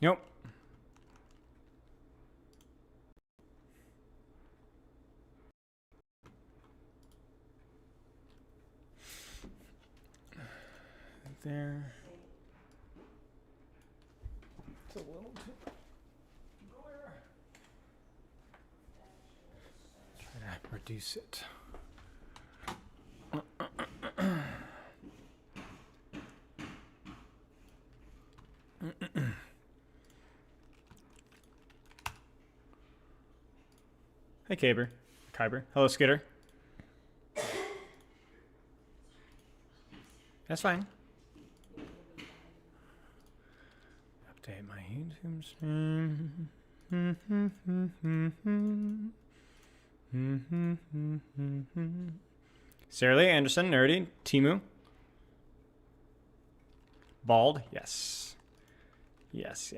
Nope. There. It's a little too glare. Try to reduce it. Hey, Kyber. Hello, Skitter. That's fine. Update my YouTube stream. Sarah Lee Anderson, Nerdy, Timu. Bald, yes. Yes.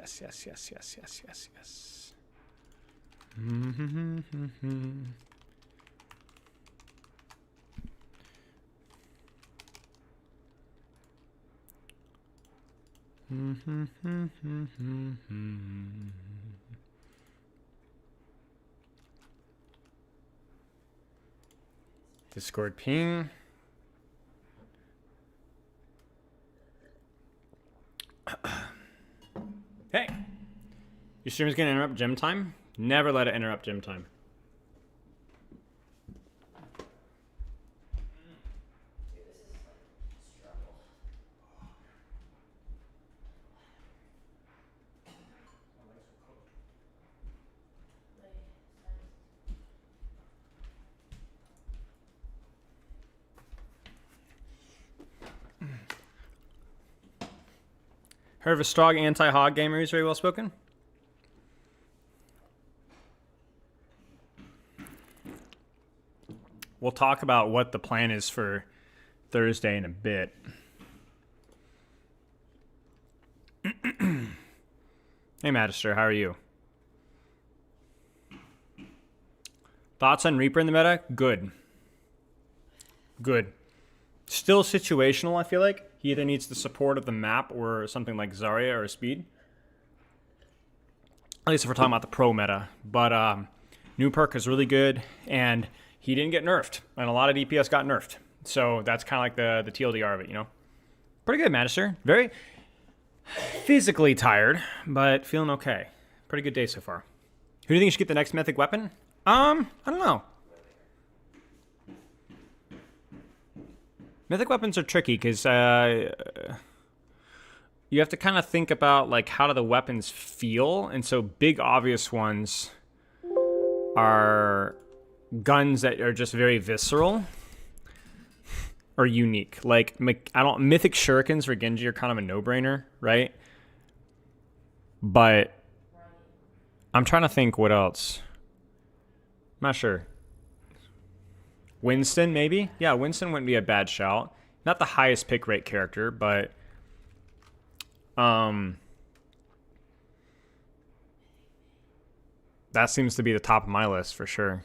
Discord ping. Hey, your stream is gonna interrupt gym time? Never let it interrupt gym time. Heard of a strong anti-hog gamer who's very well spoken? We'll talk about what the plan is for Thursday in a bit. Hey, Magister, how are you? Thoughts on Reaper in the meta? Good. Good. Still situational, I feel like. He either needs the support of the map or something like Zarya or Speed. At least if we're talking about the pro meta. But new perk is really good, and he didn't get nerfed. And a lot of DPS got nerfed. So that's kind of like the TLDR of it, you know? Pretty good, Magister. Very physically tired, but feeling okay. Pretty good day so far. Who do you think should get the next mythic weapon? I don't know. Mythic weapons are tricky because you have to kind of think about like how do the weapons feel, and so big obvious ones are guns that are just very visceral or unique. Like mythic shurikens for Genji are kind of a no-brainer, right? But I'm trying to think what else. I'm not sure. Winston, maybe? Yeah, Winston wouldn't be a bad shout. Not the highest pick rate character, but that seems to be the top of my list for sure.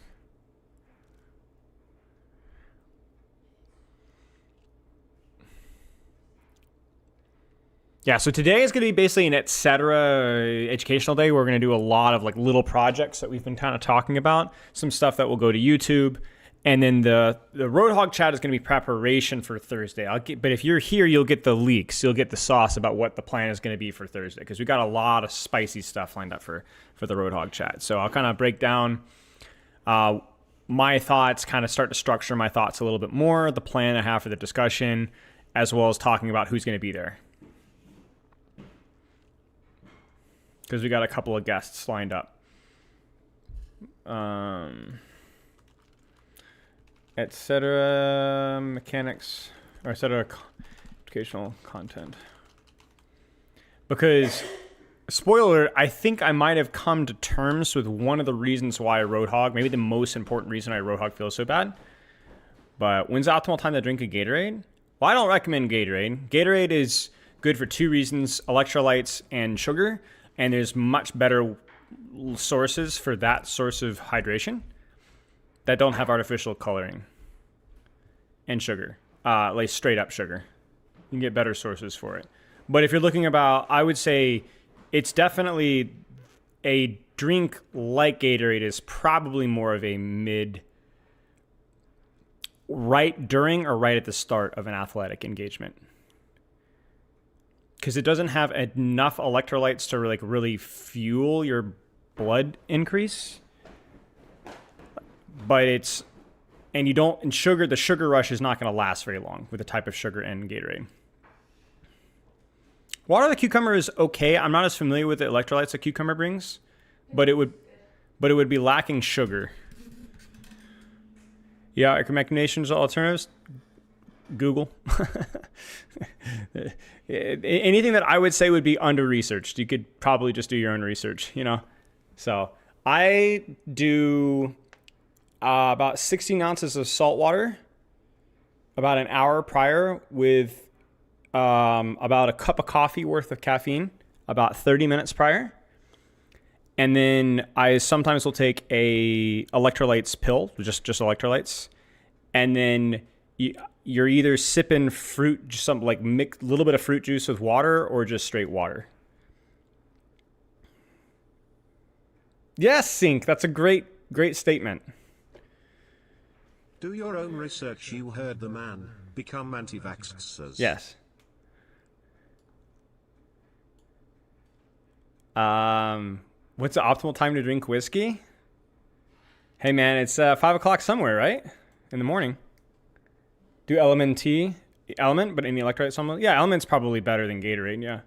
Yeah, so today is going to be basically an etc. educational day. We're going to do a lot of like little projects that we've been kind of talking about. Some stuff that will go to YouTube. And then the Roadhog chat is going to be preparation for Thursday. But if you're here, you'll get the leaks. You'll get the sauce about what the plan is going to be for Thursday. Because we got a lot of spicy stuff lined up for the Roadhog chat. So I'll kind of break down my thoughts, kind of start to structure my thoughts a little bit more, the plan I have for the discussion, as well as talking about who's going to be there. Because we got a couple of guests lined up. Etc. mechanics, or etc. educational content. Because, spoiler, I think I might have come to terms with one of the reasons why Roadhog, maybe the most important reason why Roadhog feels so bad. But when's the optimal time to drink a Gatorade? Well, I don't recommend Gatorade. Gatorade is good for two reasons, electrolytes and sugar. And there's much better sources for that source of hydration that don't have artificial coloring and sugar, like straight up sugar. You can get better sources for it. But if you're looking about, I would say it's definitely a drink like Gatorade is probably more of a mid, right during or right at the start of an athletic engagement. Because it doesn't have enough electrolytes to like really fuel your blood increase. But it's, and you don't, and sugar, the sugar rush is not going to last very long with the type of sugar in Gatorade. Water the cucumber is okay. I'm not as familiar with the electrolytes that cucumber brings, but it would be lacking sugar. Yeah, recommendations or alternatives? Google. Anything that I would say would be under-researched. You could probably just do your own research, you know? So I do about 16 ounces of salt water about an hour prior with about a cup of coffee worth of caffeine about 30 minutes prior. And then I sometimes will take a electrolytes pill, just electrolytes. And then you're either sipping fruit, just some like mix a little bit of fruit juice with water or just straight water. Yes, Sync. That's a great statement. Do your own research. You heard the man. Become anti-vaxxers. Yes. What's the optimal time to drink whiskey? Hey man, it's 5 o'clock somewhere, right? In the morning. Do element, but any electrolyte something? Yeah, element's probably better than Gatorade, yeah.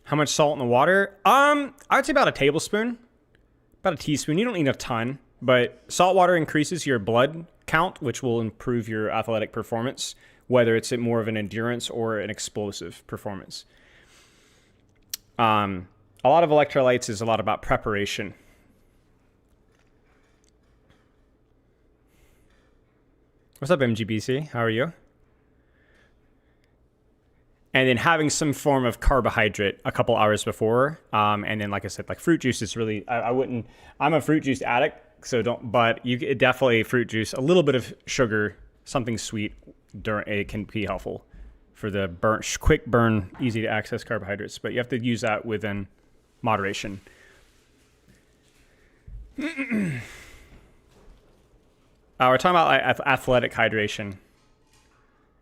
How much salt in the water? I would say about a tablespoon. About a teaspoon. You don't need a ton, but salt water increases your blood count, which will improve your athletic performance, whether it's more of an endurance or an explosive performance. A lot of electrolytes is a lot about preparation. What's up, MGBC? How are you? And then having some form of carbohydrate a couple hours before. And then, like I said, like fruit juice is really, I wouldn't, I'm a fruit juice addict, so don't, but you definitely fruit juice, a little bit of sugar, something sweet, it can be helpful for the quick burn, easy to access carbohydrates, but you have to use that within moderation. We're talking about athletic hydration,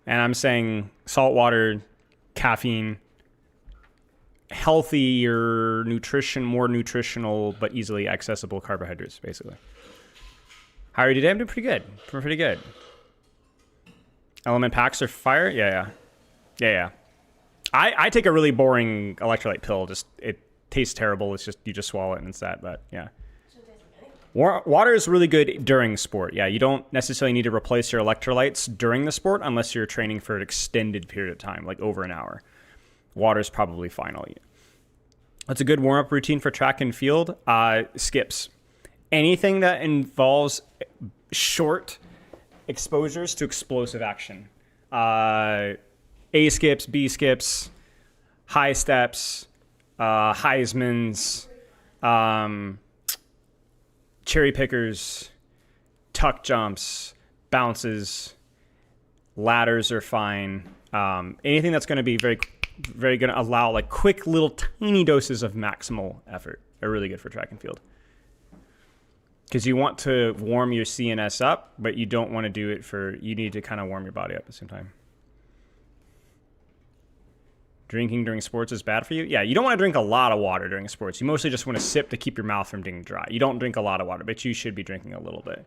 and I'm saying salt water, caffeine, healthier nutrition, more nutritional but easily accessible carbohydrates, basically. How are you today? I'm doing pretty good. Pretty good. Element packs are fire? Yeah. I take a really boring electrolyte pill. Just it tastes terrible. It's just you just swallow it and it's that. But yeah. Water is really good during sport. Yeah, you don't necessarily need to replace your electrolytes during the sport unless you're training for an extended period of time, like over an hour. Water is probably fine all year. That's a good warm-up routine for track and field. Skips. Anything that involves short exposures to explosive action. A skips, B skips, high steps, Heisman's, cherry pickers, tuck jumps, bounces, ladders are fine. Anything that's going to be very going to allow like quick little tiny doses of maximal effort are really good for track and field. Because you want to warm your CNS up, but you don't want to do it you need to kind of warm your body up at the same time. Drinking during sports is bad for you? Yeah, you don't want to drink a lot of water during sports. You mostly just want to sip to keep your mouth from being dry. You don't drink a lot of water, but you should be drinking a little bit.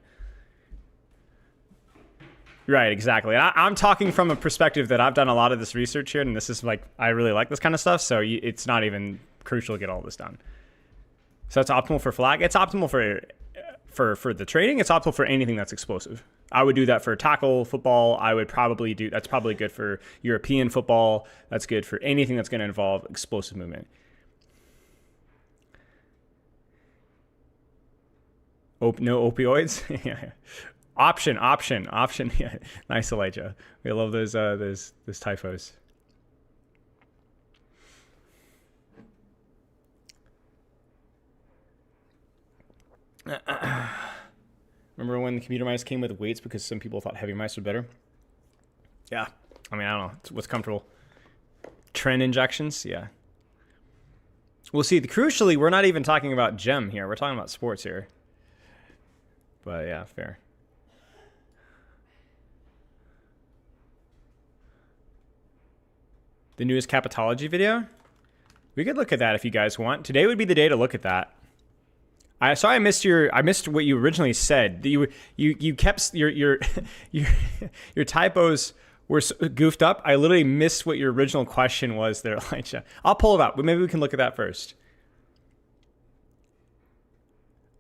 Right, exactly. I'm talking from a perspective that I've done a lot of this research here, and this is like, I really like this kind of stuff, so it's not even crucial to get all this done. So it's optimal for flag. It's optimal for the training. It's optimal for anything that's explosive. I would do that for tackle football. That's probably good for European football. That's good for anything that's going to involve explosive movement. No opioids? Yeah. Option. Yeah. Nice, Elijah. We love those typos. Remember when the commuter mice came with weights because some people thought heavy mice were better? Yeah. I mean, I don't know. It's what's comfortable. Tren injections? Yeah. We'll see. Crucially, we're not even talking about gem here. We're talking about sports here. But yeah, fair. The newest capitology video? We could look at that if you guys want. Today would be the day to look at that. I missed what you originally said. You kept your typos were goofed up. I literally missed what your original question was there, Elijah. I'll pull it up, but maybe we can look at that first.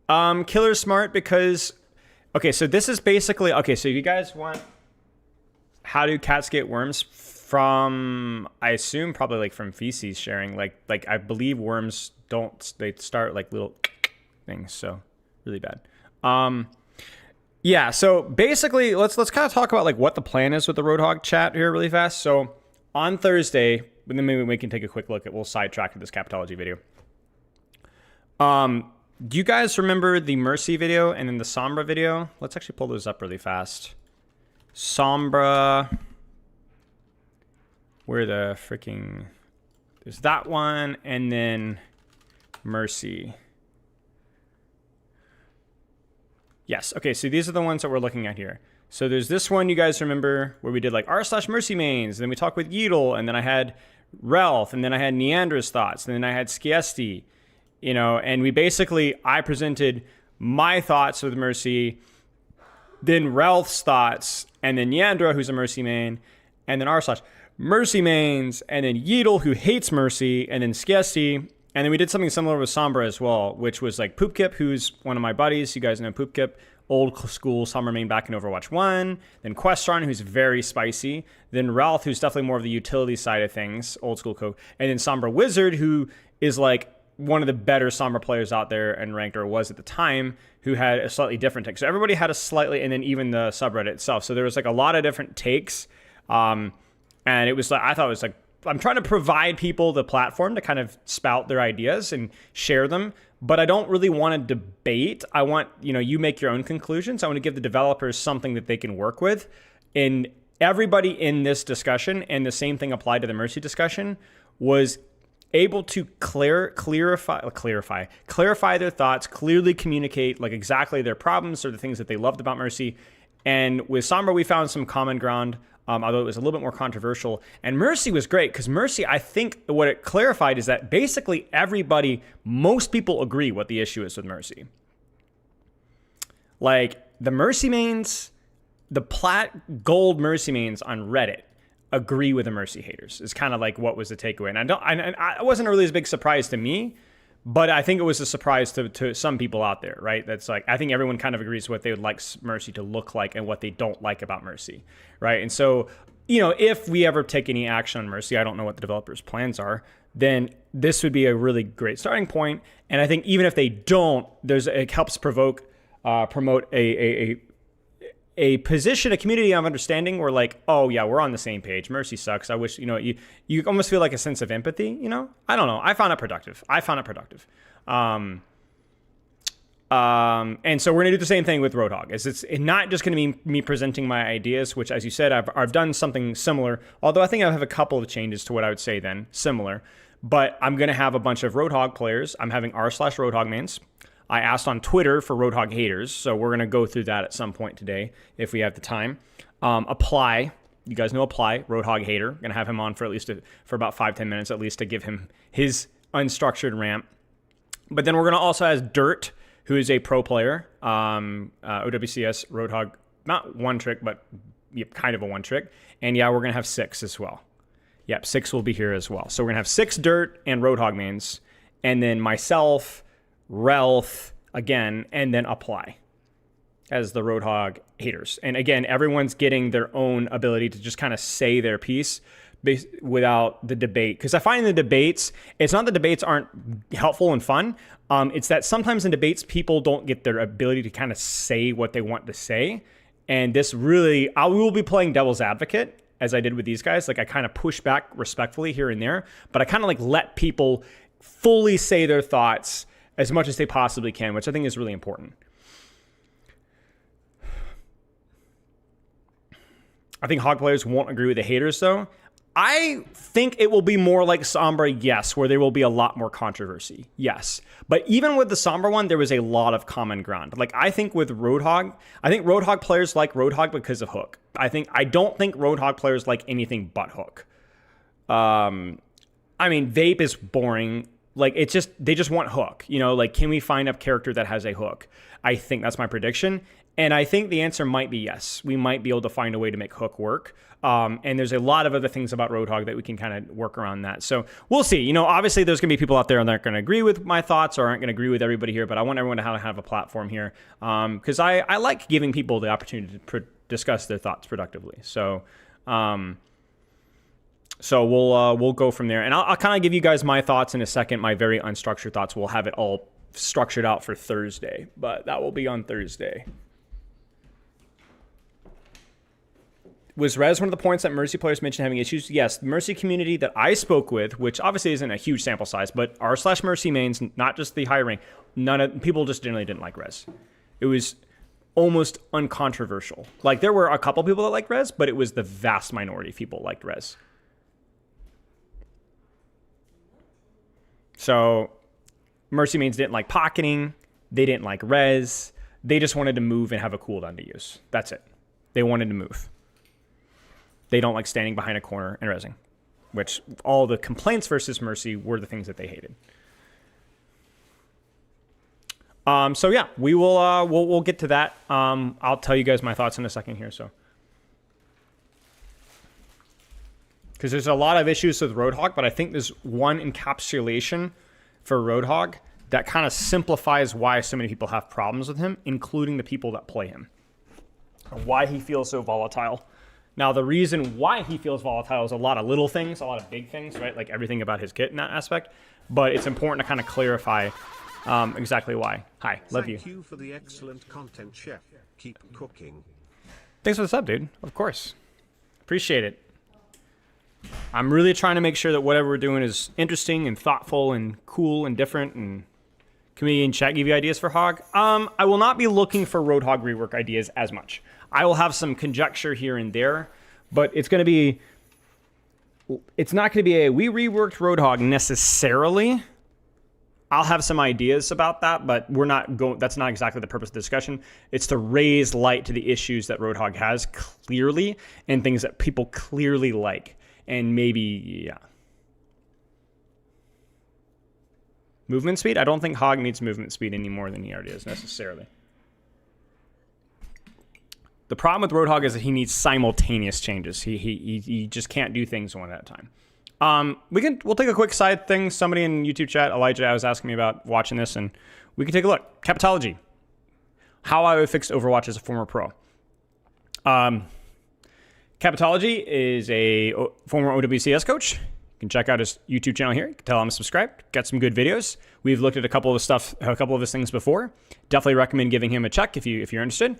Killer smart because, okay, so this is basically, okay, so you guys want, how do cats get worms? From, I assume probably like from feces sharing, like I believe worms they start like little things, so really bad. Yeah, so basically let's kind of talk about like what the plan is with the Roadhog chat here really fast. So on Thursday, and then maybe we can take a quick look at, we'll sidetrack to this capitology video. Do you guys remember the Mercy video and then the Sombra video? Let's actually pull those up really fast. Sombra, where the freaking, there's that one, and then Mercy. Yes, okay, so these are the ones that we're looking at here. So there's this one you guys remember where we did like r/mercy mains, and then we talked with Yeetle, and then I had Relth, and then I had Neander's thoughts, and then I had Skiesti, you know, and we basically, I presented my thoughts with Mercy, then Relth's thoughts, and then Neandra, who's a Mercy main, and then r/mercy mains, and then Yeetle, who hates Mercy, and then Skiesti. And then we did something similar with Sombra as well, which was like Poopkip, who's one of my buddies. You guys know Poopkip, old school Sombra main back in Overwatch 1. Then Questron, who's very spicy. Then Ralph, who's definitely more of the utility side of things, old school Coke. And then Sombra Wizard, who is like one of the better Sombra players out there and ranked, or was at the time, who had a slightly different take. So everybody had a slightly, and then even the subreddit itself. So there was like a lot of different takes. And it was like, I thought it was like, I'm trying to provide people the platform to kind of spout their ideas and share them, but I don't really want to debate. I want, you make your own conclusions. I want to give the developers something that they can work with. And everybody in this discussion, and the same thing applied to the Mercy discussion, was able to clarify their thoughts, clearly communicate like exactly their problems or the things that they loved about Mercy. And with Sombra, we found some common ground. Although it was a little bit more controversial. And Mercy was great, because Mercy, I think what it clarified is that basically most people agree what the issue is with Mercy. Like, the Mercy mains, the plat gold Mercy mains on Reddit agree with the Mercy haters. Is kind of like what was the takeaway. And it wasn't really as big surprise to me, but I think it was a surprise to some people out there, right? That's like, I think everyone kind of agrees what they would like Mercy to look like and what they don't like about Mercy, right? And so, if we ever take any action on Mercy, I don't know what the developers' plans are, then this would be a really great starting point. And I think even if they don't, it helps promote a position, a community of understanding where like, oh yeah, we're on the same page. Mercy sucks. I wish, you almost feel like a sense of empathy, I don't know. I found it productive. And so we're going to do the same thing with Roadhog. It's not just going to be me presenting my ideas, which, as you said, I've done something similar, although I think I have a couple of changes to what I would say then, similar. But I'm going to have a bunch of Roadhog players. I'm having r/Roadhog mains. I asked on Twitter for Roadhog haters, so we're going to go through that at some point today if we have the time. Apply. You guys know Apply, Roadhog hater. Going to have him on for about 5-10 minutes at least to give him his unstructured rant. But then we're going to also have Dirt, who is a pro player, OWCS Roadhog, not one trick, but kind of a one trick. And yeah, we're going to have 6 as well. Yep, 6 will be here as well. So we're going to have 6 Dirt and Roadhog mains, and then myself, Relth again, and then Apply as the Roadhog haters. And again, everyone's getting their own ability to just kind of say their piece without the debate. Because I find in the debates, it's not that debates aren't helpful and fun. It's that sometimes in debates, people don't get their ability to kind of say what they want to say. And this really, I will be playing devil's advocate as I did with these guys. Like, I kind of push back respectfully here and there, but I kind of like let people fully say their thoughts as much as they possibly can, which I think is really important. I think Hog players won't agree with the haters, though. I think it will be more like Sombra, yes, where there will be a lot more controversy, yes. But even with the Sombra one, there was a lot of common ground. Like, I think with Roadhog, I think Roadhog players like Roadhog because of Hook. I don't think Roadhog players like anything but Hook. I mean, Vape is boring. Like, it's just, they just want Hook. You know, like, can we find a character that has a Hook? I think that's my prediction. And I think the answer might be yes. We might be able to find a way to make Hook work. And there's a lot of other things about Roadhog that we can kind of work around that. So we'll see. You know, obviously there's going to be people out there that aren't going to agree with my thoughts or aren't going to agree with everybody here, but I want everyone to have a platform here because I like giving people the opportunity to discuss their thoughts productively. So we'll go from there. And I'll kind of give you guys my thoughts in a second, my very unstructured thoughts. We'll have it all structured out for Thursday, but that will be on Thursday. Was Rez one of the points that Mercy players mentioned having issues? Yes, the Mercy community that I spoke with, which obviously isn't a huge sample size, but r/Mercy mains, not just the high rank, people just generally didn't like Rez. It was almost uncontroversial. Like, there were a couple people that liked Rez, but it was the vast minority of people liked Rez. So Mercy mains didn't like pocketing. They didn't like Rez. They just wanted to move and have a cooldown to use. That's it. They wanted to move. They don't like standing behind a corner and rezzing, which all the complaints versus Mercy were the things that they hated. So yeah, we will we'll get to that. I'll tell you guys my thoughts in a second here. So, because there's a lot of issues with Roadhog, but I think there's one encapsulation for Roadhog that kind of simplifies why so many people have problems with him, including the people that play him, and why he feels so volatile. Now, the reason why he feels volatile is a lot of little things, a lot of big things, right? Like everything about his kit in that aspect. But it's important to kind of clarify exactly why. Hi, love you. Thank you for the excellent content, Chef. Keep cooking. Thanks for the sub, dude. Of course. Appreciate it. I'm really trying to make sure that whatever we're doing is interesting and thoughtful and cool and different. And community in chat give you ideas for Hog. I will not be looking for Roadhog rework ideas as much. I will have some conjecture here and there, but it's not going to be a we reworked Roadhog necessarily. I'll have some ideas about that, but that's not exactly the purpose of the discussion. It's to raise light to the issues that Roadhog has clearly and things that people clearly like. And maybe, yeah. Movement speed? I don't think Hog needs movement speed any more than he already is necessarily. The problem with Roadhog is that he needs simultaneous changes. He just can't do things one at a time. We'll take a quick side thing. Somebody in YouTube chat, Elijah, was asking me about watching this, and we can take a look. Capitology. How I would fix Overwatch as a former pro. Capitology is a former OWCS coach. You can check out his YouTube channel here. You can tell him to subscribe. Got some good videos. We've looked at a couple of his things before. Definitely recommend giving him a check if you're interested.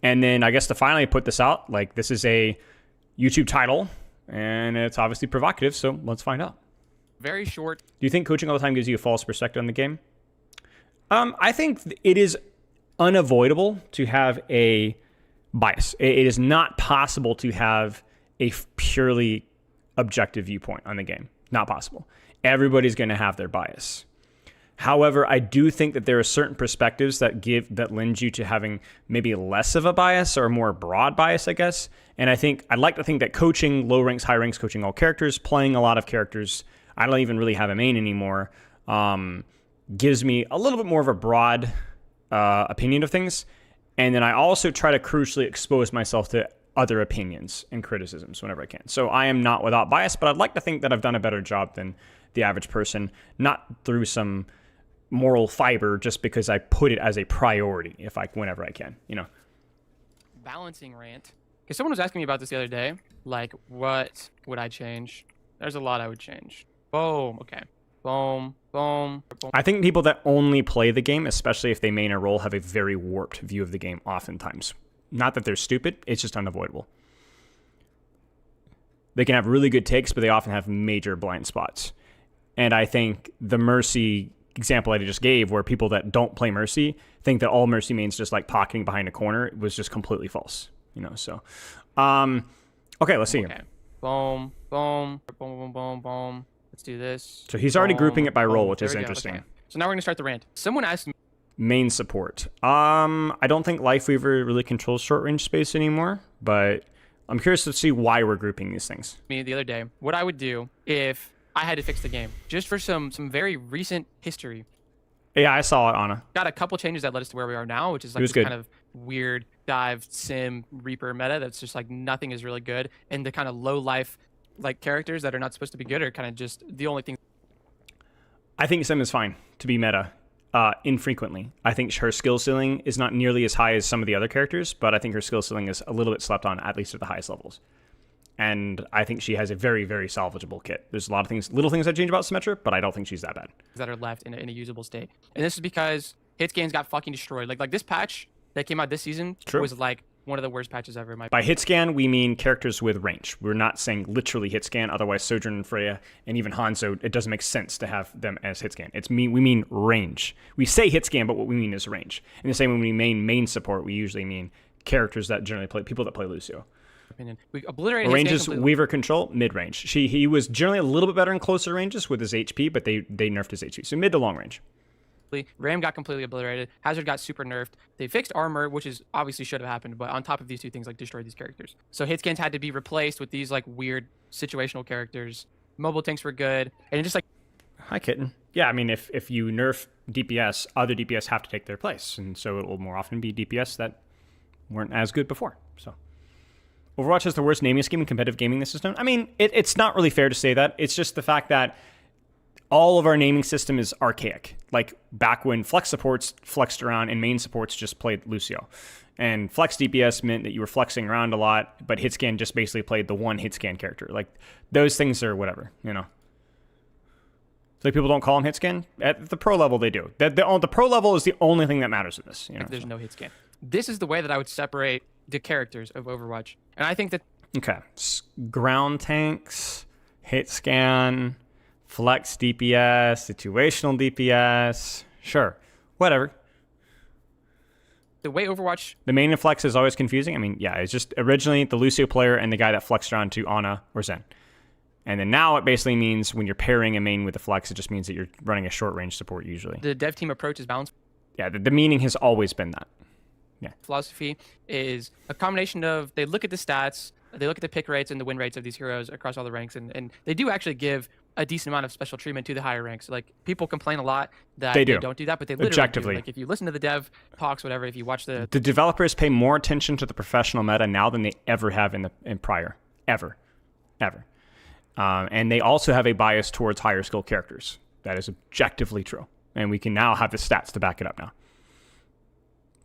And then I guess to finally put this out, like, this is a YouTube title, and it's obviously provocative, so let's find out. Very short. Do you think coaching all the time gives you a false perspective on the game? I think it is unavoidable to have a bias. It is not possible to have a purely objective viewpoint on the game. Not possible. Everybody's going to have their bias. However, I do think that there are certain perspectives that lend you to having maybe less of a bias or a more broad bias, I guess. And I'd like to think that coaching low ranks, high ranks, coaching all characters, playing a lot of characters, I don't even really have a main anymore, gives me a little bit more of a broad opinion of things. And then I also try to crucially expose myself to other opinions and criticisms whenever I can. So I am not without bias, but I'd like to think that I've done a better job than the average person, not through some moral fiber, just because I put it as a priority whenever I can, you know. Balancing rant. Because someone was asking me about this the other day, like, what would I change? There's a lot I would change. Boom. Okay. Boom. Boom. Boom. I think people that only play the game, especially if they main a role, have a very warped view of the game oftentimes. Not that they're stupid, it's just unavoidable. They can have really good takes, but they often have major blind spots. And I think the Mercy example I just gave, where people that don't play Mercy think that all Mercy mains just like pocketing behind a corner, was just completely false. You know, so okay, let's see here. Boom, boom, boom, boom, boom, boom. Let's do this. So he's already grouping it by role, boom. which There is we go, interesting. okay. So now we're gonna start the rant. Someone asked me. Main support. I don't think Lifeweaver really controls short range space anymore, but I'm curious to see why we're grouping these things. Me the other day what I would do if I had to fix the game, just for some very recent history. Yeah, I saw it, Anna. Got a couple changes that led us to where we are now, which is like was this good. kind of weird dive sim Reaper meta that's just like nothing is really good, and the kind of low life like characters that are not supposed to be good are kind of just the only thing. I think Sim is fine to be meta. Infrequently. I think her skill ceiling is not nearly as high as some of the other characters, but I think her skill ceiling is a little bit slept on, at least at the highest levels. And I think she has a very, very salvageable kit. There's a lot of things, little things I change about Symmetra, but I don't think she's that bad. That are left in a usable state, and this is because hits gains got fucking destroyed. Like this patch that came out this season was like one of the worst patches ever. By hit scan, we mean characters with range. We're not saying literally hit scan. Otherwise, Sojourn and Freya and even Hanzo, it doesn't make sense to have them as hit scan. We mean range. We say hit scan, but what we mean is range. And the same when we mean main support, we usually mean characters that generally play, people that play Lucio. Opinion. We obliterated ranges. Weaver control mid range. He was generally a little bit better in closer ranges with his HP, but they nerfed his HP. So mid to long range. Ram got completely obliterated. Hazard got super nerfed. They fixed armor, which is obviously should have happened, but on top of these two things, like destroyed these characters. So hit scans had to be replaced with these like weird situational characters. Mobile tanks were good, and just like. Hi, Kitten. Yeah, I mean, if you nerf DPS, other DPS have to take their place, and so it will more often be DPS that weren't as good before. So. Overwatch has the worst naming scheme in competitive gaming this system. I mean, it's not really fair to say that. It's just the fact that all of our naming system is archaic. Like back when flex supports flexed around and main supports just played Lucio. And flex DPS meant that you were flexing around a lot, but hitscan just basically played the one hitscan character. Like those things are whatever, you know. So people don't call them hitscan. At the pro level, they do. The pro level is the only thing that matters in this. You know? There's no hitscan. This is the way that I would separate the characters of Overwatch. And I think that... Okay. Ground tanks, hitscan, flex DPS, situational DPS. Sure. Whatever. The way Overwatch... The main and flex is always confusing. I mean, yeah, it's just originally the Lucio player and the guy that flexed around to Ana or Zen. And then now it basically means when you're pairing a main with a flex, it just means that you're running a short range support usually. The dev team approach is balanced. Yeah, the meaning has always been that. Yeah. Philosophy is a combination of they look at the stats, they look at the pick rates and the win rates of these heroes across all the ranks, and they do actually give a decent amount of special treatment to the higher ranks. Like people complain a lot that they don't do that, but they literally objectively do. Like if you listen to the dev talks, whatever, if you watch the developers pay more attention to the professional meta now than they ever have in prior, ever. And they also have a bias towards higher skill characters. That is objectively true, and we can now have the stats to back it up now.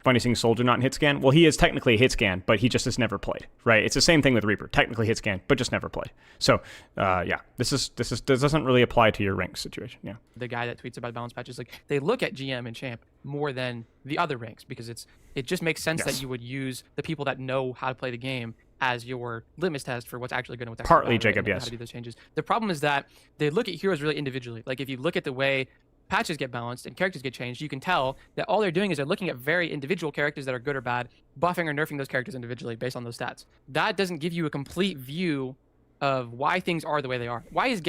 Funny thing, Soldier not in hit scan. Well, he is technically a hit scan, but he just has never played, right? It's the same thing with Reaper. Technically hit scan, but just never played. So, yeah, this doesn't really apply to your rank situation. Yeah. The guy that tweets about balance patches, like they look at GM and champ more than the other ranks because it just makes sense that you would use the people that know how to play the game as your litmus test for what's actually good and what's actually partly bad, Jacob, right? yes. How to do those changes. The problem is that they look at heroes really individually. Like if you look at the way patches get balanced and characters get changed, you can tell that all they're doing is they're looking at very individual characters that are good or bad, buffing or nerfing those characters individually based on those stats. That doesn't give you a complete view of why things are the way they are. Why is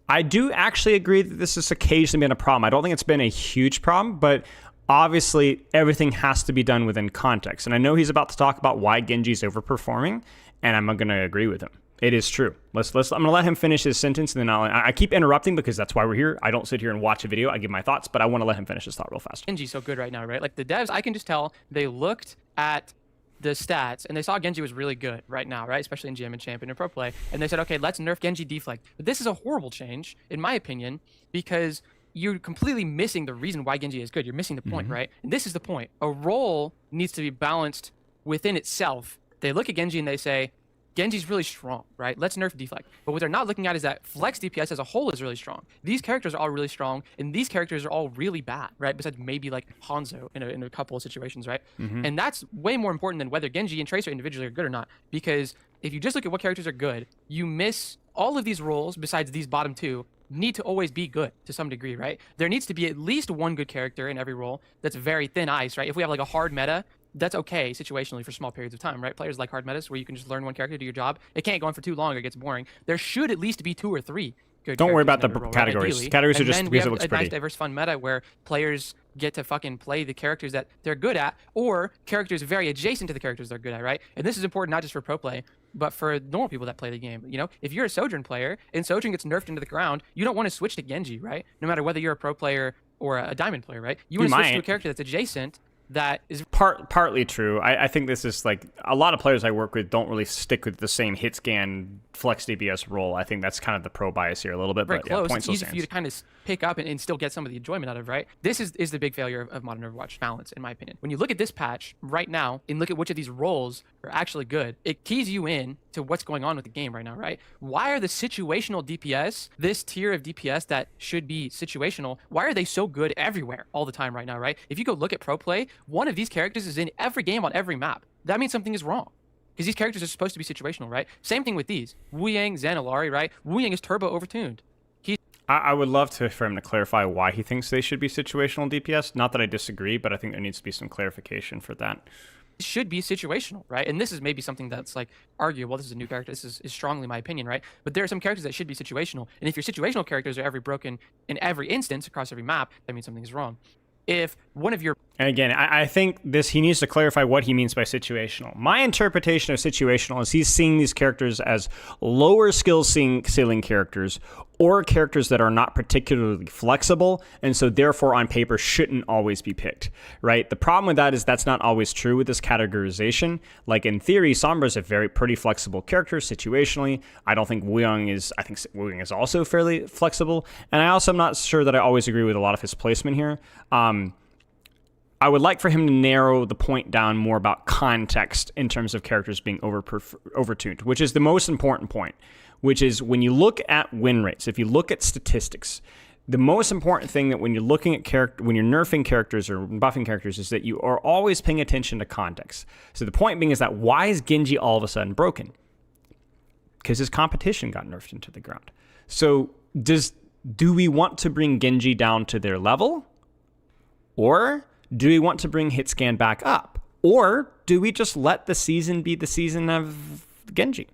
I do actually agree that this has occasionally been a problem. I don't think it's been a huge problem, but obviously everything has to be done within context. And I know he's about to talk about why Genji's overperforming, and I'm going to agree with him. It is true. I'm going to let him finish his sentence, and then I keep interrupting because that's why we're here. I don't sit here and watch a video. I give my thoughts, but I want to let him finish his thought real fast. Genji's so good right now, right? Like the devs, I can just tell they looked at the stats and they saw Genji was really good right now, right? Especially in GM and Champion and Pro Play. And they said, okay, let's nerf Genji deflect. But this is a horrible change, in my opinion, because you're completely missing the reason why Genji is good. You're missing the point, right? And this is the point. A role needs to be balanced within itself. They look at Genji and they say, Genji's really strong, right? Let's nerf deflect. But what they're not looking at is that flex DPS as a whole is really strong. These characters are all really strong, and these characters are all really bad, right? Besides maybe like Hanzo in a couple of situations, right? And that's way more important than whether Genji and Tracer individually are good or not. Because if you just look at what characters are good, you miss all of these roles besides these bottom two need to always be good to some degree, right? There needs to be at least one good character in every role that's very thin ice, right? If we have like a hard meta that's okay situationally for small periods of time, right? Players like hard metas where you can just learn one character, do your job. It can't go on for too long or it gets boring. There should at least be 2 or 3 good Don't worry characters about in the every role, categories. Right? Ideally. Categories are And just then we because have it looks a pretty. nice diverse fun meta where players get to fucking play the characters that they're good at, or characters very adjacent to the characters they're good at, right? And this is important not just for pro play, but for normal people that play the game. You know, if you're a Sojourn player and Sojourn gets nerfed into the ground, you don't want to switch to Genji, right? No matter whether you're a pro player or a diamond player, right? You want to switch to a character that's adjacent that is Partly true. I think this is like a lot of players I work with don't really stick with the same hit scan flex DPS role. I think that's kind of the pro bias here a little bit. very But close. yeah, point It's still easy for you to stands. kind of pick up and still get some of the enjoyment out of, right? This is the big failure of modern Overwatch balance, in my opinion. When you look at this patch right now and look at which of these roles are actually good, it keys you in to what's going on with the game right now, right? Why are the situational DPS, this tier of DPS that should be situational, why are they so good everywhere all the time right now, right? If you go look at pro play, one of these characters is in every game on every map. That means something is wrong. Because these characters are supposed to be situational, right? Same thing with these. Wu Yang, Xanilari, right? Wu Yang is turbo overtuned. I would love for him to clarify why he thinks they should be situational DPS. Not that I disagree, but I think there needs to be some clarification for that. Should be situational, right? And this is maybe something that's like arguable. This is a new character. This is strongly my opinion, right? But there are some characters that should be situational. And if your situational characters are every broken in every instance across every map, that means something is wrong. If one of your And again, I think he needs to clarify what he means by situational. My interpretation of situational is he's seeing these characters as lower skill ceiling characters or characters that are not particularly flexible, and so therefore on paper shouldn't always be picked, right? The problem with that is that's not always true with this categorization. Like in theory, Sombra is a pretty flexible character situationally. I think Wu Yang is also fairly flexible, and I also am not sure that I always agree with a lot of his placement here. I would like for him to narrow the point down more about context in terms of characters being overtuned, which is the most important point, which is when you look at win rates, if you look at statistics, the most important thing that when you're looking at when you're nerfing characters or buffing characters is that you are always paying attention to context. So the point being is that why is Genji all of a sudden broken? Because his competition got nerfed into the ground. So do we want to bring Genji down to their level? Or do we want to bring Hitscan back up? Or do we just let the season be the season of Genji?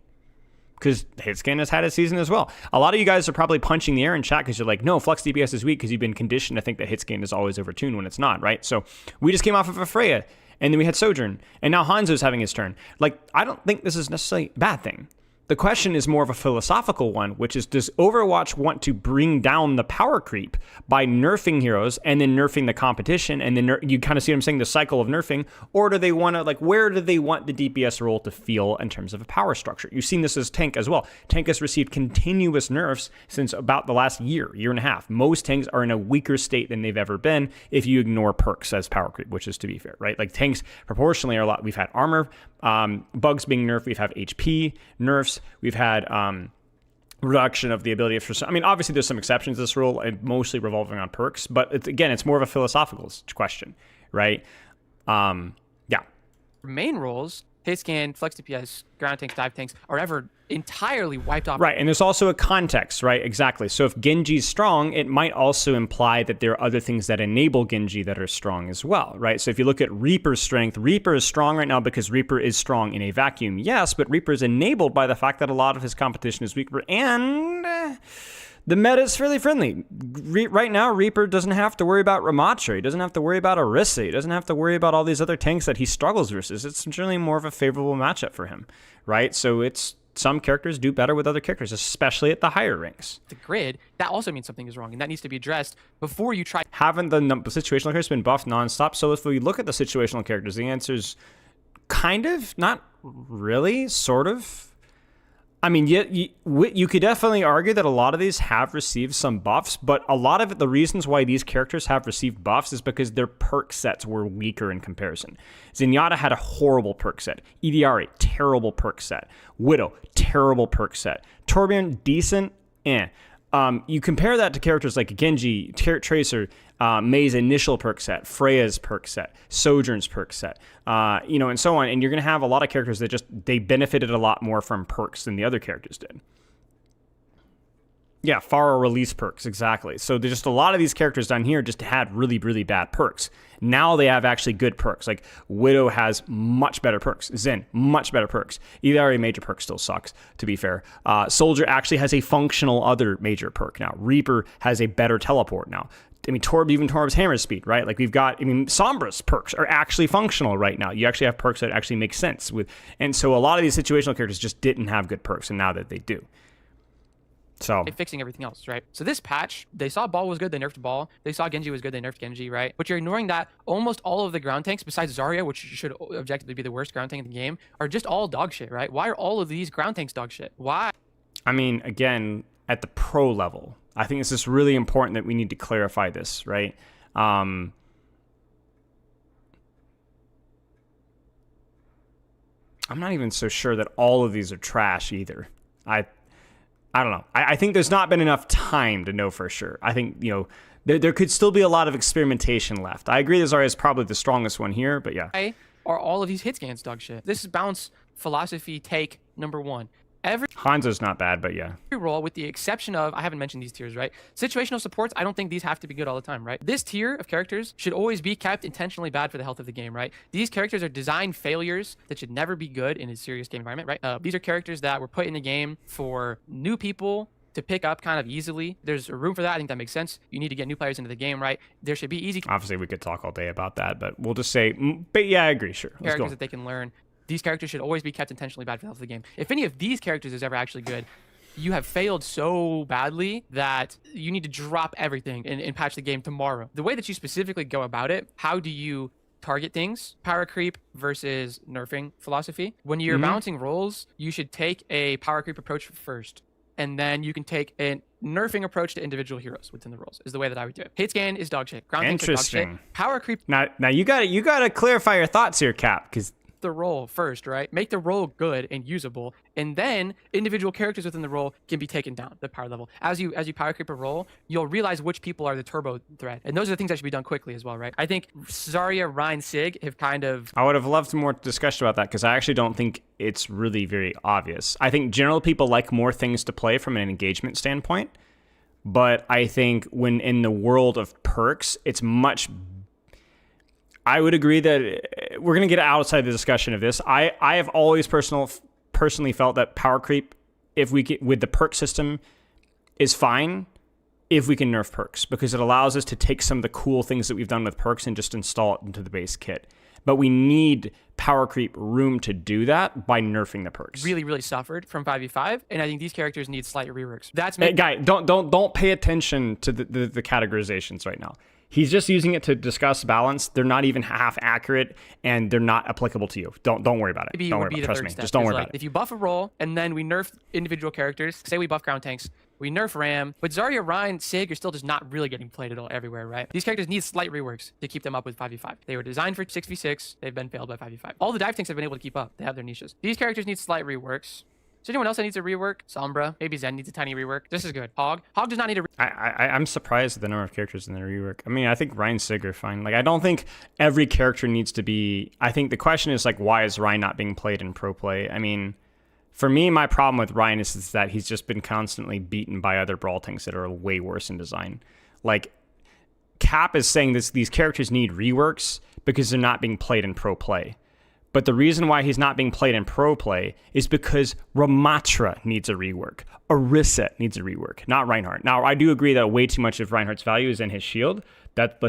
Because Hitscan has had a season as well. A lot of you guys are probably punching the air in chat because you're like, no, Flux DPS is weak because you've been conditioned to think that Hitscan is always overtuned when it's not, right? So we just came off of a Freya, and then we had Sojourn, and now Hanzo's having his turn. Like, I don't think this is necessarily a bad thing. The question is more of a philosophical one, which is, does Overwatch want to bring down the power creep by nerfing heroes and then nerfing the competition, and then you kind of see what I'm saying, the cycle of nerfing, or do they want to, like, where do they want the DPS role to feel in terms of a power structure? You've seen this as Tank as well. Tank has received continuous nerfs since about the last year and a half. Most tanks are in a weaker state than they've ever been if you ignore perks as power creep, which is to be fair, right? Like tanks proportionally are a lot. We've had armor bugs being nerfed. We've had HP nerfs. We've had reduction of the ability of... I mean, obviously there's some exceptions to this rule, mostly revolving on perks, but it's more of a philosophical question, right? Yeah. main roles, Hitscan, Flex DPS, ground tanks, dive tanks, are ever entirely wiped off. Right, and there's also a context, right? Exactly. So if Genji's strong, it might also imply that there are other things that enable Genji that are strong as well, right? So if you look at Reaper's strength, Reaper is strong right now because Reaper is strong in a vacuum, yes, but Reaper is enabled by the fact that a lot of his competition is weaker, and the meta is fairly friendly. Right now, Reaper doesn't have to worry about Ramattra. He doesn't have to worry about Orisa. He doesn't have to worry about all these other tanks that he struggles versus. It's generally more of a favorable matchup for him, right? So some characters do better with other characters, especially at the higher ranks. The grid, that also means something is wrong, and that needs to be addressed before you try. Haven't the situational characters been buffed nonstop? So if we look at the situational characters, the answer is kind of, not really, sort of. I mean, you could definitely argue that a lot of these have received some buffs, but a lot of it, the reasons why these characters have received buffs is because their perk sets were weaker in comparison. Zenyatta had a horrible perk set. EDRA, terrible perk set. Widow, terrible perk set. Torbjorn, decent, you compare that to characters like Genji, Tracer, Mei's initial perk set, Freya's perk set, Sojourn's perk set, and so on. And you're going to have a lot of characters that they benefited a lot more from perks than the other characters did. Yeah, far release perks, exactly. So there's just a lot of these characters down here just had really, really bad perks. Now they have actually good perks. Like Widow has much better perks. Zen, much better perks. ERA major perk still sucks, to be fair. Soldier actually has a functional other major perk now. Reaper has a better teleport now. I mean, even Torb's hammer speed, right? Like we've got, I mean, Sombra's perks are actually functional right now. You actually have perks that actually make sense with, and so a lot of these situational characters just didn't have good perks, and now that they do. So fixing everything else, right? So this patch, they saw Ball was good, they nerfed Ball. They saw Genji was good, they nerfed Genji, right? But you're ignoring that almost all of the ground tanks, besides Zarya, which should objectively be the worst ground tank in the game, are just all dog shit, right? Why are all of these ground tanks dog shit? Why? I mean, again, at the pro level, I think it's just really important that we need to clarify this, right? I'm not even so sure that all of these are trash either. I don't know. I think there's not been enough time to know for sure. I think, you know, there could still be a lot of experimentation left. I agree that Zarya is probably the strongest one here, but yeah. Why are all of these hit scans dog shit? This is bounce philosophy take number 1. Every Hanzo's not bad, but yeah. role, with the exception of, I haven't mentioned these tiers, right? Situational supports, I don't think these have to be good all the time, right? This tier of characters should always be kept intentionally bad for the health of the game, right? These characters are design failures that should never be good in a serious game environment, right? These are characters that were put in the game for new people to pick up kind of easily. There's room for that. I think that makes sense. You need to get new players into the game, right? There should be easy Obviously, we could talk all day about that, but we'll just say, but yeah, I agree, sure. Let's characters go. that they can learn. These characters should always be kept intentionally bad for the health of the game. If any of these characters is ever actually good, you have failed so badly that you need to drop everything and patch the game tomorrow. The way that you specifically go about it, how do you target things? Power creep versus nerfing philosophy. When you're balancing roles, you should take a power creep approach first, and then you can take a nerfing approach to individual heroes within the roles, is the way that I would do it. Hit scan is dog shit. Ground tanks are dog shit. Power creep. Now you gotta clarify your thoughts here, Cap, because the role first, right? Make the role good and usable, and then individual characters within the role can be taken down the power level. As you power creep a role, you'll realize which people are the turbo threat, and those are the things that should be done quickly as well, right? I think Zarya, Rein, Sig have kind of. I would have loved more discussion about that because I actually don't think it's really very obvious. I think general people like more things to play from an engagement standpoint, but I think when in the world of perks, it's much. I would agree that we're going to get outside the discussion of this. I have always personally felt that power creep, if we get with the perk system, is fine if we can nerf perks, because it allows us to take some of the cool things that we've done with perks and just install it into the base kit. But we need power creep room to do that by nerfing the perks. Really, really suffered from 5v5, and I think these characters need slight reworks. That's hey, guy, don't pay attention to the categorizations right now. He's just using it to discuss balance. They're not even half accurate, and they're not applicable to you. Don't worry about it. Maybe Don't it worry would be about it. the Trust me. third step, Just don't worry like, about it. If you buff a role and then we nerf individual characters, say we buff ground tanks, we nerf Ram, but Zarya, Rein, Sig are still just not really getting played at all everywhere, right? These characters need slight reworks to keep them up with 5v5. They were designed for 6v6. They've been failed by 5v5. All the dive tanks have been able to keep up. They have their niches. These characters need slight reworks. Is there anyone else that needs a rework? Sombra. Maybe Zen needs a tiny rework. This is good. Hog does not need a I'm surprised at the number of characters in the rework. I mean, I think Rein Sig are fine. Like, I don't think every character needs to be. I think the question is, like, why is Rein not being played in pro play? I mean, for me, my problem with Rein is that he's just been constantly beaten by other brawl tanks that are way worse in design. Like, Cap is saying these characters need reworks because they're not being played in pro play. But the reason why he's not being played in pro play is because Ramatra needs a rework. Orisa needs a rework, not Reinhardt. Now, I do agree that way too much of Reinhardt's value is in his shield. But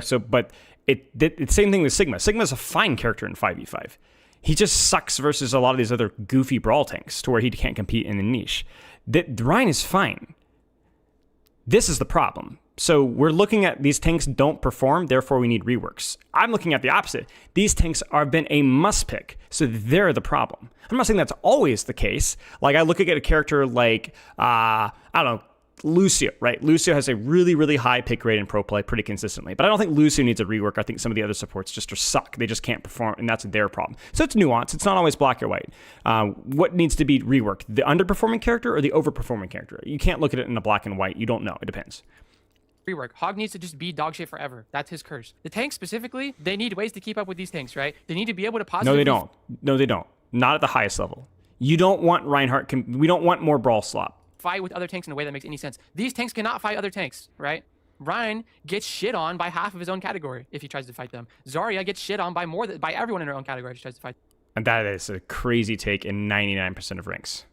it's the same thing with Sigma. Sigma's a fine character in 5v5. He just sucks versus a lot of these other goofy brawl tanks to where he can't compete in the niche. Rein is fine. This is the problem. So we're looking at these tanks don't perform, therefore we need reworks. I'm looking at the opposite. These tanks have been a must pick, so they're the problem. I'm not saying that's always the case. Like, I look at a character like, I don't know, Lucio, right? Lucio has a really, really high pick rate in pro play pretty consistently, but I don't think Lucio needs a rework. I think some of the other supports just suck. They just can't perform, and that's their problem. So it's nuance. It's not always black or white. What needs to be reworked? The underperforming character or the overperforming character? You can't look at it in a black and white. You don't know. It depends. Rework. Hog needs to just be dog shit forever. That's his curse. The tanks specifically, they need ways to keep up with these tanks, right? They need to be able to positively... No, they don't. Not at the highest level. You don't want Reinhardt... We don't want more brawl slop. fight with other tanks in a way that makes any sense. These tanks cannot fight other tanks, right? Ryan gets shit on by half of his own category if he tries to fight them. Zarya gets shit on by by everyone in her own category if she tries to fight And that is a crazy take in 99% of ranks.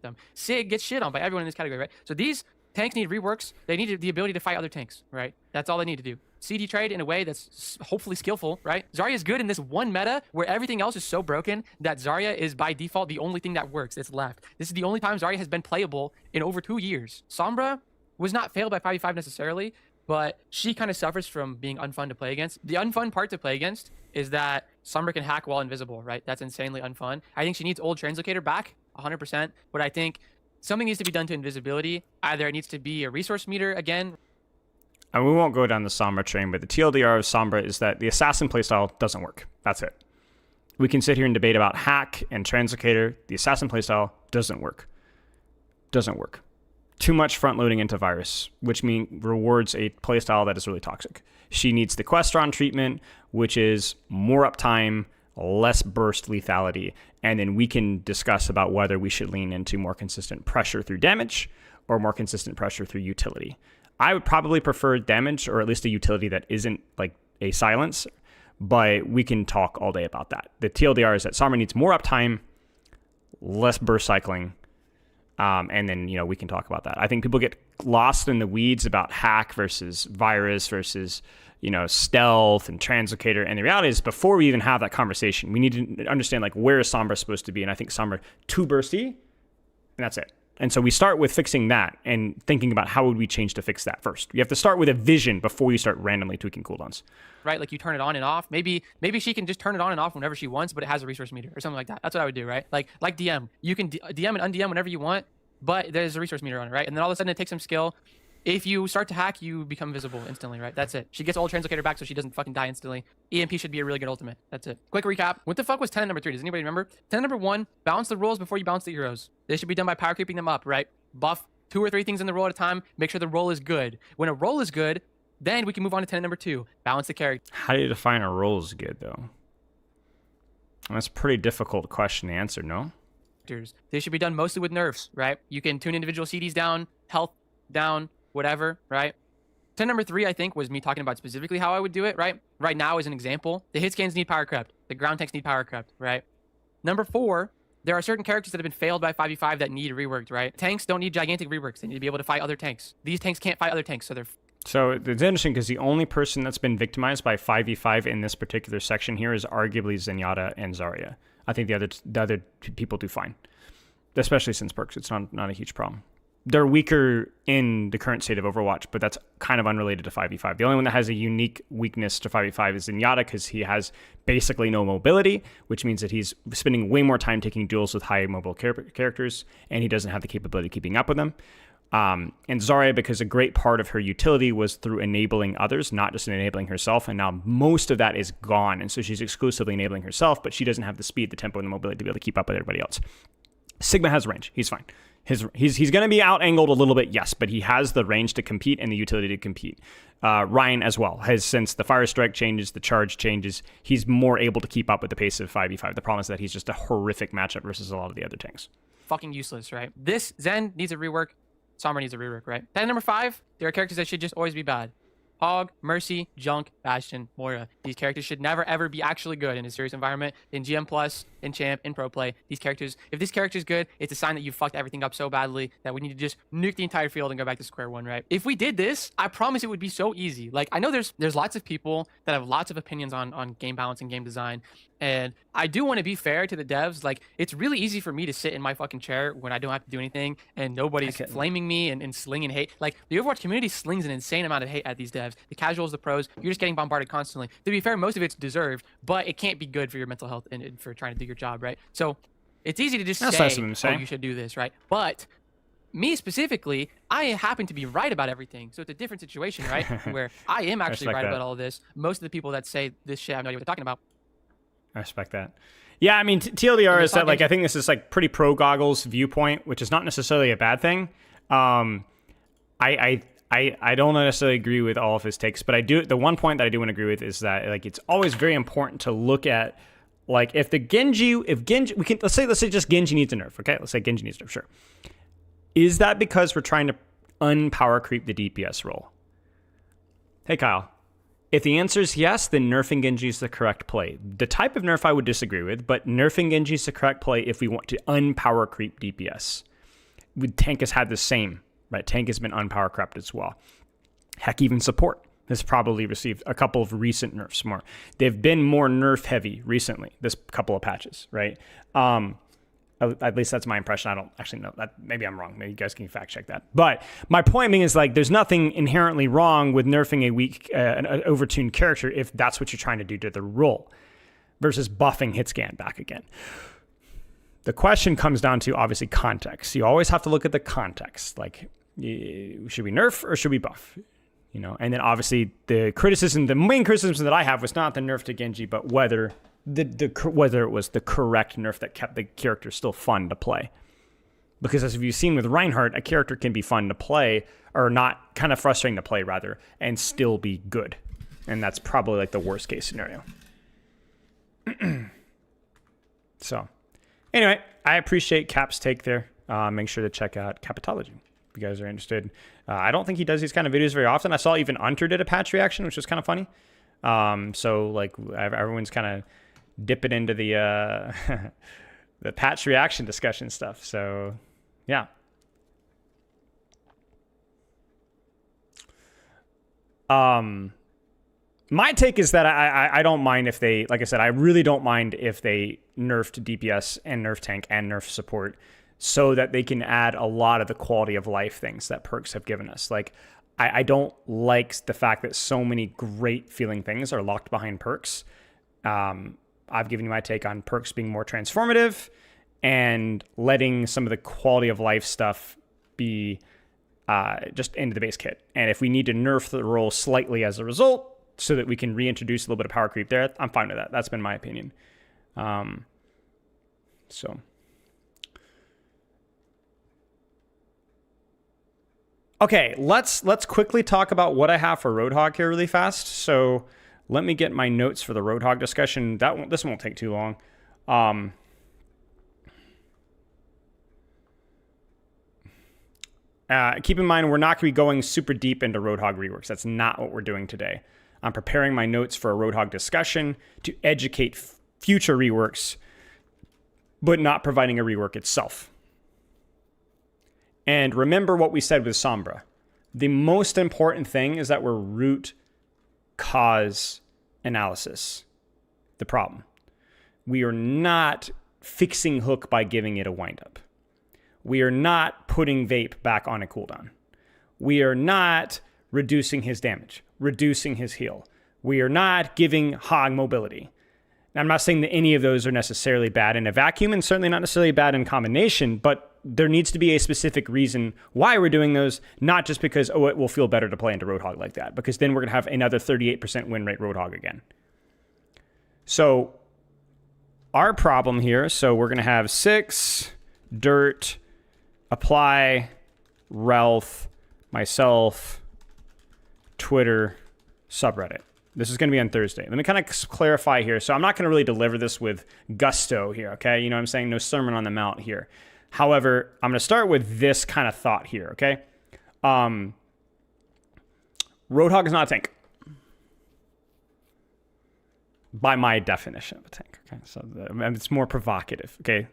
them. Sig gets shit on by everyone in this category, right? So these tanks need reworks. They need the ability to fight other tanks, right? That's all they need to do. CD trade in a way that's hopefully skillful, right? Zarya is good in this one meta where everything else is so broken that Zarya is by default the only thing that works that's left. This is the only time Zarya has been playable in over 2 years. Sombra was not failed by 5v5 necessarily, but she kind of suffers from being unfun to play against. The unfun part to play against is that Sombra can hack while invisible, right? That's insanely unfun. I think she needs old translocator back 100%, but I think something needs to be done to invisibility. Either it needs to be a resource meter again. And we won't go down the Sombra train, but the TLDR of Sombra is that the assassin playstyle doesn't work. That's it. We can sit here and debate about hack and translocator. The assassin playstyle doesn't work. Doesn't work. Too much front loading into virus, which means rewards a playstyle that is really toxic. She needs the Questron treatment, which is more uptime, less burst lethality, and then we can discuss about whether we should lean into more consistent pressure through damage or more consistent pressure through utility. I would probably prefer damage, or at least a utility that isn't like a silence, but we can talk all day about that. The TLDR is that Sombra needs more uptime, less burst cycling, and then, we can talk about that. I think people get lost in the weeds about hack versus virus versus, stealth and translocator. And the reality is, before we even have that conversation, we need to understand, where is Sombra supposed to be? And I think Sombra too bursty, and that's it. And so we start with fixing that and thinking about how would we change to fix that first. You have to start with a vision before you start randomly tweaking cooldowns. Right, like you turn it on and off. Maybe she can just turn it on and off whenever she wants, but it has a resource meter or something like that. That's what I would do, right? Like DM. You can DM and undm whenever you want, but there's a resource meter on it, right? And then all of a sudden it takes some skill. If you start to hack, you become visible instantly, right? That's it. She gets old translocator back so she doesn't fucking die instantly. EMP should be a really good ultimate. That's it. Quick recap. What the fuck was tenet number 3? Does anybody remember? Tenet number 1, balance the roles before you balance the heroes. They should be done by power creeping them up, right? Buff 2 or 3 things in the role at a time. Make sure the role is good. When a role is good, then we can move on to tenet number 2. Balance the character. How do you define a role as good, though? That's a pretty difficult question to answer, no? They should be done mostly with nerfs, right? You can tune individual CDs down, health down, whatever, right? Tenet number 3, I think, was me talking about specifically how I would do it, right? Right now, as an example, the hit scans need power crept. The ground tanks need power crept, right? Number 4, there are certain characters that have been failed by 5v5 that need reworked, right? Tanks don't need gigantic reworks. They need to be able to fight other tanks. These tanks can't fight other tanks, so they're... So it's interesting because the only person that's been victimized by 5v5 in this particular section here is arguably Zenyatta and Zarya. I think the other people do fine, especially since perks. It's not a huge problem. They're weaker in the current state of Overwatch, but that's kind of unrelated to 5v5. The only one that has a unique weakness to 5v5 is Zenyatta because he has basically no mobility, which means that he's spending way more time taking duels with high mobile characters, and he doesn't have the capability of keeping up with them. And Zarya, because a great part of her utility was through enabling others, not just enabling herself, and now most of that is gone, and so she's exclusively enabling herself, but she doesn't have the speed, the tempo, and the mobility to be able to keep up with everybody else. Sigma has range. He's fine. He's going to be out-angled a little bit, yes, but he has the range to compete and the utility to compete. Ryan as well has, since the fire strike changes, the charge changes, he's more able to keep up with the pace of 5v5. The problem is that he's just a horrific matchup versus a lot of the other tanks. Fucking useless, right? This Zen needs a rework. Sombra needs a rework, right? Tenet number 5, there are characters that should just always be bad. Hog, Mercy, Junk, Bastion, Moira. These characters should never ever be actually good in a serious environment, in GM Plus, in Champ, in Pro Play. These characters, if this character is good, it's a sign that you fucked everything up so badly that we need to just nuke the entire field and go back to square one, right? If we did this, I promise it would be so easy. Like, I know there's lots of people that have lots of opinions on game balance and game design, and I do want to be fair to the devs. Like, it's really easy for me to sit in my fucking chair when I don't have to do anything and nobody's flaming me and slinging hate. Like, the Overwatch community slings an insane amount of hate at these devs. The casuals, the pros, you're just getting bombarded constantly. To be fair, most of it's deserved, but it can't be good for your mental health and for trying to do your job, right? So it's easy to just say, oh, you should do this, right? But me specifically, I happen to be right about everything. So it's a different situation, right? Where I am actually right about all of this. Most of the people that say this shit, I have no idea what they're talking about. I respect that. Yeah, I mean, TLDR is that, like, I think this is, like, pretty pro-goggles viewpoint, which is not necessarily a bad thing. I don't necessarily agree with all of his takes, but I do. The one point that I do want to agree with is that, like, it's always very important to look at, like, if Genji, let's say just Genji needs a nerf, okay? Let's say Genji needs a nerf, sure. Is that because we're trying to unpower creep the DPS role? Hey, Kyle. If the answer is yes, then nerfing Genji is the correct play. The type of nerf I would disagree with, but nerfing Genji is the correct play if we want to unpower creep DPS. Tank has had the same, right? Tank has been unpower crept as well. Heck, even support has probably received a couple of recent nerfs more. They've been more nerf heavy recently, this couple of patches, right? At least that's my impression. I don't actually know that. Maybe I'm wrong. Maybe you guys can fact check that. But my point being is like, there's nothing inherently wrong with nerfing a weak, an overtuned character if that's what you're trying to do to the role versus buffing hit scan back again. The question comes down to obviously context. You always have to look at the context. Like, should we nerf or should we buff? You know, and then obviously the main criticism that I have was not the nerf to Genji, but whether whether it was the correct nerf that kept the character still fun to play. Because as you've seen with Reinhardt, a character can be fun to play, or not, kind of frustrating to play rather, and still be good. And that's probably like the worst case scenario. So, anyway, I appreciate Cap's take there. Make sure to check out Capitology if you guys are interested. I don't think he does these kind of videos very often. I saw even Unter did a patch reaction, which was kind of funny. So like everyone's kind of dipping into the the patch reaction discussion stuff. So yeah. My take is that I don't mind if they, like I said, I really don't mind if they nerfed DPS and nerf tank and nerf support so that they can add a lot of the quality of life things that perks have given us. Like, I don't like the fact that so many great feeling things are locked behind perks. I've given you my take on perks being more transformative and letting some of the quality of life stuff be just into the base kit. And if we need to nerf the role slightly as a result so that we can reintroduce a little bit of power creep there, I'm fine with that. That's been my opinion. So... Okay, let's quickly talk about what I have for Roadhog here really fast. So let me get my notes for the Roadhog discussion. This won't take too long. Keep in mind, we're not going to be going super deep into Roadhog reworks. That's not what we're doing today. I'm preparing my notes for a Roadhog discussion to educate future reworks, but not providing a rework itself. And remember what we said with Sombra. The most important thing is that we're root cause analysis. The problem. We are not fixing Hook by giving it a windup. We are not putting Vape back on a cooldown. We are not reducing his damage, reducing his heal. We are not giving Hog mobility. Now, I'm not saying that any of those are necessarily bad in a vacuum and certainly not necessarily bad in combination, but there needs to be a specific reason why we're doing those, not just because, oh, it will feel better to play into Roadhog like that, because then we're going to have another 38% win rate Roadhog again. So our problem here, so we're going to have 6, Dirt, Apply, Relf, myself, Twitter, subreddit. This is going to be on Thursday. Let me kind of clarify here. So I'm not going to really deliver this with gusto here, okay? You know what I'm saying? No Sermon on the Mount here. However, I'm going to start with this kind of thought here, okay? Roadhog is not a tank. By my definition of a tank, okay? So it's more provocative, okay?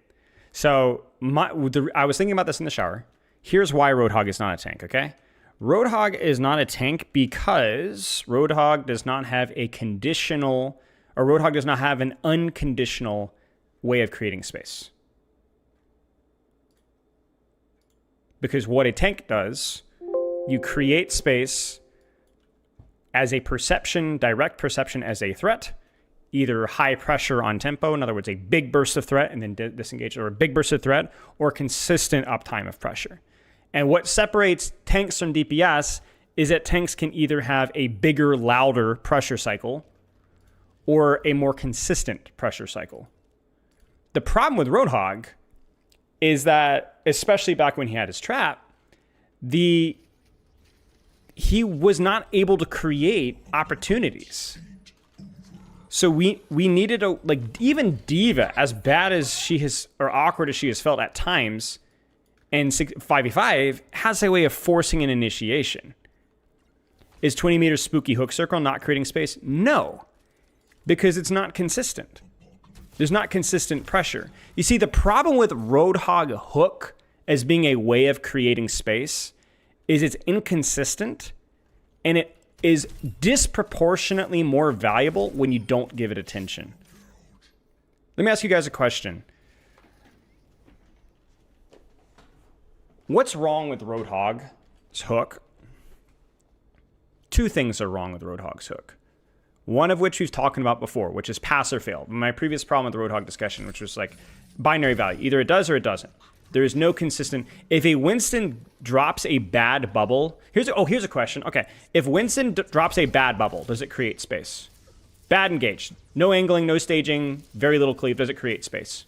So I was thinking about this in the shower. Here's why Roadhog is not a tank, okay? Roadhog is not a tank because Roadhog does not have a conditional, or Roadhog does not have an unconditional way of creating space. Because what a tank does, you create space as a perception, direct perception as a threat, either high pressure on tempo, in other words, a big burst of threat and then disengage, or a big burst of threat, or consistent uptime of pressure. And what separates tanks from DPS is that tanks can either have a bigger, louder pressure cycle or a more consistent pressure cycle. The problem with Roadhog is that, especially back when he had his trap, he was not able to create opportunities. So we needed even D.Va, as bad as she has, or awkward as she has felt at times, And 5v5 has a way of forcing an initiation. Is 20 meters spooky hook circle not creating space? No, because it's not consistent. There's not consistent pressure. You see, the problem with Roadhog hook as being a way of creating space is it's inconsistent, and it is disproportionately more valuable when you don't give it attention. Let me ask you guys a question. What's wrong with Roadhog's hook? Two things are wrong with Roadhog's hook. One of which we've talked about before, which is pass or fail. My previous problem with the Roadhog discussion, which was like binary value. Either it does or it doesn't. There is no consistent. If a Winston drops a bad bubble, here's a question. Okay, if Winston drops a bad bubble, does it create space? Bad engaged. No angling, no staging, very little cleave. Does it create space?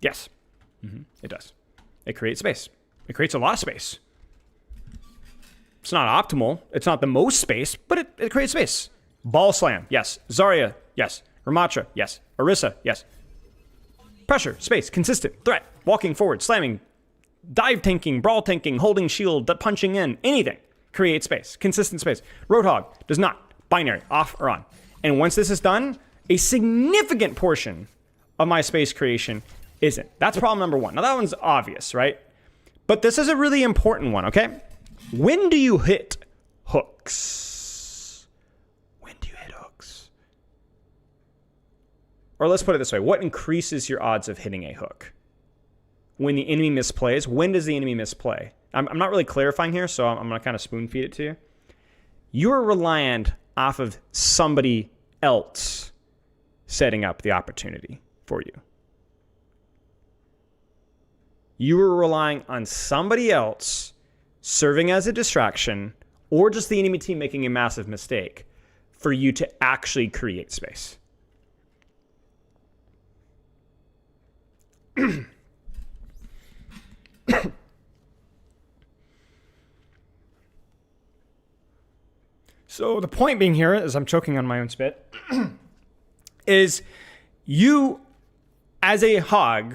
Yes, it does. It creates space. It creates a lot of space. It's not optimal. It's not the most space, but it creates space. Ball slam, yes. Zarya, yes. Ramatra, yes. Orisa, yes. Pressure, space, consistent, threat, walking forward, slamming, dive tanking, brawl tanking, holding shield, punching in, anything. Create space, consistent space. Roadhog does not. Binary, off or on. And once this is done, a significant portion of my space creation isn't. That's problem number one. Now that one's obvious, right? But this is a really important one, okay? When do you hit hooks? When do you hit hooks? Or let's put it this way. What increases your odds of hitting a hook? When the enemy misplays. When does the enemy misplay? I'm not really clarifying here, so I'm going to kind of spoon feed it to you. You're reliant off of somebody else setting up the opportunity for you. You are relying on somebody else serving as a distraction, or just the enemy team making a massive mistake for you to actually create space. So the point being here, as I'm choking on my own spit, is you, as a hog,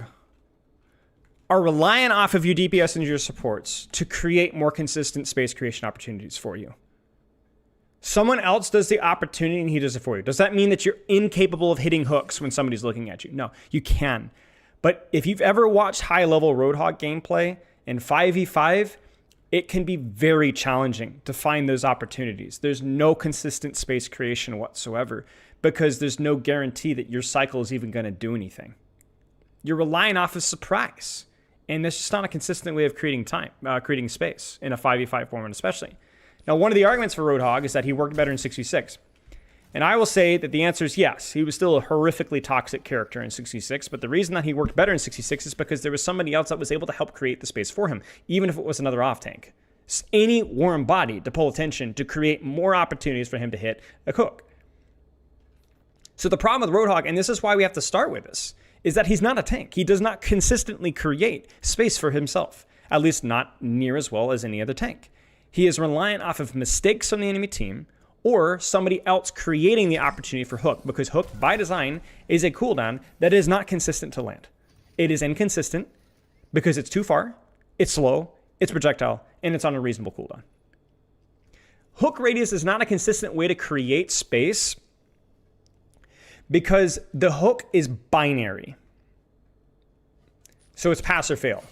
are relying off of your DPS and your supports to create more consistent space creation opportunities for you. Someone else does the opportunity and he does it for you. Does that mean that you're incapable of hitting hooks when somebody's looking at you? No, you can. But if you've ever watched high-level Roadhog gameplay in 5v5, it can be very challenging to find those opportunities. There's no consistent space creation whatsoever because there's no guarantee that your cycle is even going to do anything. You're relying off of surprise. And that's just not a consistent way of creating creating space in a 5v5 format especially. Now, one of the arguments for Roadhog is that he worked better in 6v6. And I will say that the answer is yes. He was still a horrifically toxic character in 6v6, but the reason that he worked better in 6v6 is because there was somebody else that was able to help create the space for him, even if it was another off-tank. Any warm body to pull attention to create more opportunities for him to hit a hook. So the problem with Roadhog, and this is why we have to start with this, is that he's not a tank. He does not consistently create space for himself, at least not near as well as any other tank. He is reliant off of mistakes on the enemy team or somebody else creating the opportunity for hook, because hook, by design, is a cooldown that is not consistent to land. It is inconsistent because it's too far, it's slow, it's projectile, and it's on a reasonable cooldown. Hook radius is not a consistent way to create space because the hook is binary. So it's pass or fail.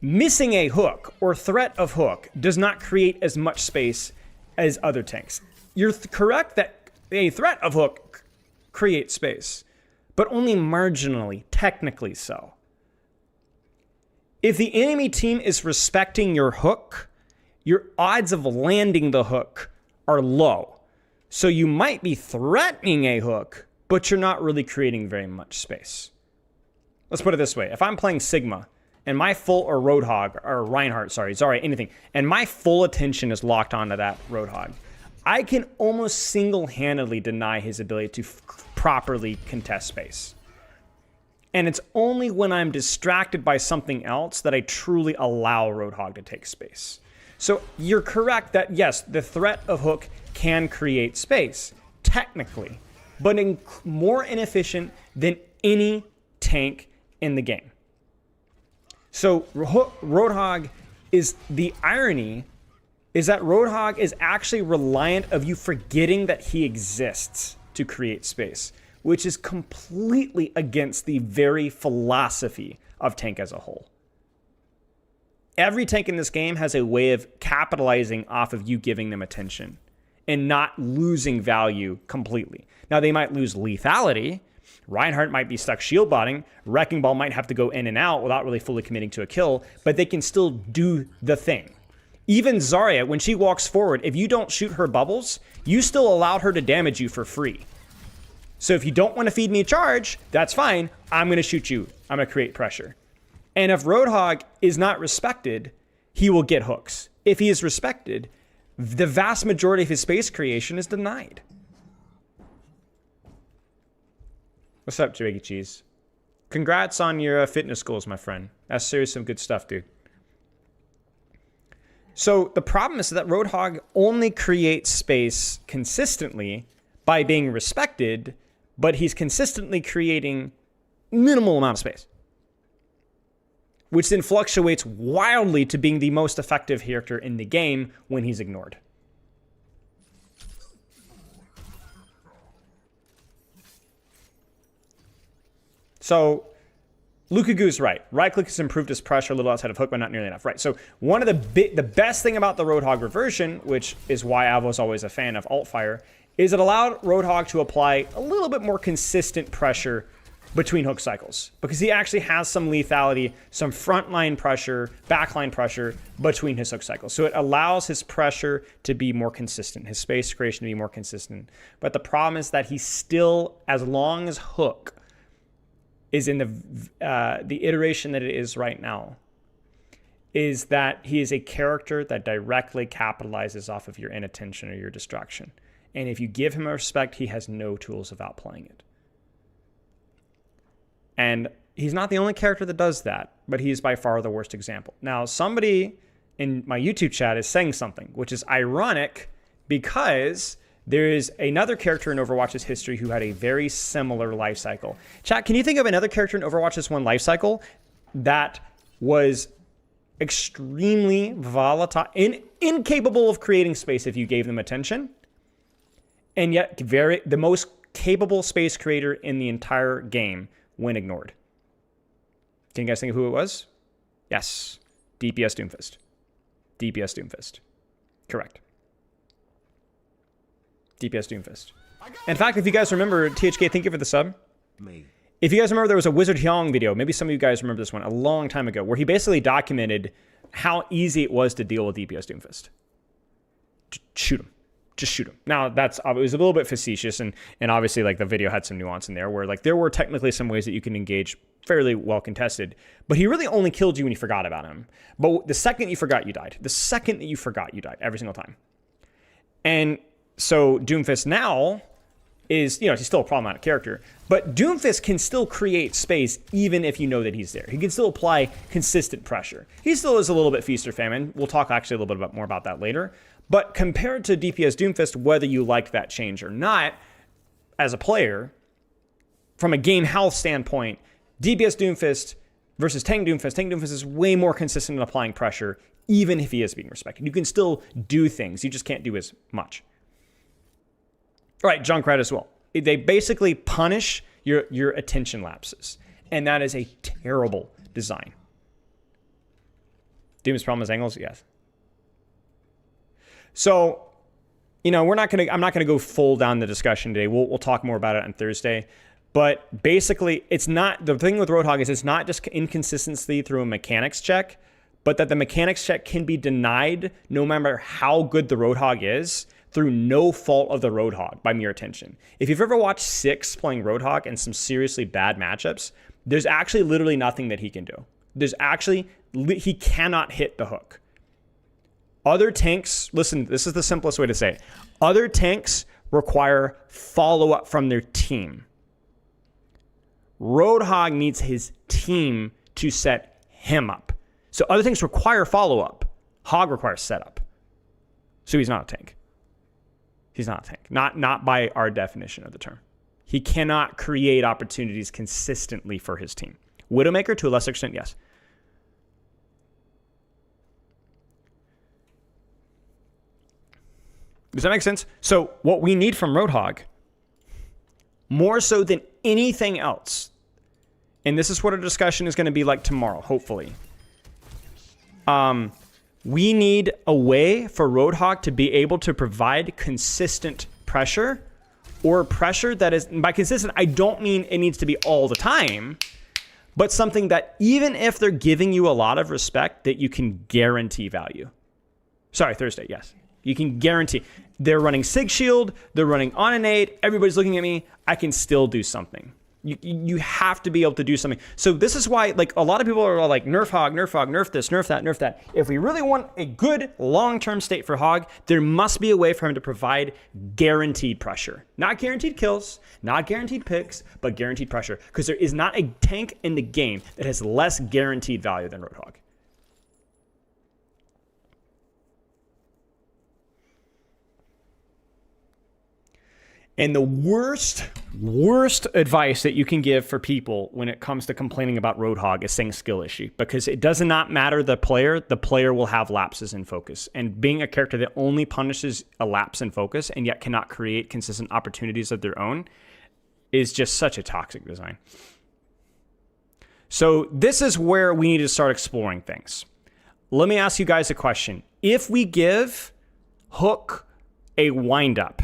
Missing a hook or threat of hook does not create as much space as other tanks. You're correct that a threat of hook creates space, but only marginally, technically so. If the enemy team is respecting your hook, your odds of landing the hook are low. So you might be threatening a hook, but you're not really creating very much space. Let's put it this way. If I'm playing Sigma, and my full, or Roadhog, or Reinhardt, sorry, anything, and my full attention is locked onto that Roadhog, I can almost single-handedly deny his ability to properly contest space. And it's only when I'm distracted by something else that I truly allow Roadhog to take space. So you're correct that, yes, the threat of hook can create space, technically, but more inefficient than any tank in the game. So Roadhog is the irony is that Roadhog is actually reliant of you forgetting that he exists to create space, which is completely against the very philosophy of tank as a whole. Every tank in this game has a way of capitalizing off of you giving them attention and not losing value completely. Now, they might lose lethality. Reinhardt might be stuck shield botting. Wrecking Ball might have to go in and out without really fully committing to a kill, but they can still do the thing. Even Zarya, when she walks forward, if you don't shoot her bubbles, you still allowed her to damage you for free. So if you don't want to feed me a charge, that's fine. I'm going to shoot you. I'm going to create pressure. And if Roadhog is not respected, he will get hooks. If he is respected, the vast majority of his space creation is denied. What's up, Jiggy Cheese? Congrats on your fitness goals, my friend. That's seriously some good stuff, dude. So the problem is that Roadhog only creates space consistently by being respected, but he's consistently creating minimal amount of space, which then fluctuates wildly to being the most effective character in the game when he's ignored. So Lukagu's right. Right click has improved his pressure a little outside of hook, but not nearly enough. Right. So one of the best thing about the Roadhog reversion, which is why I was always a fan of Altfire, is it allowed Roadhog to apply a little bit more consistent pressure between hook cycles, because he actually has some lethality, some frontline pressure, backline pressure between his hook cycles. So it allows his pressure to be more consistent, his space creation to be more consistent. But the problem is that he's still, as long as hook is in the iteration that it is right now, is that he is a character that directly capitalizes off of your inattention or your distraction. And if you give him a respect, he has no tools of outplaying it. And he's not the only character that does that, but he's by far the worst example. Now, somebody in my YouTube chat is saying something, which is ironic because there is another character in Overwatch's history who had a very similar life cycle. Chat, can you think of another character in Overwatch's one life cycle that was extremely volatile, incapable of creating space if you gave them attention, and yet the most capable space creator in the entire game when ignored? Can you guys think of who it was? Yes. DPS Doomfist. DPS Doomfist. Correct. DPS Doomfist. In fact, if you guys remember, THK, thank you for the sub. Me. If you guys remember, there was a Wizard Hyung video, maybe some of you guys remember this one, a long time ago, where he basically documented how easy it was to deal with DPS Doomfist. Shoot him. Just shoot him. Now, it was a little bit facetious, and obviously, like, the video had some nuance in there, where, like, there were technically some ways that you can engage fairly well contested, but he really only killed you when you forgot about him. But the second you forgot, you died. The second that you forgot, you died, every single time. And so Doomfist now is, he's still a problematic character, but Doomfist can still create space even if you know that he's there. He can still apply consistent pressure. He still is a little bit feast or famine. We'll talk actually a little bit more about that later. But compared to DPS Doomfist, whether you like that change or not, as a player, from a game health standpoint, DPS Doomfist versus Tank Doomfist is way more consistent in applying pressure, even if he is being respected. You can still do things. You just can't do as much. All right, Junkrat as well. They basically punish your attention lapses, and that is a terrible design. Doom's problem is angles, yes. So, I'm not gonna go full down the discussion today. We'll talk more about it on Thursday. But basically, the thing with Roadhog is it's not just inconsistency through a mechanics check, but that the mechanics check can be denied no matter how good the Roadhog is, through no fault of the Roadhog by mere attention. If you've ever watched Six playing Roadhog in some seriously bad matchups, there's actually literally nothing that he can do. He cannot hit the hook. Other tanks, listen, this is the simplest way to say it. Other tanks require follow-up from their team. Roadhog needs his team to set him up. So other tanks require follow-up. Hog requires setup. So he's not a tank. He's not a tank. Not by our definition of the term. He cannot create opportunities consistently for his team. Widowmaker, to a lesser extent, yes. Does that make sense? So what we need from Roadhog, more so than anything else, and this is what our discussion is going to be like tomorrow, hopefully. We need a way for Roadhog to be able to provide consistent pressure, or pressure that is, by consistent, I don't mean it needs to be all the time, but something that even if they're giving you a lot of respect, that you can guarantee value. Sorry, Thursday, yes. You can guarantee. They're running Sig Shield, they're running on innate, everybody's looking at me, I can still do something. You have to be able to do something. So this is why, like, a lot of people are like, nerf Hog, nerf this, nerf that, nerf that. If we really want a good long-term state for Hog, there must be a way for him to provide guaranteed pressure. Not guaranteed kills, not guaranteed picks, but guaranteed pressure. Because there is not a tank in the game that has less guaranteed value than Roadhog. And the worst advice that you can give for people when it comes to complaining about Roadhog is saying skill issue, because it does not matter the player will have lapses in focus. And being a character that only punishes a lapse in focus and yet cannot create consistent opportunities of their own is just such a toxic design. So this is where we need to start exploring things. Let me ask you guys a question. If we give Hook a wind-up,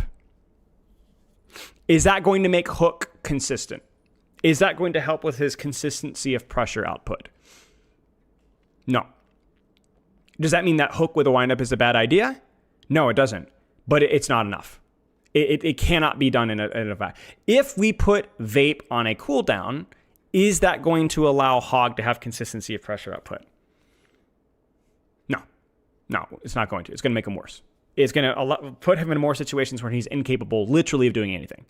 is that going to make Hook consistent? Is that going to help with his consistency of pressure output? No. Does that mean that Hook with a windup is a bad idea? No, it doesn't. But it's not enough. It cannot be done in a vacuum. If we put Vape on a cooldown, is that going to allow Hog to have consistency of pressure output? No, it's not going to. It's going to make him worse. It's going to put him in more situations where he's incapable literally of doing anything.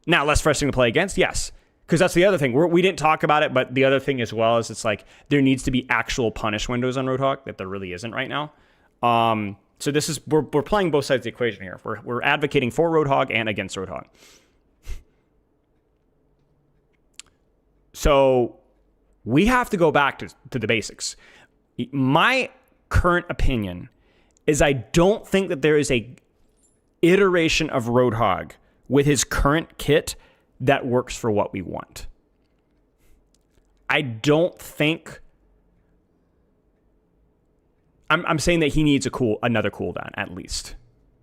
Now, less frustrating to play against? Yes. Because that's the other thing. We didn't talk about it, but the other thing as well is it's like there needs to be actual punish windows on Roadhog that there really isn't right now. So this is we're playing both sides of the equation here. We're advocating for Roadhog and against Roadhog. So we have to go back to the basics. My current opinion is I don't think that there is a iteration of Roadhog with his current kit that works for what we want. I don't think... I'm saying that he needs another cooldown, at least.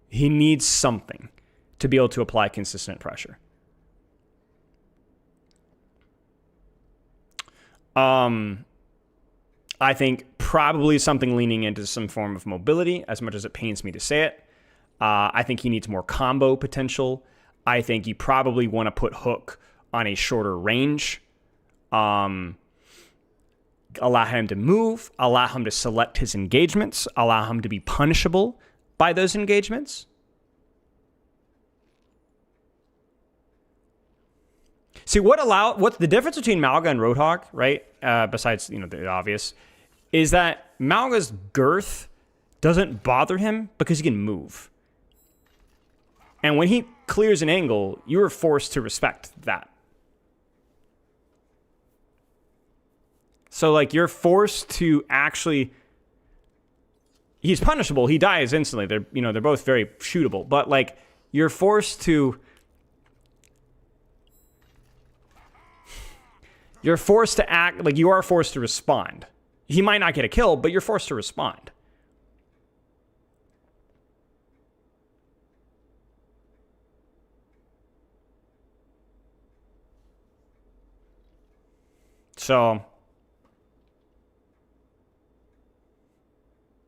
He needs something to be able to apply consistent pressure. I think probably something leaning into some form of mobility, as much as it pains me to say it. I think he needs more combo potential. I think you probably want to put Hook on a shorter range. Allow him to move. Allow him to select his engagements. Allow him to be punishable by those engagements. See, what's the difference between Malga and Roadhog, right? Besides, the obvious, is that Malga's girth doesn't bother him because he can move. And when he clears an angle, you are forced to respect that. So, you're forced to actually... He's punishable. He dies instantly. They're both very shootable. But, you're forced to... You're forced to act... you are forced to respond. He might not get a kill, but you're forced to respond. So...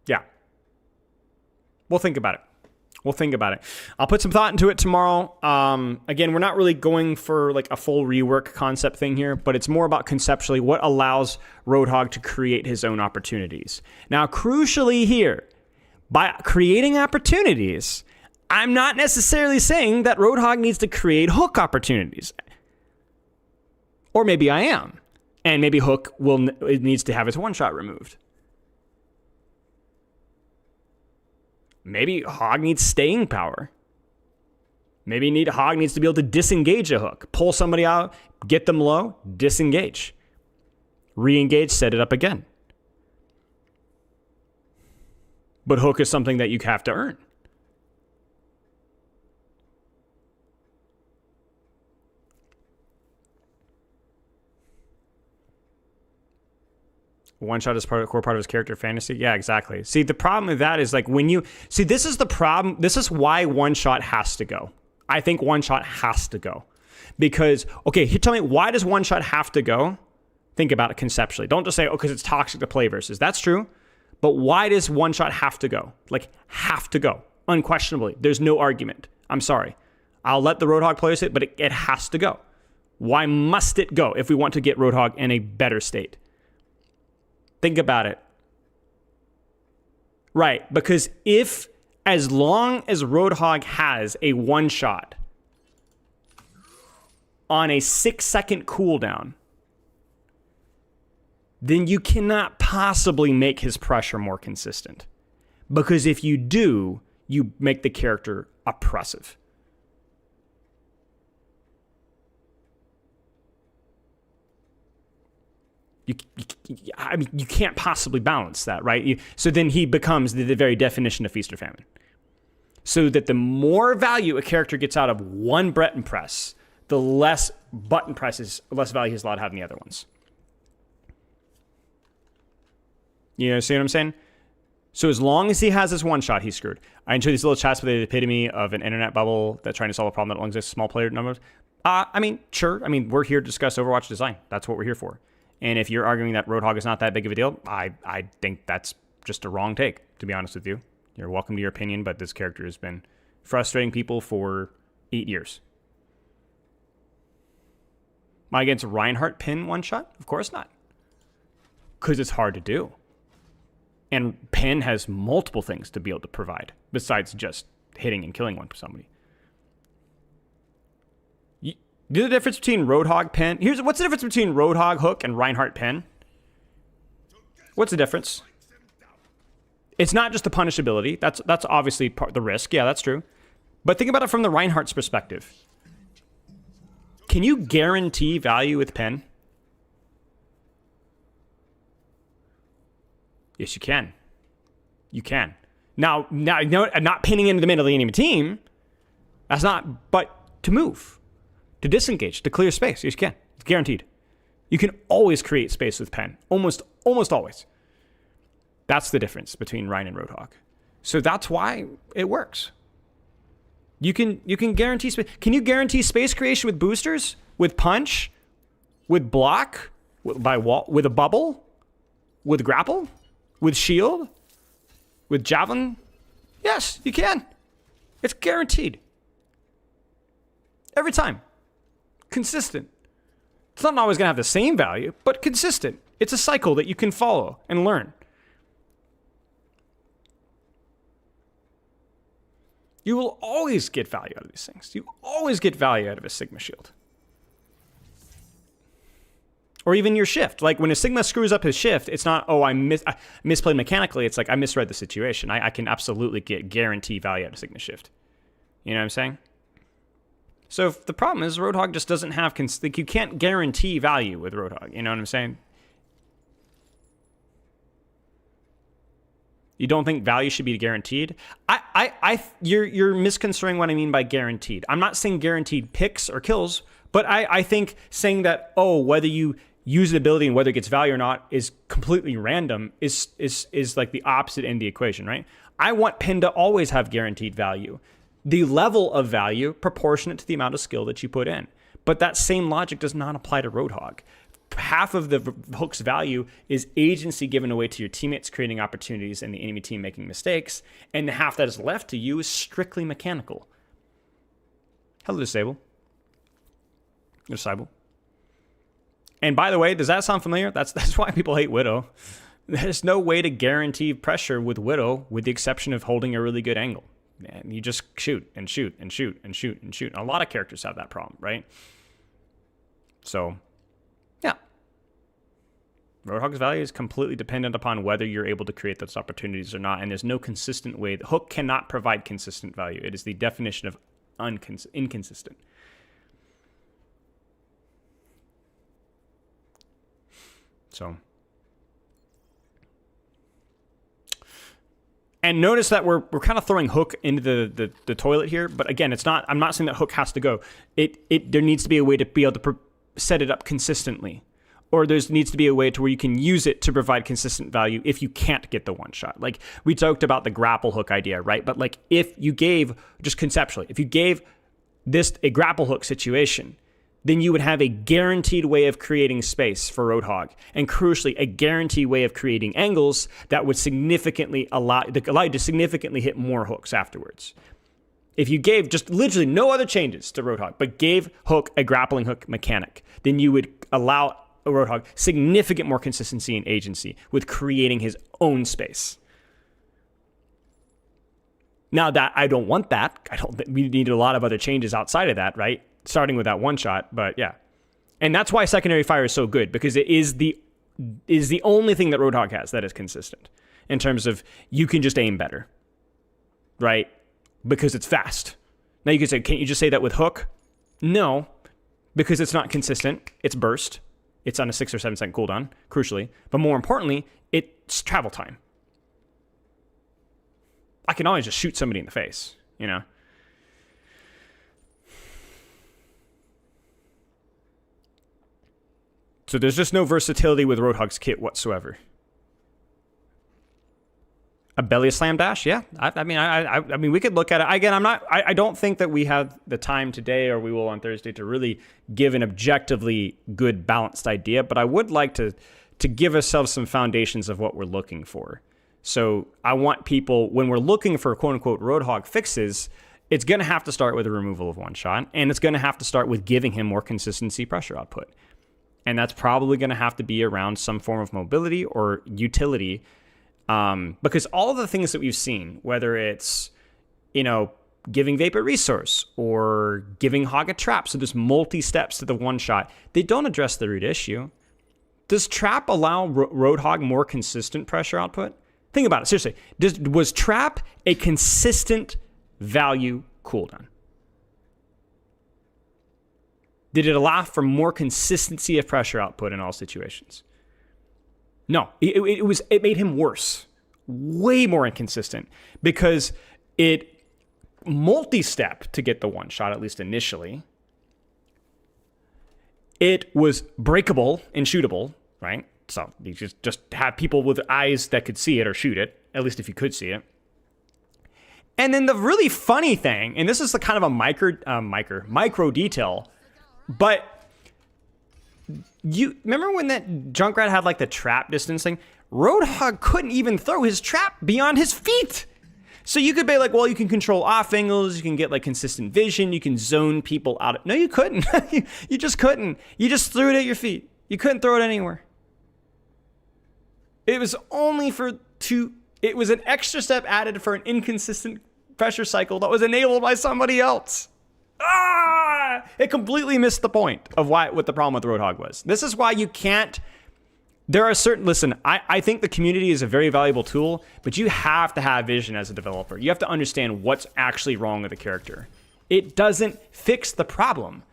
yeah. We'll think about it. I'll put some thought into it tomorrow. Again, we're not really going for a full rework concept thing here, but it's more about conceptually what allows Roadhog to create his own opportunities. Now, crucially here, by creating opportunities, I'm not necessarily saying that Roadhog needs to create Hook opportunities. Or maybe I am. And maybe Hook needs to have its one-shot removed. Maybe Hog needs staying power. Maybe Hog needs to be able to disengage a hook, pull somebody out, get them low, disengage, re-engage, set it up again. But hook is something that you have to earn. One shot is core part of his character fantasy. Yeah, exactly. See, the problem with that is like when you see, this is the problem. This is why one shot has to go. I think one shot has to go because, okay, tell me, why does one shot have to go? Think about it conceptually. Don't just say, oh, because it's toxic to play versus. That's true. But why does one shot have to go? Like, have to go. Unquestionably. There's no argument. I'm sorry. I'll let the Roadhog players hit, but it has to go. Why must it go if we want to get Roadhog in a better state? Think about it. Right, because as long as Roadhog has a one shot on a 6-second cooldown, then you cannot possibly make his pressure more consistent. Because if you do, you make the character oppressive. You can't possibly balance that, right? So then he becomes the very definition of feast or famine. So that the more value a character gets out of one button press, the less value he's allowed to have in the other ones. You know, see what I'm saying? So as long as he has this one shot, he's screwed. I enjoy these little chats with the epitome of an internet bubble that's trying to solve a problem that only exists small player numbers. Sure. We're here to discuss Overwatch design. That's what we're here for. And if you're arguing that Roadhog is not that big of a deal, I think that's just a wrong take, to be honest with you. You're welcome to your opinion, but this character has been frustrating people for 8 years. Am I against Reinhardt pin one shot? Of course not. Because it's hard to do. And pin has multiple things to be able to provide, besides just hitting and killing somebody. The difference between Roadhog pin. What's the difference between Roadhog hook and Reinhardt pin? What's the difference? It's not just the punishability. That's obviously the risk. Yeah, that's true. But think about it from the Reinhardt's perspective. Can you guarantee value with pin? Yes, you can. You can. Now, not pinning into the middle of the enemy team. That's not. But to move. To disengage, to clear space. Yes, you can. It's guaranteed. You can always create space with pen. Almost always. That's the difference between Ryan and Roadhog. So that's why it works. You can guarantee space. Can you guarantee space creation with boosters? With punch? With block? By wall? With a bubble? With grapple? With shield? With javelin? Yes, you can. It's guaranteed. Every time. Consistent. It's not always going to have the same value, but consistent. It's a cycle that you can follow and learn. You will always get value out of these things. You always get value out of a Sigma shield. Or even your shift. Like when a Sigma screws up his shift, it's not, oh, I misplayed mechanically. It's like I misread the situation. I can absolutely get guarantee value out of Sigma shift. You know what I'm saying? So the problem is Roadhog just doesn't have, you can't guarantee value with Roadhog. You know what I'm saying? You don't think value should be guaranteed? You're misconstruing what I mean by guaranteed. I'm not saying guaranteed picks or kills, but I think saying that, whether you use the ability and whether it gets value or not is completely random is like the opposite end of the equation, right? I want pin to always have guaranteed value. The level of value proportionate to the amount of skill that you put in. But that same logic does not apply to Roadhog. Half of the hook's value is agency given away to your teammates, creating opportunities and the enemy team making mistakes. And the half that is left to you is strictly mechanical. Hello, Disable. Disable. And by the way, does that sound familiar? That's why people hate Widow. There's no way to guarantee pressure with Widow with the exception of holding a really good angle. And you just shoot and shoot and shoot and shoot and shoot. And a lot of characters have that problem, right? So, yeah. Roadhog's value is completely dependent upon whether you're able to create those opportunities or not. And there's no consistent way. The hook cannot provide consistent value. It is the definition of inconsistent. So, and notice that we're kind of throwing Hook into the toilet here, but again, it's not. I'm not saying that Hook has to go. There needs to be a way to be able to set it up consistently, or there needs to be a way to where you can use it to provide consistent value if you can't get the one shot. Like we talked about the grapple hook idea, right? But like if you gave, just conceptually, if you gave this a grapple hook situation, then you would have a guaranteed way of creating space for Roadhog, and crucially, a guaranteed way of creating angles that would significantly allow you to significantly hit more hooks afterwards. If you gave just literally no other changes to Roadhog, but gave Hook a grappling hook mechanic, then you would allow a Roadhog significant more consistency and agency with creating his own space. Now that I don't want that, we need a lot of other changes outside of that, right? Starting with that one shot, but yeah. And that's why secondary fire is so good, because it is the only thing that Roadhog has that is consistent in terms of you can just aim better, right? Because it's fast. Now you can say, can't you just say that with Hook? No, because it's not consistent. It's burst. It's on a 6 or 7 second cooldown, crucially. But more importantly, it's travel time. I can always just shoot somebody in the face, you know? So there's just no versatility with Roadhog's kit whatsoever. A belly slam dash, yeah. I mean, we could look at it again. I don't think that we have the time today, or we will on Thursday, to really give an objectively good, balanced idea. But I would like to give ourselves some foundations of what we're looking for. So I want people, when we're looking for quote unquote Roadhog fixes, it's going to have to start with the removal of one shot, and it's going to have to start with giving him more consistency pressure output. And that's probably going to have to be around some form of mobility or utility, because all the things that we've seen, whether it's, giving Vapor resource or giving Hog a trap, so there's multi-steps to the one shot, they don't address the root issue. Does trap allow Roadhog more consistent pressure output? Think about it, seriously. Was trap a consistent value cooldown? Did it allow for more consistency of pressure output in all situations? No, it made him worse, way more inconsistent, because it multi-step to get the one shot, at least initially. It was breakable and shootable, right? So you just have people with eyes that could see it or shoot it, at least if you could see it. And then the really funny thing, and this is the kind of a micro detail, but you remember when that Junkrat had like the trap distancing? Roadhog couldn't even throw his trap beyond his feet. So you could be like, well, you can control off angles, you can get like consistent vision, you can zone people out. No, you couldn't. You just couldn't. You just threw it at your feet. You couldn't throw it anywhere. It was only it was an extra step added for an inconsistent pressure cycle that was enabled by somebody else. It completely missed the point of what the problem with Roadhog was. This is why you can't. There are certain. Listen, I think the community is a very valuable tool, but you have to have vision as a developer. You have to understand what's actually wrong with the character. It doesn't fix the problem.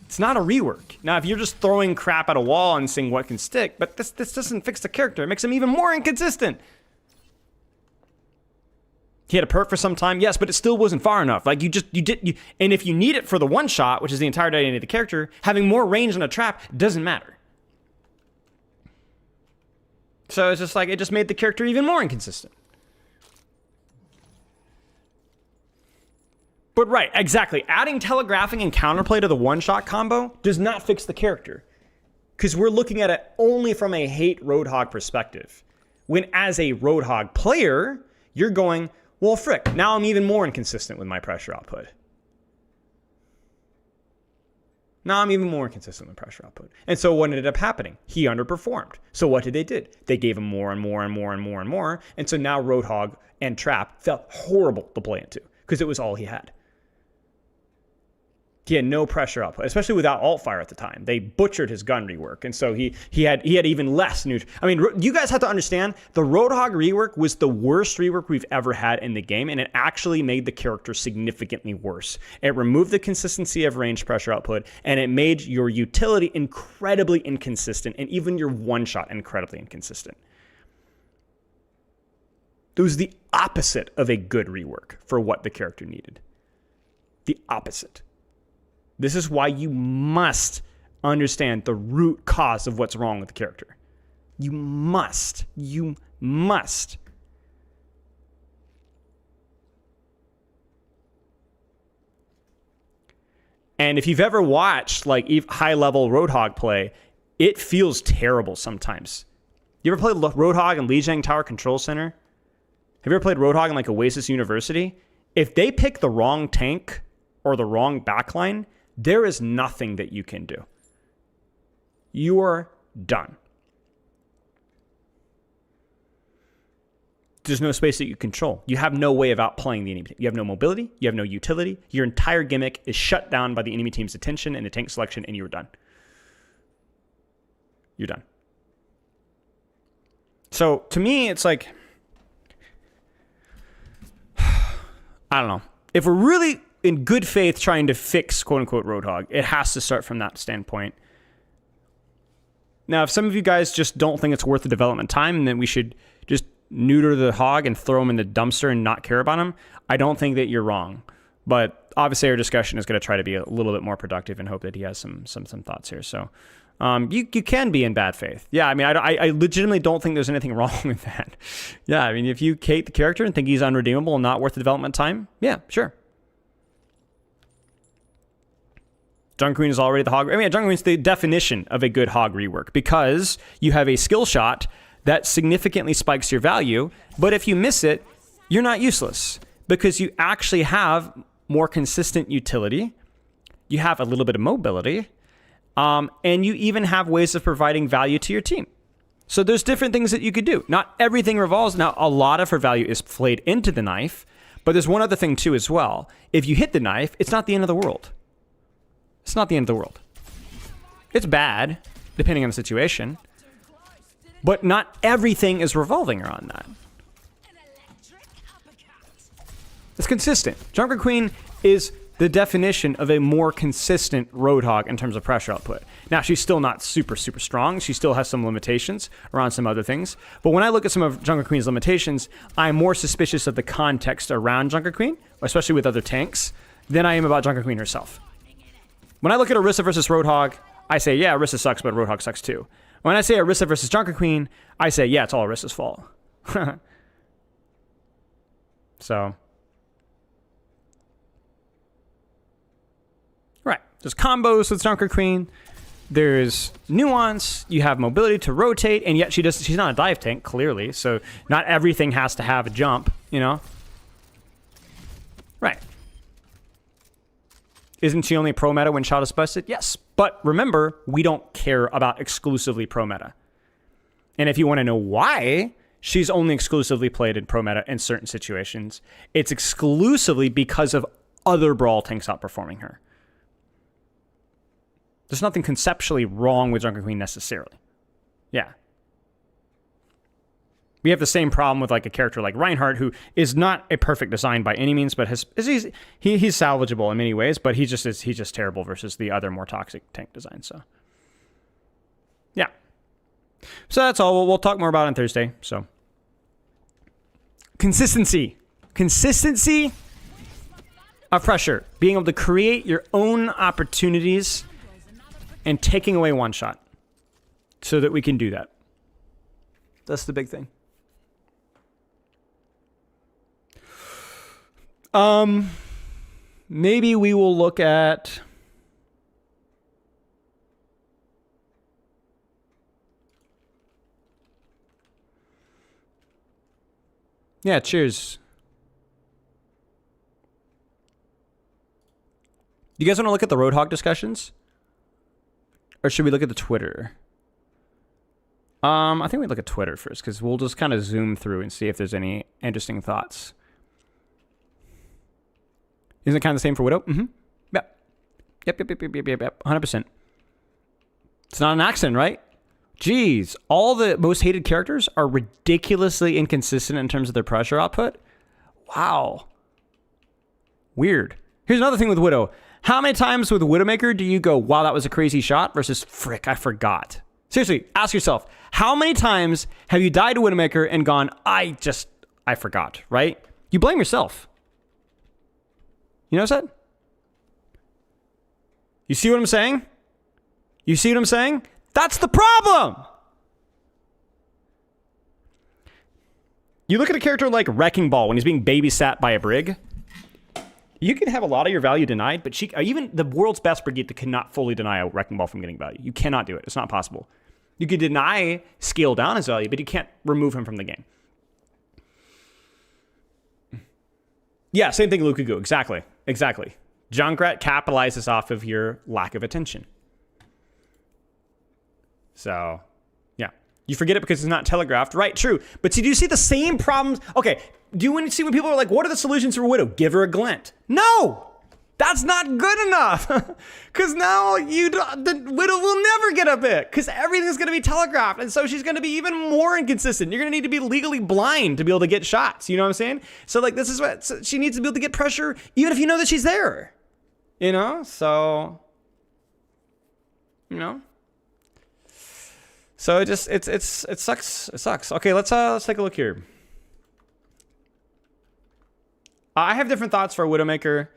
It's not a rework. Now, if you're just throwing crap at a wall and seeing what can stick, but this doesn't fix the character. It makes him even more inconsistent. He had a perk for some time, yes, but it still wasn't far enough. Like and if you need it for the one shot, which is the entire identity of the character, having more range on a trap doesn't matter. So it's just like, it just made the character even more inconsistent. But right, exactly. Adding telegraphing and counterplay to the one-shot combo does not fix the character, because we're looking at it only from a hate Roadhog perspective. When as a Roadhog player, you're going, well, frick, now I'm even more inconsistent with my pressure output. Now I'm even more inconsistent with pressure output. And so what ended up happening? He underperformed. So what did? They gave him more and more and more and more and more. And so now Roadhog and Trap felt horrible to play into, because it was all he had. He had no pressure output, especially without alt fire at the time. They butchered his gun rework, and so he had even less neutral. I mean, you guys have to understand, the Roadhog rework was the worst rework we've ever had in the game, and it actually made the character significantly worse. It removed the consistency of range pressure output, and it made your utility incredibly inconsistent, and even your one-shot incredibly inconsistent. It was the opposite of a good rework for what the character needed. The opposite. This is why you must understand the root cause of what's wrong with the character. You must. You must. And if you've ever watched like high-level Roadhog play, it feels terrible sometimes. You ever played Roadhog in Lijiang Tower Control Center? Have you ever played Roadhog in like Oasis University? If they pick the wrong tank or the wrong backline, there is nothing that you can do. You are done. There's no space that you control. You have no way of outplaying the enemy team. You have no mobility. You have no utility. Your entire gimmick is shut down by the enemy team's attention and the tank selection, and you're done. You're done. So to me, it's like, I don't know. If we're really in good faith trying to fix quote-unquote Roadhog, it has to start from that standpoint. Now, if some of you guys just don't think it's worth the development time, then we should just neuter the hog and throw him in the dumpster and not care about him, I don't think that you're wrong. But obviously our discussion is going to try to be a little bit more productive and hope that he has some thoughts here. So you can be in bad faith. Yeah, I mean, I legitimately don't think there's anything wrong with that. Yeah, I mean, if you hate the character and think he's unredeemable and not worth the development time, yeah, sure. Junker Queen is already the hog. I mean, Junker Queen's the definition of a good hog rework because you have a skill shot that significantly spikes your value, but if you miss it, you're not useless because you actually have more consistent utility. You have a little bit of mobility, and you even have ways of providing value to your team. So there's different things that you could do. Not everything revolves. Now, a lot of her value is played into the knife, but there's one other thing too as well. If you hit the knife, it's not the end of the world. It's not the end of the world. It's bad, depending on the situation, but not everything is revolving around that. It's consistent. Junker Queen is the definition of a more consistent Roadhog in terms of pressure output. Now, she's still not super, super strong. She still has some limitations around some other things. But when I look at some of Junker Queen's limitations, I'm more suspicious of the context around Junker Queen, especially with other tanks, than I am about Junker Queen herself. When I look at Orisa versus Roadhog, I say, yeah, Orisa sucks, but Roadhog sucks too. When I say Orisa versus Junker Queen, I say, yeah, it's all Orisa's fault. So. Right. There's combos with Junker Queen. There's nuance. You have mobility to rotate, and yet she's not a dive tank, clearly. So not everything has to have a jump, you know? Right. Isn't she only pro meta when shot is busted? Yes. But remember, we don't care about exclusively pro meta. And if you want to know why she's only exclusively played in pro meta in certain situations, it's exclusively because of other brawl tanks outperforming her. There's nothing conceptually wrong with Junker Queen necessarily. Yeah. We have the same problem with like a character like Reinhardt, who is not a perfect design by any means, but he's salvageable in many ways, but he's just terrible versus the other more toxic tank design. So yeah. So that's all. We'll talk more about it on Thursday. So consistency of pressure, being able to create your own opportunities and taking away one shot so that we can do that. That's the big thing. Maybe we will look at cheers. You guys want to look at the Roadhog discussions? Or should we look at the Twitter? I think we look at Twitter first, because we'll just kind of zoom through and see if there's any interesting thoughts. Isn't it kind of the same for Widow? Mm-hmm. Yep. Yep. 100%. It's not an accident, right? Jeez, all the most hated characters are ridiculously inconsistent in terms of their pressure output. Wow. Weird. Here's another thing with Widow. How many times with Widowmaker do you go, wow, that was a crazy shot, versus frick, I forgot? Seriously, ask yourself, how many times have you died to Widowmaker and gone, I forgot, right? You blame yourself. You know what I'm saying? You see what I'm saying? You see what I'm saying? That's the problem. You look at a character like Wrecking Ball when he's being babysat by a brig. You can have a lot of your value denied, but even the world's best brigade cannot fully deny a Wrecking Ball from getting value. You cannot do it. It's not possible. You can deny scale down his value, but you can't remove him from the game. Yeah, same thing, Lukaku. Exactly. Junkrat capitalizes off of your lack of attention. So, yeah. You forget it because it's not telegraphed. Right, true. But see, do you see the same problems? Okay, do you see when people are like, what are the solutions for Widow? Give her a glint. No! That's not good enough. Because now the Widow will never get a pick. Because everything's going to be telegraphed. And so she's going to be even more inconsistent. You're going to need to be legally blind to be able to get shots. You know what I'm saying? So, like, this is what she needs to be able to get pressure, even if you know that she's there. You know? So, you know? So it sucks. It sucks. Okay, let's take a look here. I have different thoughts for Widowmaker.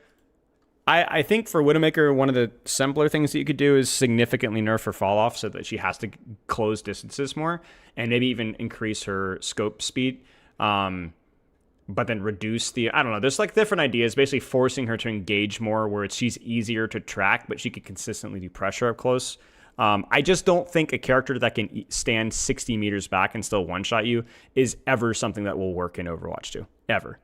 I think for Widowmaker, one of the simpler things that you could do is significantly nerf her fall off so that she has to close distances more and maybe even increase her scope speed. But then reduce I don't know, there's like different ideas, basically forcing her to engage more where she's easier to track, but she could consistently do pressure up close. I just don't think a character that can stand 60 meters back and still one-shot you is ever something that will work in Overwatch 2. Ever.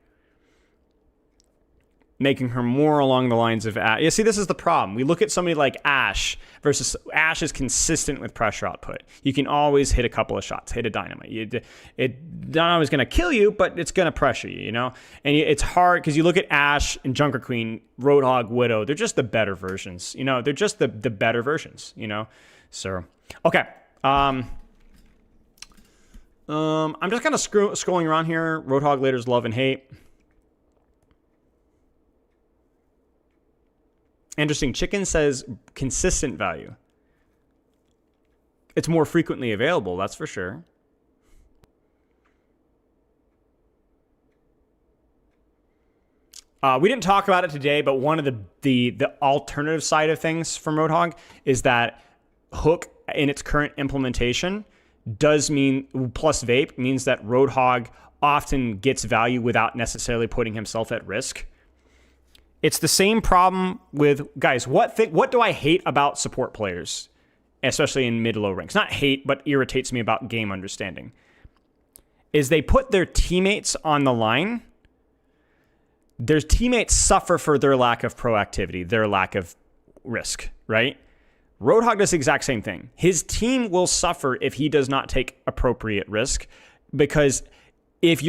Making her more along the lines of Ashe. You see, this is the problem. We look at somebody like Ashe versus Ashe is consistent with pressure output. You can always hit a couple of shots, hit a dynamite. It's not always going to kill you, but it's going to pressure you, you know? And it's hard because you look at Ashe and Junker Queen, Roadhog, Widow, they're just the better versions, you know? They're just the better versions, you know? So, okay. I'm just kind of scrolling around here. Roadhog Later's love and hate. Interesting. Chicken says consistent value. It's more frequently available, that's for sure. We didn't talk about it today, but one of the alternative side of things from Roadhog is that Hook in its current implementation does mean, plus Vape, means that Roadhog often gets value without necessarily putting himself at risk. It's the same problem with, guys, what do I hate about support players, especially in mid-low ranks? Not hate, but irritates me about game understanding. Is they put their teammates on the line. Their teammates suffer for their lack of proactivity, their lack of risk, right? Roadhog does the exact same thing. His team will suffer if he does not take appropriate risk, because he's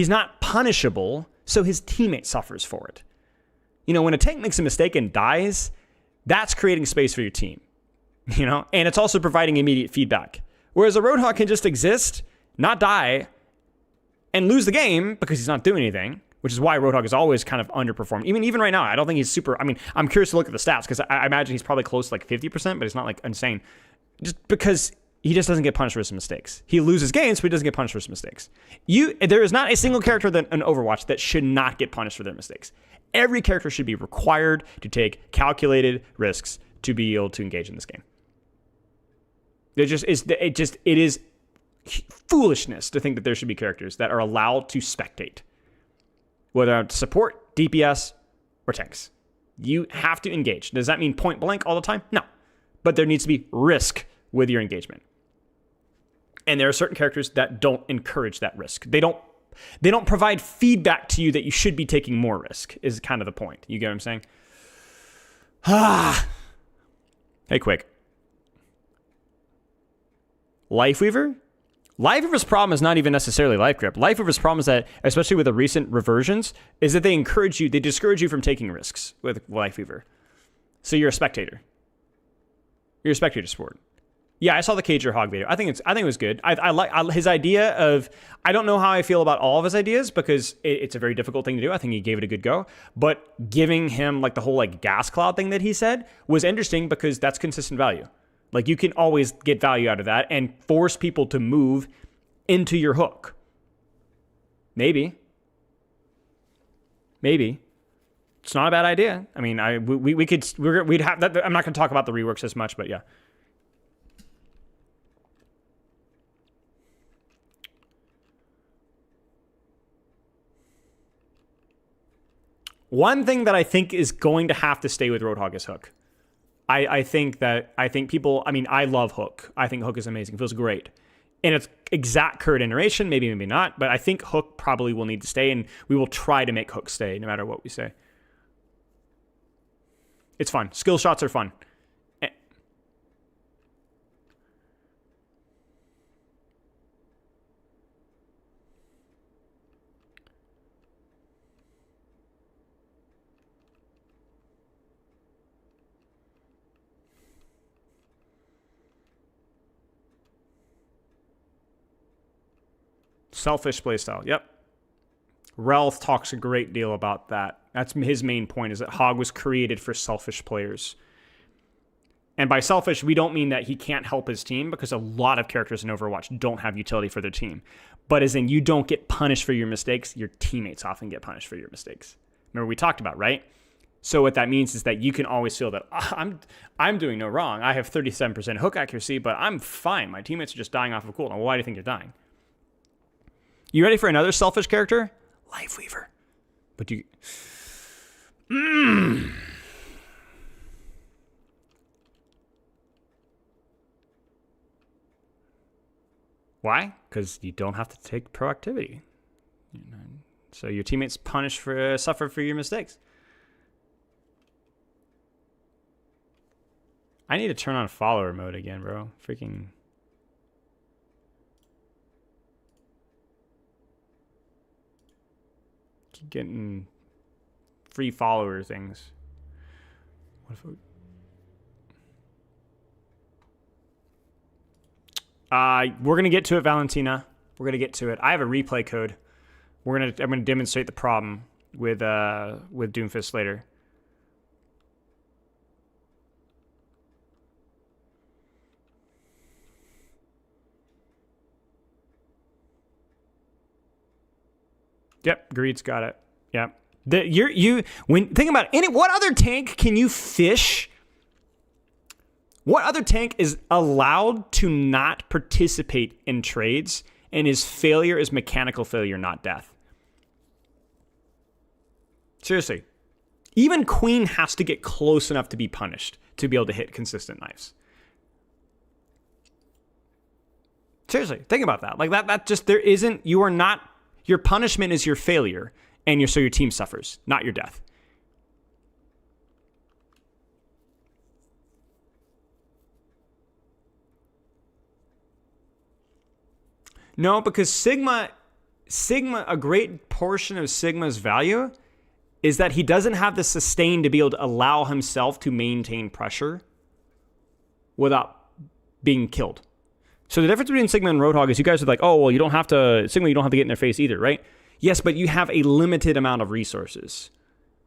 not punishable, so his teammate suffers for it. You know, when a tank makes a mistake and dies, that's creating space for your team, you know, and it's also providing immediate feedback. Whereas a Roadhog can just exist, not die, and lose the game because he's not doing anything, which is why Roadhog is always kind of underperformed. Even right now, I don't think he's super. I mean, I'm curious to look at the stats because I imagine he's probably close to like 50%, but he's not like insane. Just because he just doesn't get punished for his mistakes. He loses games, but he doesn't get punished for his mistakes. There is not a single character in Overwatch that should not get punished for their mistakes. Every character should be required to take calculated risks to be able to engage in this game. It is foolishness to think that there should be characters that are allowed to spectate, whether to support, DPS, or tanks. You have to engage. Does that mean point blank all the time? No. But there needs to be risk with your engagement. And there are certain characters that don't encourage that risk. They don't provide feedback to you that you should be taking more risk, is kind of the point. You get what I'm saying? Hey, quick. Lifeweaver Lifeweaver's problem is not even necessarily life grip. Lifeweaver's problem is that, especially with the recent reversions, is that they discourage you from taking risks with Lifeweaver. So you're a spectator. You're a spectator sport. Yeah, I saw the Cager Hog video. I think it was good. I like his idea of. I don't know how I feel about all of his ideas because it's a very difficult thing to do. I think he gave it a good go, but giving him like the whole like gas cloud thing that he said was interesting because that's consistent value. Like you can always get value out of that and force people to move into your hook. Maybe. It's not a bad idea. I mean, we'd have that. I'm not going to talk about the reworks as much, but yeah. One thing that I think is going to have to stay with Roadhog is hook. I think people, I mean, I love hook. I think hook is amazing. It feels great. In its exact current iteration, maybe not, but I think hook probably will need to stay, and we will try to make hook stay no matter what we say. It's fun. Skill shots are fun. Selfish playstyle. Yep. Relth talks a great deal about that. That's his main point, is that Hog was created for selfish players. And by selfish, we don't mean that he can't help his team, because a lot of characters in Overwatch don't have utility for their team. But as in, you don't get punished for your mistakes, your teammates often get punished for your mistakes. Remember we talked about, right? So what that means is that you can always feel that I'm doing no wrong. I have 37% hook accuracy, but I'm fine. My teammates are just dying off of cooldown. Well, why do you think you're dying? You ready for another selfish character? Lifeweaver. But you... Why? Because you don't have to take proactivity. So your teammates suffer for your mistakes. I need to turn on follower mode again, bro. Freaking... getting free follower things. What if we're gonna get to it, Valentina. We're gonna get to it. I have a replay code. I'm gonna demonstrate the problem with Doomfist later. Yep, Greed's got it. Yep. Think about it. What other tank can you fish? What other tank is allowed to not participate in trades, and his failure is mechanical failure, not death? Seriously. Even Queen has to get close enough to be punished to be able to hit consistent knives. Seriously, think about that. Like that just, there isn't, you are not, your punishment is your failure, and so your team suffers, not your death. No, because Sigma, a great portion of Sigma's value is that he doesn't have the sustain to be able to allow himself to maintain pressure without being killed. So the difference between Sigma and Roadhog is you guys are like, oh, well, you don't have to get in their face either, right? Yes, but you have a limited amount of resources.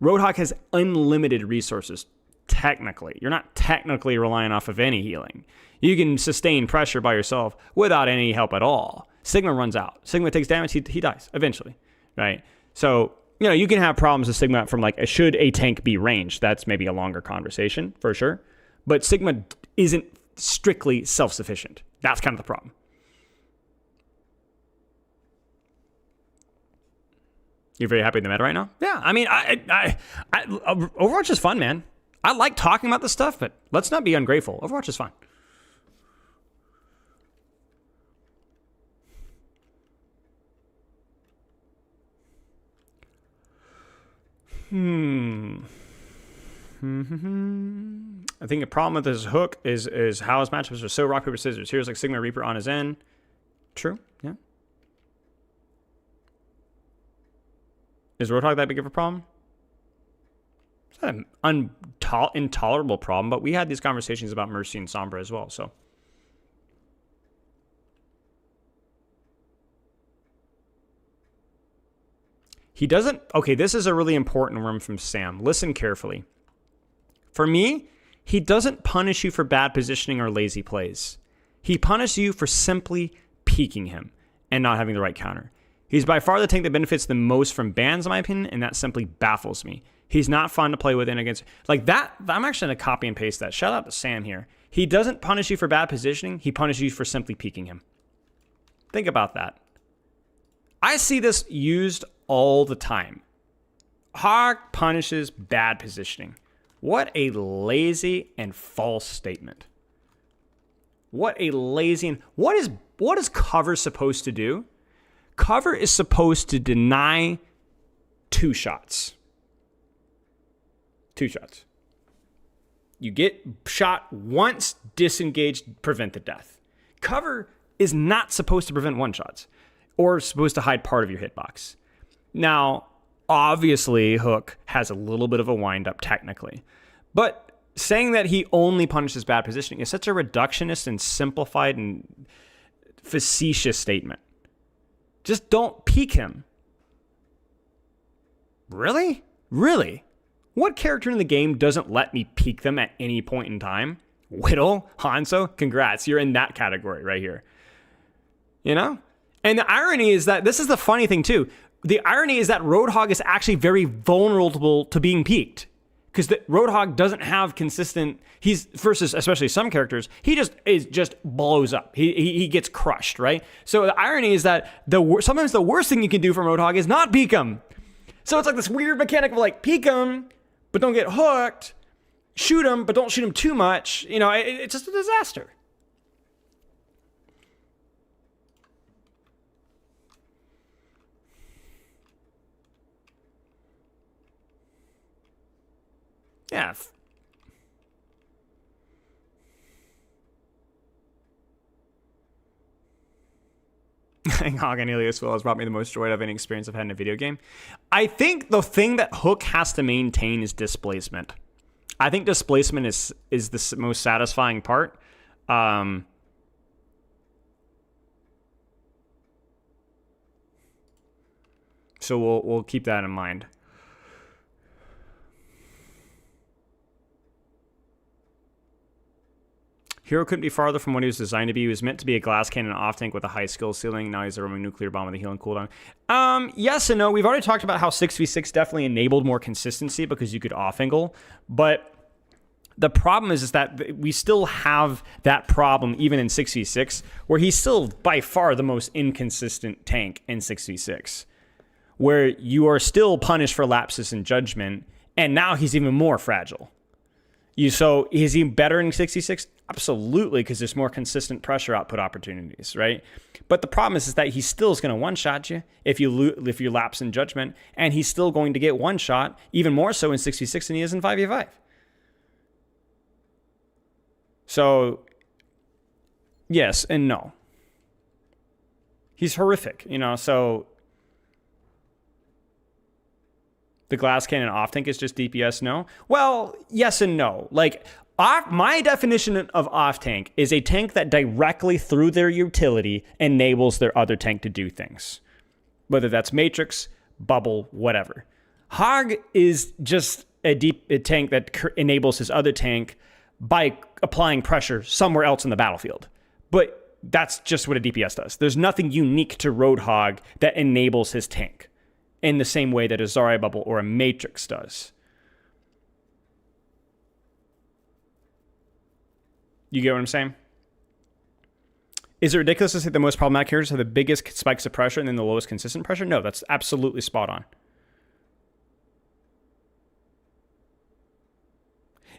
Roadhog has unlimited resources, technically. You're not technically relying off of any healing. You can sustain pressure by yourself without any help at all. Sigma runs out. Sigma takes damage, he dies eventually, right? So, you can have problems with Sigma from like, should a tank be ranged? That's maybe a longer conversation, for sure. But Sigma isn't strictly self-sufficient. That's kind of the problem. You're very happy with the meta right now? Yeah, I mean, Overwatch is fun, man. I like talking about this stuff, but let's not be ungrateful. Overwatch is fun. I think the problem with his hook is how his matchups are so rock, paper, scissors. Here's like Sigma Reaper on his end. True. Yeah. Is Roadhog that big of a problem? It's not an intolerable problem, but we had these conversations about Mercy and Sombra as well, so. He doesn't... Okay, this is a really important one from Sam. Listen carefully. For me, he doesn't punish you for bad positioning or lazy plays. He punishes you for simply peeking him and not having the right counter. He's by far the tank that benefits the most from bans, in my opinion, and that simply baffles me. He's not fun to play with and against. Like that, I'm actually going to copy and paste that. Shout out to Sam here. He doesn't punish you for bad positioning. He punishes you for simply peeking him. Think about that. I see this used all the time. Hog punishes bad positioning. What a lazy and false statement. What a lazy and what is cover supposed to do? Cover is supposed to deny 2 shots. 2 shots. You get shot once, disengaged, prevent the death. Cover is not supposed to prevent 1 shots or supposed to hide part of your hitbox. Now, obviously, Hook has a little bit of a wind-up technically, but saying that he only punishes bad positioning is such a reductionist and simplified and facetious statement. Just don't peek him. Really? Really? What character in the game doesn't let me peek them at any point in time? Whittle? Hanzo? Congrats, you're in that category right here. You know? And the irony is that, this is the funny thing too, the irony is that Roadhog is actually very vulnerable to being peeked. Because the Roadhog doesn't have consistent, he's versus especially some characters, he just blows up. He gets crushed, right? So the irony is that sometimes the worst thing you can do from Roadhog is not peek him. So it's like this weird mechanic of like peek him, but don't get hooked. Shoot him, but don't shoot him too much. You know, it's just a disaster. Yeah. Hog and Helios Will has brought me the most joy of any experience I've had in a video game. I think the thing that Hook has to maintain is displacement. I think displacement is the most satisfying part. So we'll keep that in mind. Hero couldn't be farther from what he was designed to be. He was meant to be a glass cannon off tank with a high skill ceiling. Now he's a roaming nuclear bomb with a healing cooldown. Yes and no. We've already talked about how 6v6 definitely enabled more consistency because you could off angle. But the problem is that we still have that problem even in 6v6, where he's still by far the most inconsistent tank in 6v6, where you are still punished for lapses in judgment, and now he's even more fragile. So is he better in 66? Absolutely, because there's more consistent pressure output opportunities, right? But the problem is that he still is going to one-shot you if you lapse in judgment, and he's still going to get one shot, even more so in 66 than he is in 5v5. So, yes and no. He's horrific, so the glass cannon off tank is just DPS, no? Well, yes and no. Like, my definition of off tank is a tank that directly through their utility enables their other tank to do things. Whether that's Matrix, Bubble, whatever. Hog is just a tank that enables his other tank by applying pressure somewhere else in the battlefield. But that's just what a DPS does. There's nothing unique to Roadhog that enables his tank in the same way that a Zarya Bubble or a Matrix does. You get what I'm saying? Is it ridiculous to say the most problematic characters have the biggest spikes of pressure and then the lowest consistent pressure? No, that's absolutely spot on.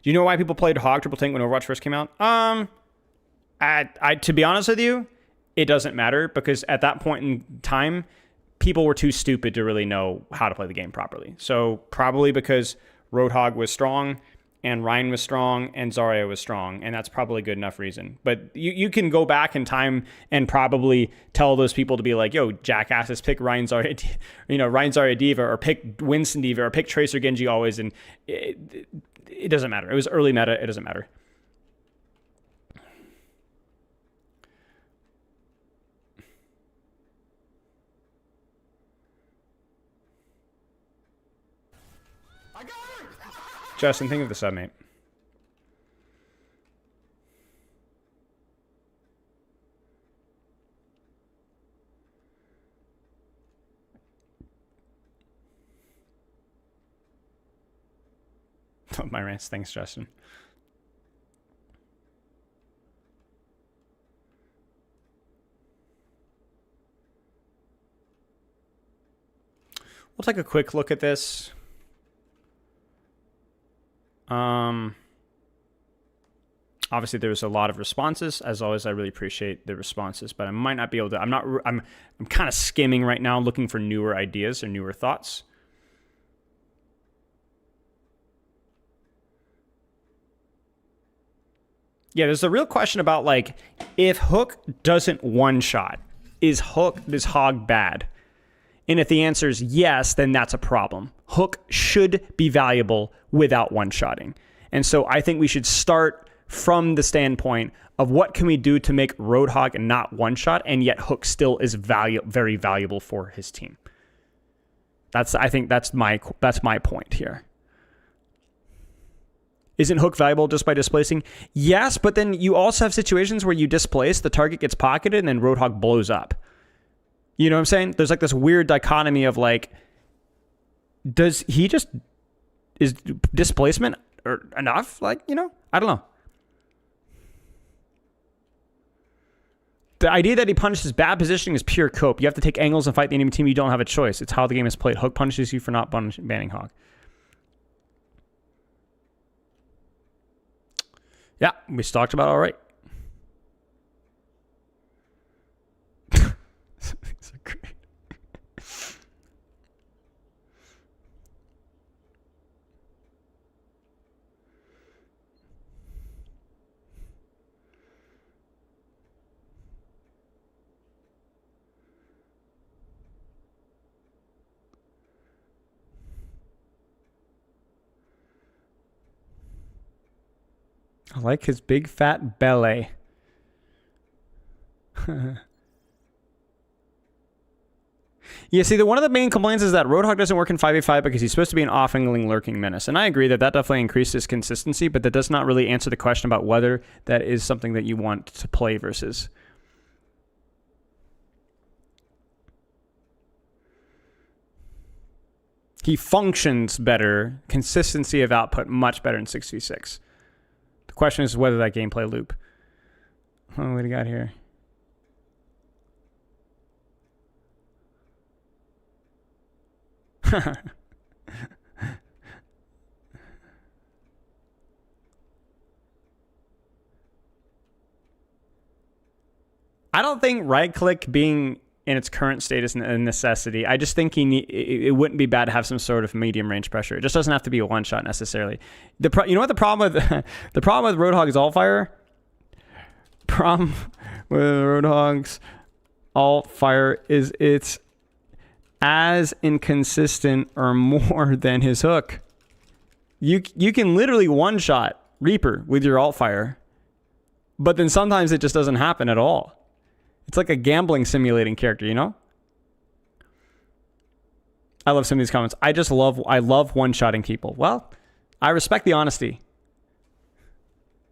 Do you know why people played Hog Triple Tank when Overwatch first came out? To be honest with you, it doesn't matter, because at that point in time, people were too stupid to really know how to play the game properly. So probably because Roadhog was strong and Ryan was strong, and Zarya was strong, and that's probably good enough reason. But you can go back in time and probably tell those people to be like, yo, jackasses, pick Ryan Zarya, Ryan Zarya Diva, or pick Winston Diva, or pick Tracer Genji always, and it doesn't matter. It was early meta. It doesn't matter. Justin, think of the sub, mate. Oh, my rants. Thanks, Justin. We'll take a quick look at this. Obviously there was a lot of responses. As always, I really appreciate the responses, but I might not be able to, I'm kind of skimming right now, looking for newer ideas or newer thoughts. Yeah, there's a real question about, like, if Hook doesn't one-shot, is Hog bad? And if the answer is yes, then that's a problem. Hook should be valuable without one-shotting. And so I think we should start from the standpoint of what can we do to make Roadhog not one-shot, and yet Hook still is very valuable for his team. I think that's my point here. Isn't Hook valuable just by displacing? Yes, but then you also have situations where you displace, the target gets pocketed, and then Roadhog blows up. You know what I'm saying? There's like this weird dichotomy of, like, is displacement or enough? Like, I don't know. The idea that he punishes bad positioning is pure cope. You have to take angles and fight the enemy team. You don't have a choice. It's how the game is played. Hook punishes you for not banning Hog. Yeah, we talked about all right. So great. I like his big fat belly. Yeah, see, one of the main complaints is that Roadhog doesn't work in 5v5 because he's supposed to be an off-angling lurking menace. And I agree that definitely increases consistency, but that does not really answer the question about whether that is something that you want to play versus. He functions better, consistency of output much better in 6v6. The question is whether that gameplay loop. Oh, what do we got here? I don't think right click being in its current state is a necessity. I just think it wouldn't be bad to have some sort of medium range pressure. It just doesn't have to be a one shot necessarily. You know what the problem with the problem with Roadhog's alt fire? Problem with Roadhog's alt fire is it's as inconsistent or more than his hook. You can literally one shot Reaper with your alt fire, but then sometimes it just doesn't happen at all. It's like a gambling simulating character, you know? I love some of these comments. I love one-shotting people. Well, I respect the honesty.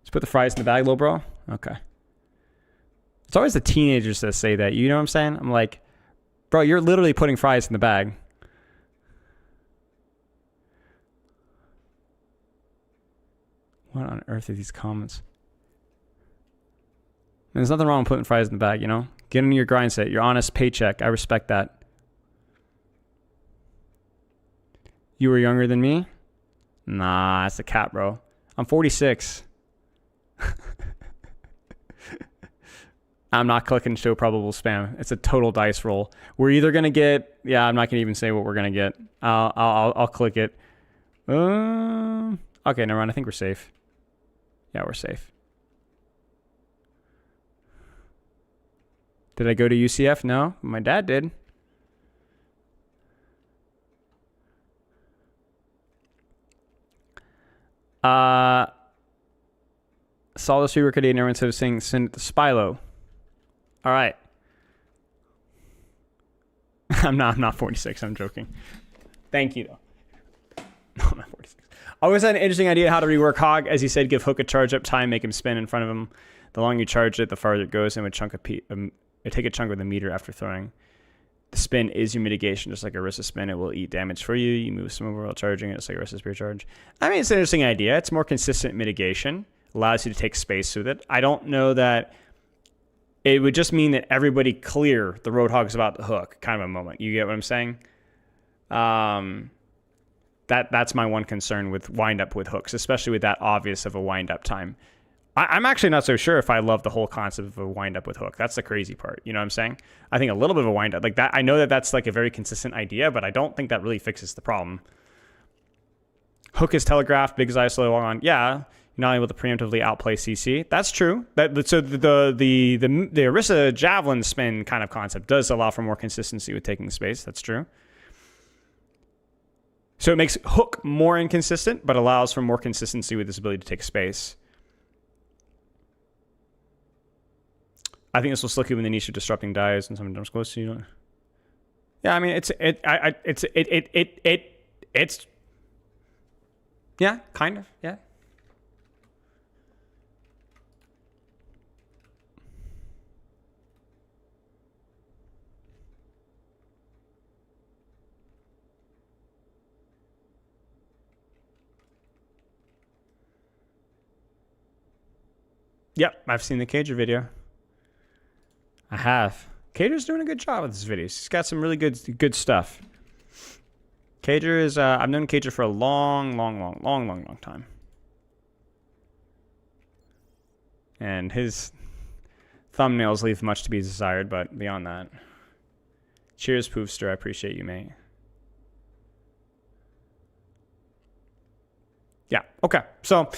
Let's put the fries in the bag, little bro. Okay. It's always the teenagers that say that. You know what I'm saying? I'm like, bro, you're literally putting fries in the bag. What on earth are these comments? There's nothing wrong with putting fries in the bag, you know? Get into your grind set, your honest paycheck. I respect that. You were younger than me? Nah, that's a cap, bro. I'm 46. I'm not clicking show probable spam. It's a total dice roll. We're either going to get... Yeah, I'm not going to even say what we're going to get. I'll click it. Okay, never mind. I think we're safe. Yeah, we're safe. Did I go to UCF? No, my dad did. Saw this rework today and everyone said saying send it to Spilo. All right. I'm not 46. I'm joking. Thank you, though. No, I'm not 46. I always had an interesting idea how to rework Hog. As he said, give Hook a charge up time, make him spin in front of him. The longer you charge it, the farther it goes, and would take a chunk of the meter after throwing. The spin is your mitigation, just like a Orisa spin. It will eat damage for you. You move some over while charging it. It's like a Orisa spear charge. I mean, it's an interesting idea. It's more consistent mitigation. Allows you to take space with it. I don't know that it would just mean that everybody clear the Roadhog's about the hook kind of a moment. You get what I'm saying? That's my one concern with wind up with hooks, especially with that obvious of a wind up time. I'm actually not so sure if I love the whole concept of a wind up with hook. That's the crazy part. You know what I'm saying? I think a little bit of a wind up like that. I know that that's like a very consistent idea, but I don't think that really fixes the problem. Hook is telegraphed, big eye slow on. Yeah, you're not able to preemptively outplay CC. That's true. So the Orisa javelin spin kind of concept does allow for more consistency with taking space. That's true. So it makes Hook more inconsistent, but allows for more consistency with this ability to take space. I think this will slick you when the niche of disrupting dies and someone jumps close to you. Yeah, I mean it's yeah, kind of, yeah. Yep, I've seen the Cager video. I have. Cager's doing a good job with this video. He's got some really good stuff. Cager is, I've known Cager for a long time. And his thumbnails leave much to be desired, but beyond that. Cheers, Poofster. I appreciate you, mate. Yeah, okay. So,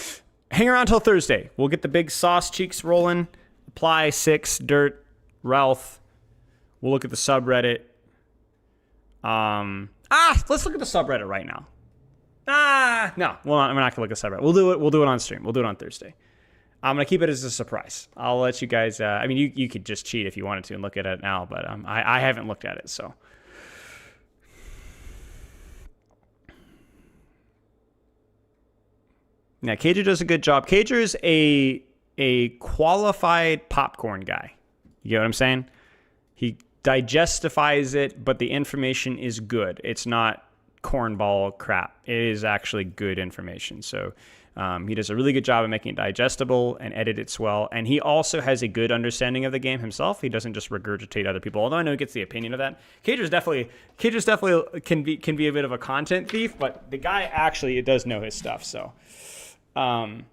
hang around till Thursday. We'll get the big sauce cheeks rolling. Apply, Six, Dirt, Ralph. We'll look at the subreddit. Let's look at the subreddit right now. No, we're not gonna look at the subreddit. We'll do it on stream. We'll do it on Thursday. I'm gonna keep it as a surprise. I'll let you guys. I mean, you could just cheat if you wanted to and look at it now, but I haven't looked at it, so. Yeah, Cager does a good job. Cager is a qualified popcorn guy. You get what I'm saying? He digestifies it, but the information is good. It's not cornball crap. It is actually good information. So he does a really good job of making it digestible and edit it well. And he also has a good understanding of the game himself. He doesn't just regurgitate other people. Although I know he gets the opinion of that. Cager's definitely can be a bit of a content thief, but the guy actually does know his stuff. So. Spilo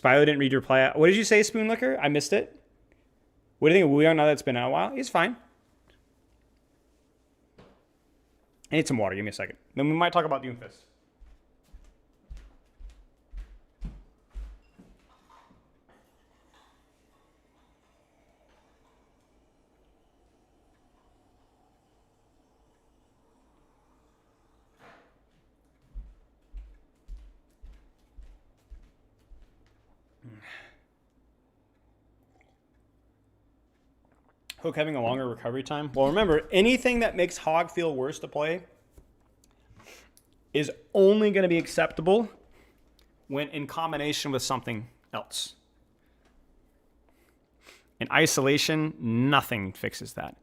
didn't read your reply. What did you say, Spoonlicker? I missed it. What do you think of Wuyong now that it's been out a while? He's fine. I need some water. Give me a second. Then we might talk about Doomfist. Hook having a longer recovery time. Well, remember, anything that makes Hog feel worse to play is only going to be acceptable when in combination with something else. In isolation, nothing fixes that.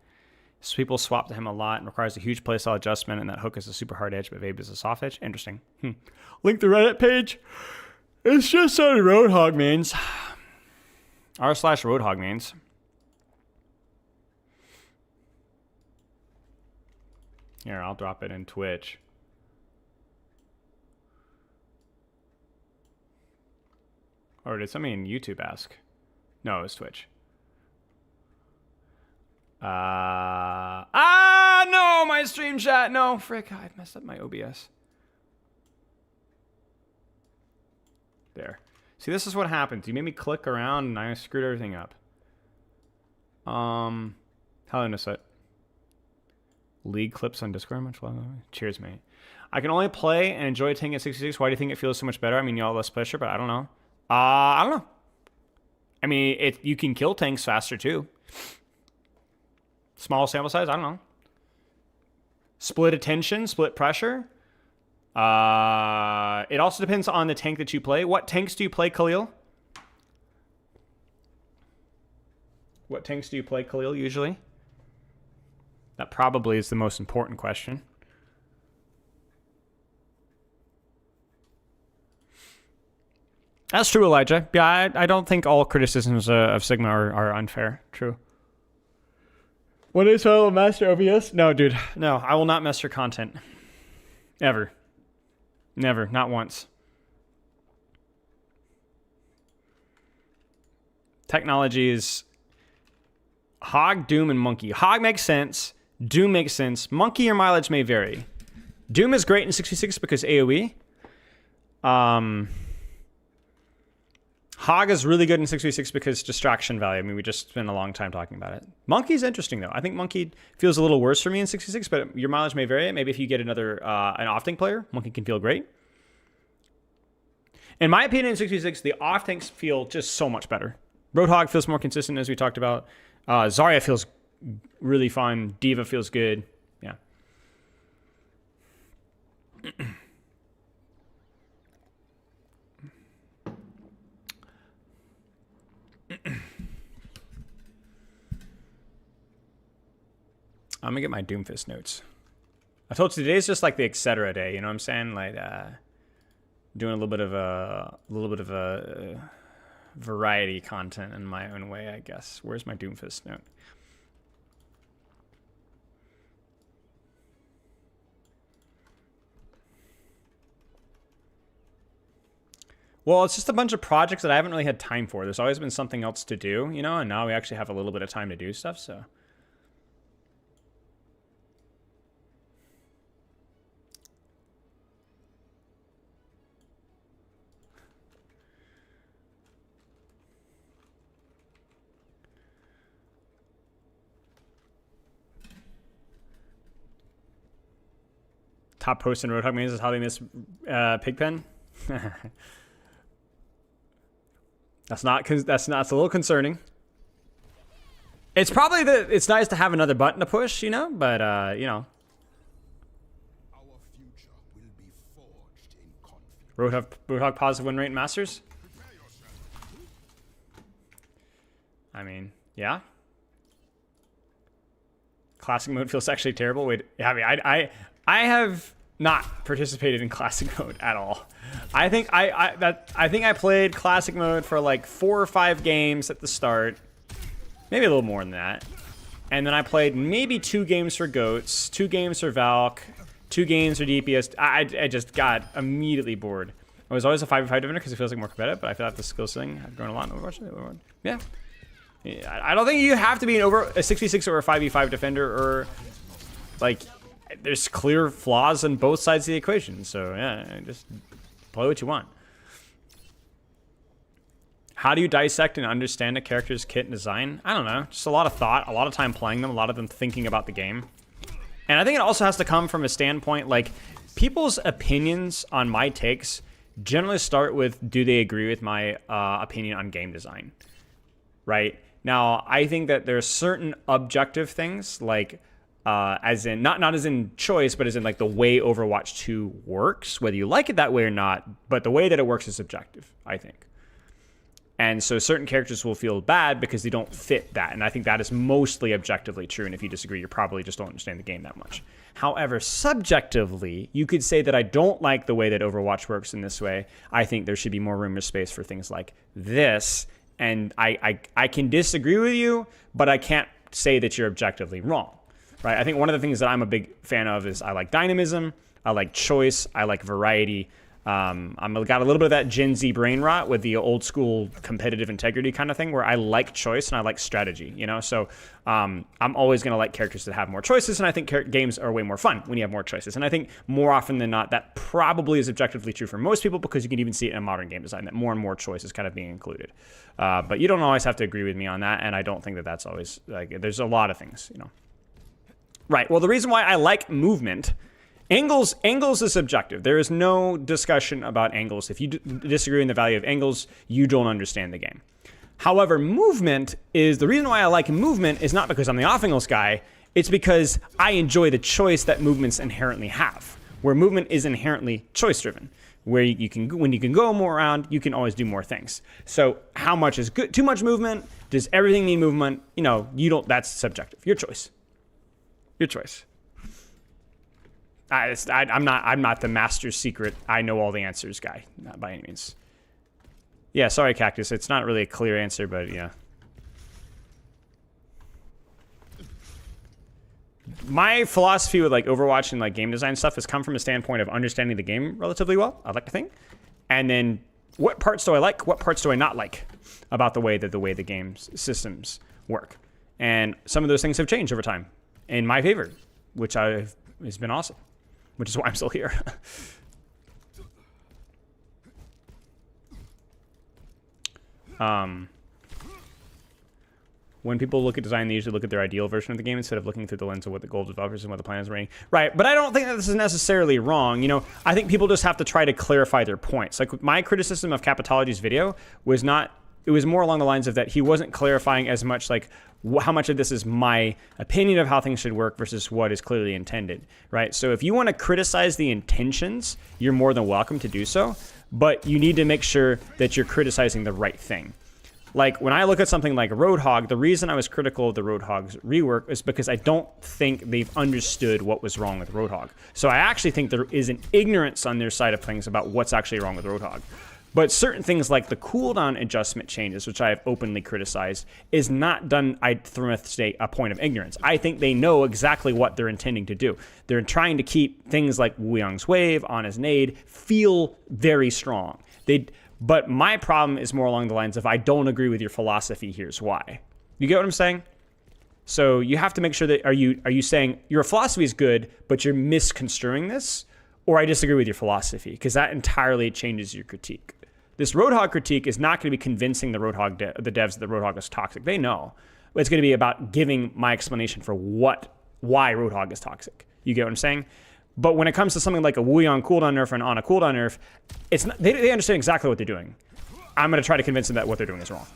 So people swap to him a lot and requires a huge playstyle adjustment, and that Hook is a super hard edge, but Vabe is a soft edge. Interesting. Link the Reddit page. It's just on Roadhog mains. r/Roadhog mains. Here, I'll drop it in Twitch. Or did somebody in YouTube ask? No, it was Twitch. No, my stream chat. No, frick, I messed up my OBS. There. See, this is what happens. You made me click around and I screwed everything up. Hell in a set. League clips on Discord much longer. Cheers, mate. I can only play and enjoy tanking at 66. Why do you think it feels so much better? I mean, y'all less pressure, but I don't know. I don't know. I mean, you can kill tanks faster too. Small sample size, I don't know. Split attention, split pressure. It also depends on the tank that you play. What tanks do you play, Khalil? What tanks do you play, Khalil, usually? That probably is the most important question. That's true, Elijah. Yeah, I don't think all criticisms of Sigma are unfair. True. What is I will master OBS? No, dude. No, I will not mess your content. Ever. Never. Not once. Technology is Hog, Doom, and Monkey. Hog makes sense. Doom makes sense. Monkey, your mileage may vary. Doom is great in 66 because AoE. Hog is really good in 6v6 because distraction value. I mean, we just spent a long time talking about it. Monkey's interesting, though. I think Monkey feels a little worse for me in 6v6, but your mileage may vary. Maybe if you get another an off-tank player, Monkey can feel great. In my opinion, in 6v6, the off-tanks feel just so much better. Roadhog feels more consistent, as we talked about. Zarya feels really fun. Diva feels good. Yeah. I'm gonna get my Doomfist notes. I told you today's just like the etc. day. You know what I'm saying? Like doing a little bit of a variety content in my own way, I guess. Where's my Doomfist note? Well, it's just a bunch of projects that I haven't really had time for. There's always been something else to do, you know, and now we actually have a little bit of time to do stuff, so. Top post in Roadhog means is how they miss Pigpen. That's a little concerning. It's probably it's nice to have another button to push, you know, but you know. Our future will be forged in conflict. Roadhog positive win rate in Masters. I mean, yeah. Classic mode feels actually terrible. Wait, I mean, I have not participated in classic mode at all. I think I played classic mode for like 4 or 5 games at the start, maybe a little more than that, and then I played maybe 2 games for Goats, 2 games for Valk, 2 games for DPS. I just got immediately bored. I was always a 5v5 defender because it feels like more competitive, but I feel like the skill ceiling I've grown a lot in Overwatch. Yeah. I don't think you have to be a 66 or a 5v5 defender, or like there's clear flaws on both sides of the equation. So yeah, just play what you want. How do you dissect and understand a character's kit and design? I don't know. Just a lot of thought, a lot of time playing them, a lot of them thinking about the game. And I think it also has to come from a standpoint, like, people's opinions on my takes generally start with, do they agree with my opinion on game design? Right? Now, I think that there's certain objective things, like, as in, not as in choice, but as in like the way Overwatch 2 works, whether you like it that way or not, but the way that it works is subjective, I think. And so certain characters will feel bad because they don't fit that. And I think that is mostly objectively true. And if you disagree, you probably just don't understand the game that much. However, subjectively, you could say that I don't like the way that Overwatch works in this way. I think there should be more room or space for things like this. And I can disagree with you, but I can't say that you're objectively wrong. Right? I think one of the things that I'm a big fan of is I like dynamism, I like choice, I like variety. I'm got a little bit of that Gen Z brain rot with the old school competitive integrity kind of thing, where I like choice and I like strategy, you know? So I'm always going to like characters that have more choices, and I think games are way more fun when you have more choices. And I think more often than not, that probably is objectively true for most people, because you can even see it in modern game design, that more and more choice is kind of being included. But you don't always have to agree with me on that, and I don't think that that's always, like, there's a lot of things, you know? Right, well, the reason why I like movement... Angles is subjective. There is no discussion about angles. If you disagree in the value of angles, you don't understand the game. However, movement is the reason why I like movement is not because I'm the off angles guy. It's because I enjoy the choice that movements inherently have, where movement is inherently choice driven, where you can, when you can go more around, you can always do more things. So how much is good? Too much movement? Does everything need movement? You know, you don't. That's subjective. Your choice. Your choice. I'm not the master's secret, I know all the answers guy, not by any means. Yeah, sorry, Cactus. It's not really a clear answer, but yeah. My philosophy with like Overwatch and like game design stuff has come from a standpoint of understanding the game relatively well, I'd like to think. And then what parts do I like? What parts do I not like about the way the game's systems work? And some of those things have changed over time in my favor, which has been awesome. Which is why I'm still here. When people look at design, they usually look at their ideal version of the game instead of looking through the lens of what the goal of developers and what the plan is running. Right, but I don't think that this is necessarily wrong. You know, I think people just have to try to clarify their points. Like my criticism of Capitology's video was not, it was more along the lines of that he wasn't clarifying as much like how much of this is my opinion of how things should work versus what is clearly intended, right? So if you want to criticize the intentions, you're more than welcome to do so, but you need to make sure that you're criticizing the right thing. Like when I look at something like Roadhog, the reason I was critical of the Roadhog's rework is because I don't think they've understood what was wrong with Roadhog. So I actually think there is an ignorance on their side of things about what's actually wrong with Roadhog. But certain things like the cooldown adjustment changes, which I have openly criticized, is not done from a point of ignorance. I think they know exactly what they're intending to do. They're trying to keep things like Wu Yang's Wave, Ana's Nade, feel very strong. But my problem is more along the lines of I don't agree with your philosophy, here's why. You get what I'm saying? So you have to make sure that, are you saying your philosophy is good, but you're misconstruing this? Or I disagree with your philosophy, because that entirely changes your critique. This Roadhog critique is not going to be convincing the Roadhog the devs that the Roadhog is toxic. They know. But it's going to be about giving my explanation for why Roadhog is toxic. You get what I'm saying? But when it comes to something like a Wu Yang cooldown nerf or an Ana cooldown nerf, it's not, they understand exactly what they're doing. I'm going to try to convince them that what they're doing is wrong.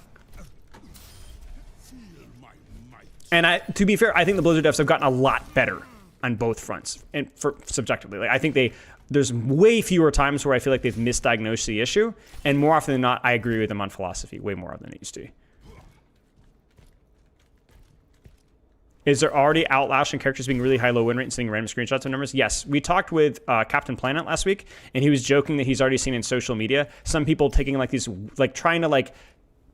And to be fair, I think the Blizzard devs have gotten a lot better on both fronts, and subjectively. Like, I think there's way fewer times where I feel like they've misdiagnosed the issue, and more often than not, I agree with them on philosophy way more than it used to. Is there already Outlash and characters being really high low win rate and seeing random screenshots of numbers? Yes. We talked with Captain Planet last week, and he was joking that he's already seen in social media some people taking like these, like trying to like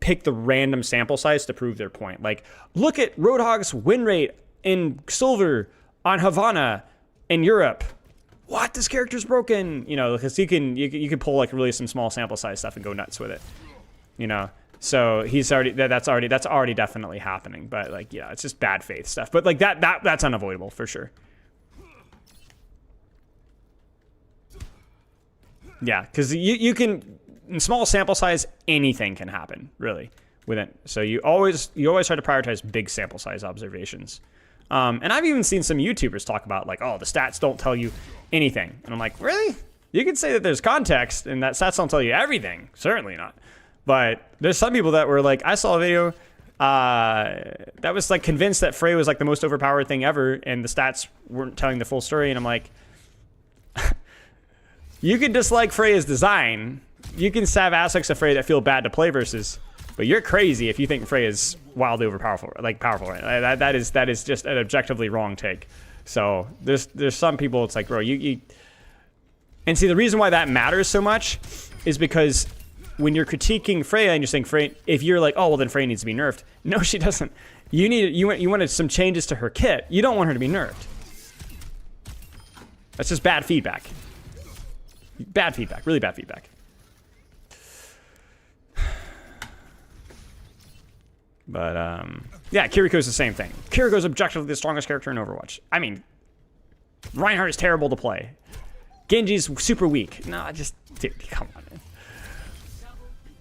pick the random sample size to prove their point. Like, look at Roadhog's win rate in Silver on Havana in Europe. What? This character's broken. You know, because you can pull like really some small sample size stuff and go nuts with it. You know. So he's already that's already definitely happening, but like, yeah, it's just bad faith stuff. But like that's unavoidable for sure. Yeah, because you can, in small sample size, anything can happen really with it. So you always try to prioritize big sample size observations. And I've even seen some YouTubers talk about like, oh, the stats don't tell you anything, and I'm like, really? You can say that there's context and that stats don't tell you everything. Certainly not. But there's some people that were like, I saw a video that was like convinced that Frey was like the most overpowered thing ever, and the stats weren't telling the full story. And I'm like, you can dislike Freya's design. You can have aspects of Frey that feel bad to play versus, but you're crazy if you think Frey is wildly overpowerful, like powerful. Right? That is just an objectively wrong take. So there's some people, it's like, bro, and see, the reason why that matters so much is because when you're critiquing Freya and you're saying Freya, if you're like, oh, well, then Freya needs to be nerfed. No, she doesn't. You wanted some changes to her kit. You don't want her to be nerfed. That's just bad feedback. Bad feedback, really bad feedback. But, yeah, Kiriko's the same thing. Kiriko's objectively the strongest character in Overwatch. I mean, Reinhardt is terrible to play. Genji's super weak. No, just, dude, come on,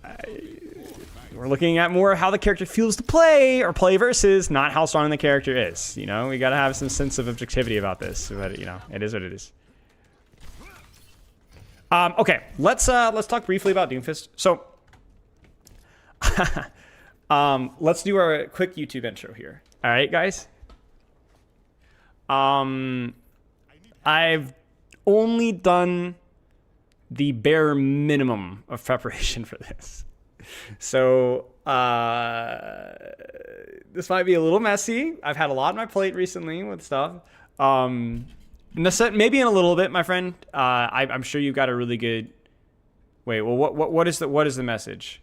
man. We're looking at more how the character feels to play, or play versus, not how strong the character is. You know, we gotta have some sense of objectivity about this. But, you know, it is what it is. Okay, let's talk briefly about Doomfist. So, let's do our quick YouTube intro here. All right, guys. I've only done the bare minimum of preparation for this. So, this might be a little messy. I've had a lot on my plate recently with stuff. Maybe in a little bit, my friend. I'm sure you've got a really good... Wait, well, what is the message?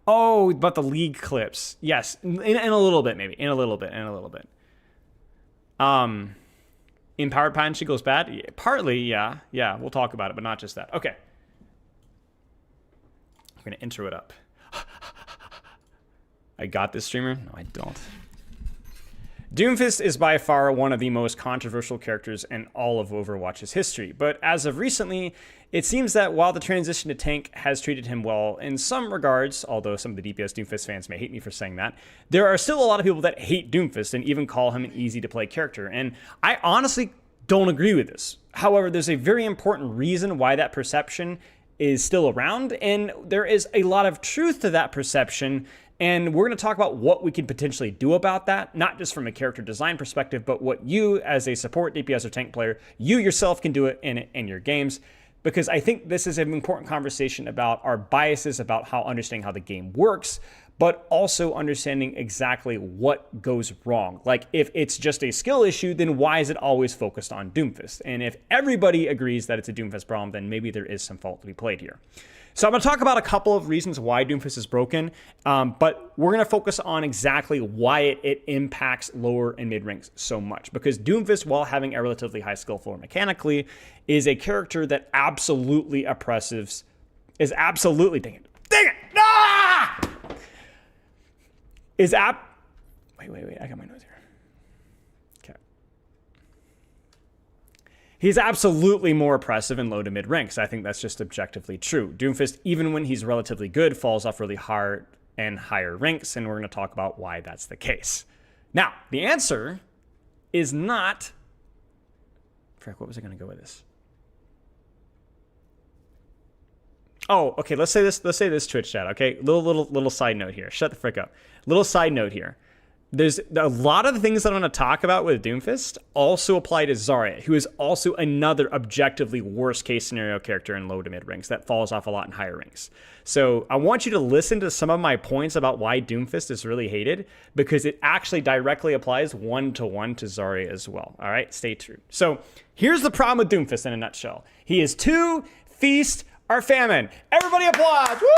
Oh, but the league clips. Yes, in a little bit, maybe. In a little bit. Empowered Punch goes bad? Yeah, partly, yeah. Yeah, we'll talk about it, but not just that. Okay. I'm going to intro it up. I got this, streamer? No, I don't. Doomfist is by far one of the most controversial characters in all of Overwatch's history, but as of recently, it seems that while the transition to tank has treated him well in some regards, although some of the DPS Doomfist fans may hate me for saying that, there are still a lot of people that hate Doomfist and even call him an easy-to-play character, and I honestly don't agree with this. However, there's a very important reason why that perception is still around, and there is a lot of truth to that perception. And we're going to talk about what we can potentially do about that, not just from a character design perspective, but what you as a support DPS or tank player, you yourself can do it in your games. Because I think this is an important conversation about our biases, about understanding how the game works, but also understanding exactly what goes wrong. Like, if it's just a skill issue, then why is it always focused on Doomfist? And if everybody agrees that it's a Doomfist problem, then maybe there is some fault to be played here. So I'm going to talk about a couple of reasons why Doomfist is broken, but we're going to focus on exactly why it impacts lower and mid ranks so much. Because Doomfist, while having a relatively high skill floor mechanically, is a character that absolutely oppresses, is absolutely, dang it, ah! Wait, I got my notes here. Okay. He's absolutely more oppressive in low to mid ranks. I think that's just objectively true. Doomfist, even when he's relatively good, falls off really hard and higher ranks, and we're going to talk about why that's the case. Now, the answer is not... Frick, what was I going to go with this? Oh, okay, let's say this Twitch chat, okay? Little side note here. Shut the frick up. Little side note here. There's a lot of the things that I'm going to talk about with Doomfist also apply to Zarya, who is also another objectively worst case scenario character in low to mid ranks that falls off a lot in higher ranks. So I want you to listen to some of my points about why Doomfist is really hated, because it actually directly applies one-to-one to Zarya as well. All right, stay true. So here's the problem with Doomfist in a nutshell. He is 2 feast or famine. Everybody applause. Woo!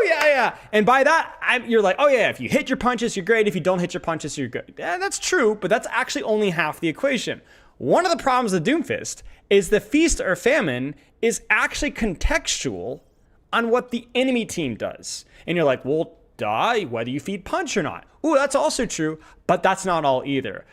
Yeah. And by that, you're like, oh yeah, if you hit your punches, you're great. If you don't hit your punches, you're good. Yeah, that's true, but that's actually only half the equation. One of the problems with Doomfist is the feast or famine is actually contextual on what the enemy team does. And you're like, well, duh, whether you feed punch or not. Ooh, that's also true, but that's not all either.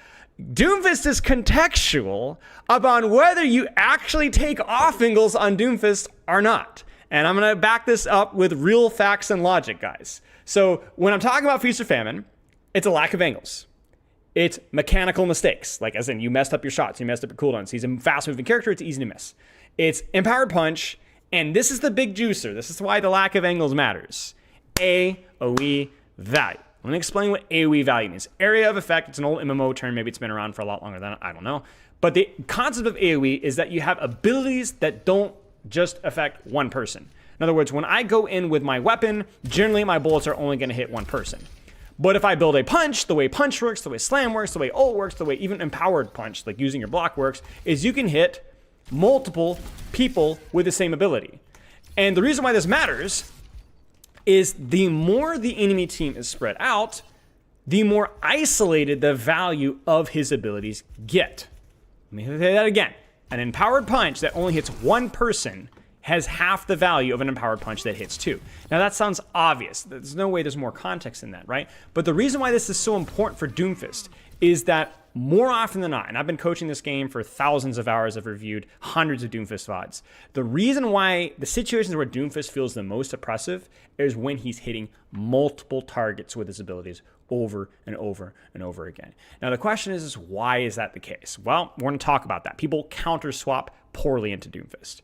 Doomfist is contextual upon whether you actually take off angles on Doomfist or not. And I'm going to back this up with real facts and logic, guys. So when I'm talking about Feast or Famine, it's a lack of angles. It's mechanical mistakes, like as in you messed up your shots, you messed up your cooldowns. He's a fast-moving character, it's easy to miss. It's Empowered Punch, and this is the big juicer. This is why the lack of angles matters. AoE value. Let me explain what AoE value means. Area of effect, it's an old MMO term. Maybe it's been around for a lot longer than I don't know. But the concept of AoE is that you have abilities that don't just affect one person. In other words, when I go in with my weapon, generally my bullets are only going to hit one person. But if I build a punch, the way punch works, the way slam works, the way ult works, the way even empowered punch, like using your block works, is you can hit multiple people with the same ability. And the reason why this matters is the more the enemy team is spread out, the more isolated the value of his abilities get. Let me say that again. an empowered punch that only hits one person has half the value of an empowered punch that hits two. Now that sounds obvious. There's no way there's more context in that, right? But the reason why this is so important for Doomfist is that more often than not, and I've been coaching this game for thousands of hours, I've reviewed hundreds of Doomfist VODs. The reason why the situations where Doomfist feels the most oppressive is when he's hitting multiple targets with his abilities over and over and over again. Now the question is why is that the case? Well, we're going to talk about that. People counter swap poorly into Doomfist.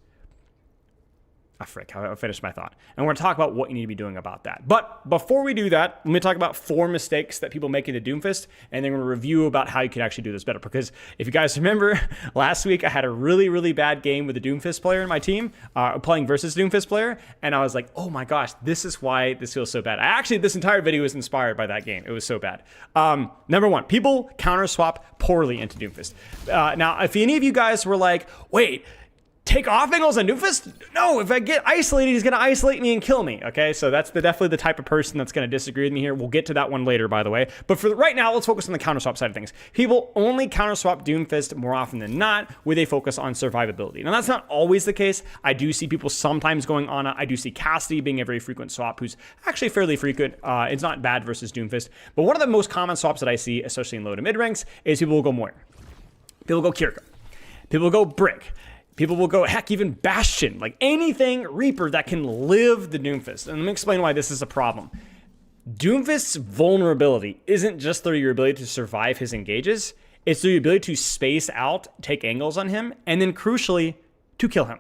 I finished my thought. And we're going to talk about what you need to be doing about that. But before we do that, let me talk about 4 mistakes that people make into Doomfist, and then we're going to review about how you can actually do this better. Because if you guys remember, last week I had a really, really bad game with a Doomfist player in my team, playing versus Doomfist player, and I was like, oh my gosh, this is why this feels so bad. This entire video was inspired by that game. It was so bad. Number 1, people counter swap poorly into Doomfist. Now, if any of you guys were like, wait, take off angles on Doomfist? No, if I get isolated, he's going to isolate me and kill me. Okay, so that's definitely the type of person that's going to disagree with me here. We'll get to that one later, by the way. But for right now, let's focus on the counter swap side of things. People only counter swap Doomfist more often than not with a focus on survivability. Now, that's not always the case. I do see people sometimes going on it. I do see Cassidy being a very frequent swap, who's actually fairly frequent. It's not bad versus Doomfist. But one of the most common swaps that I see, especially in low to mid ranks, is people will go Moira. People will go Kirka. People will go Brick. People will go, heck, even Bastion, like anything Reaper that can live the Doomfist. And let me explain why this is a problem. Doomfist's vulnerability isn't just through your ability to survive his engages, it's through your ability to space out, take angles on him, and then crucially, to kill him.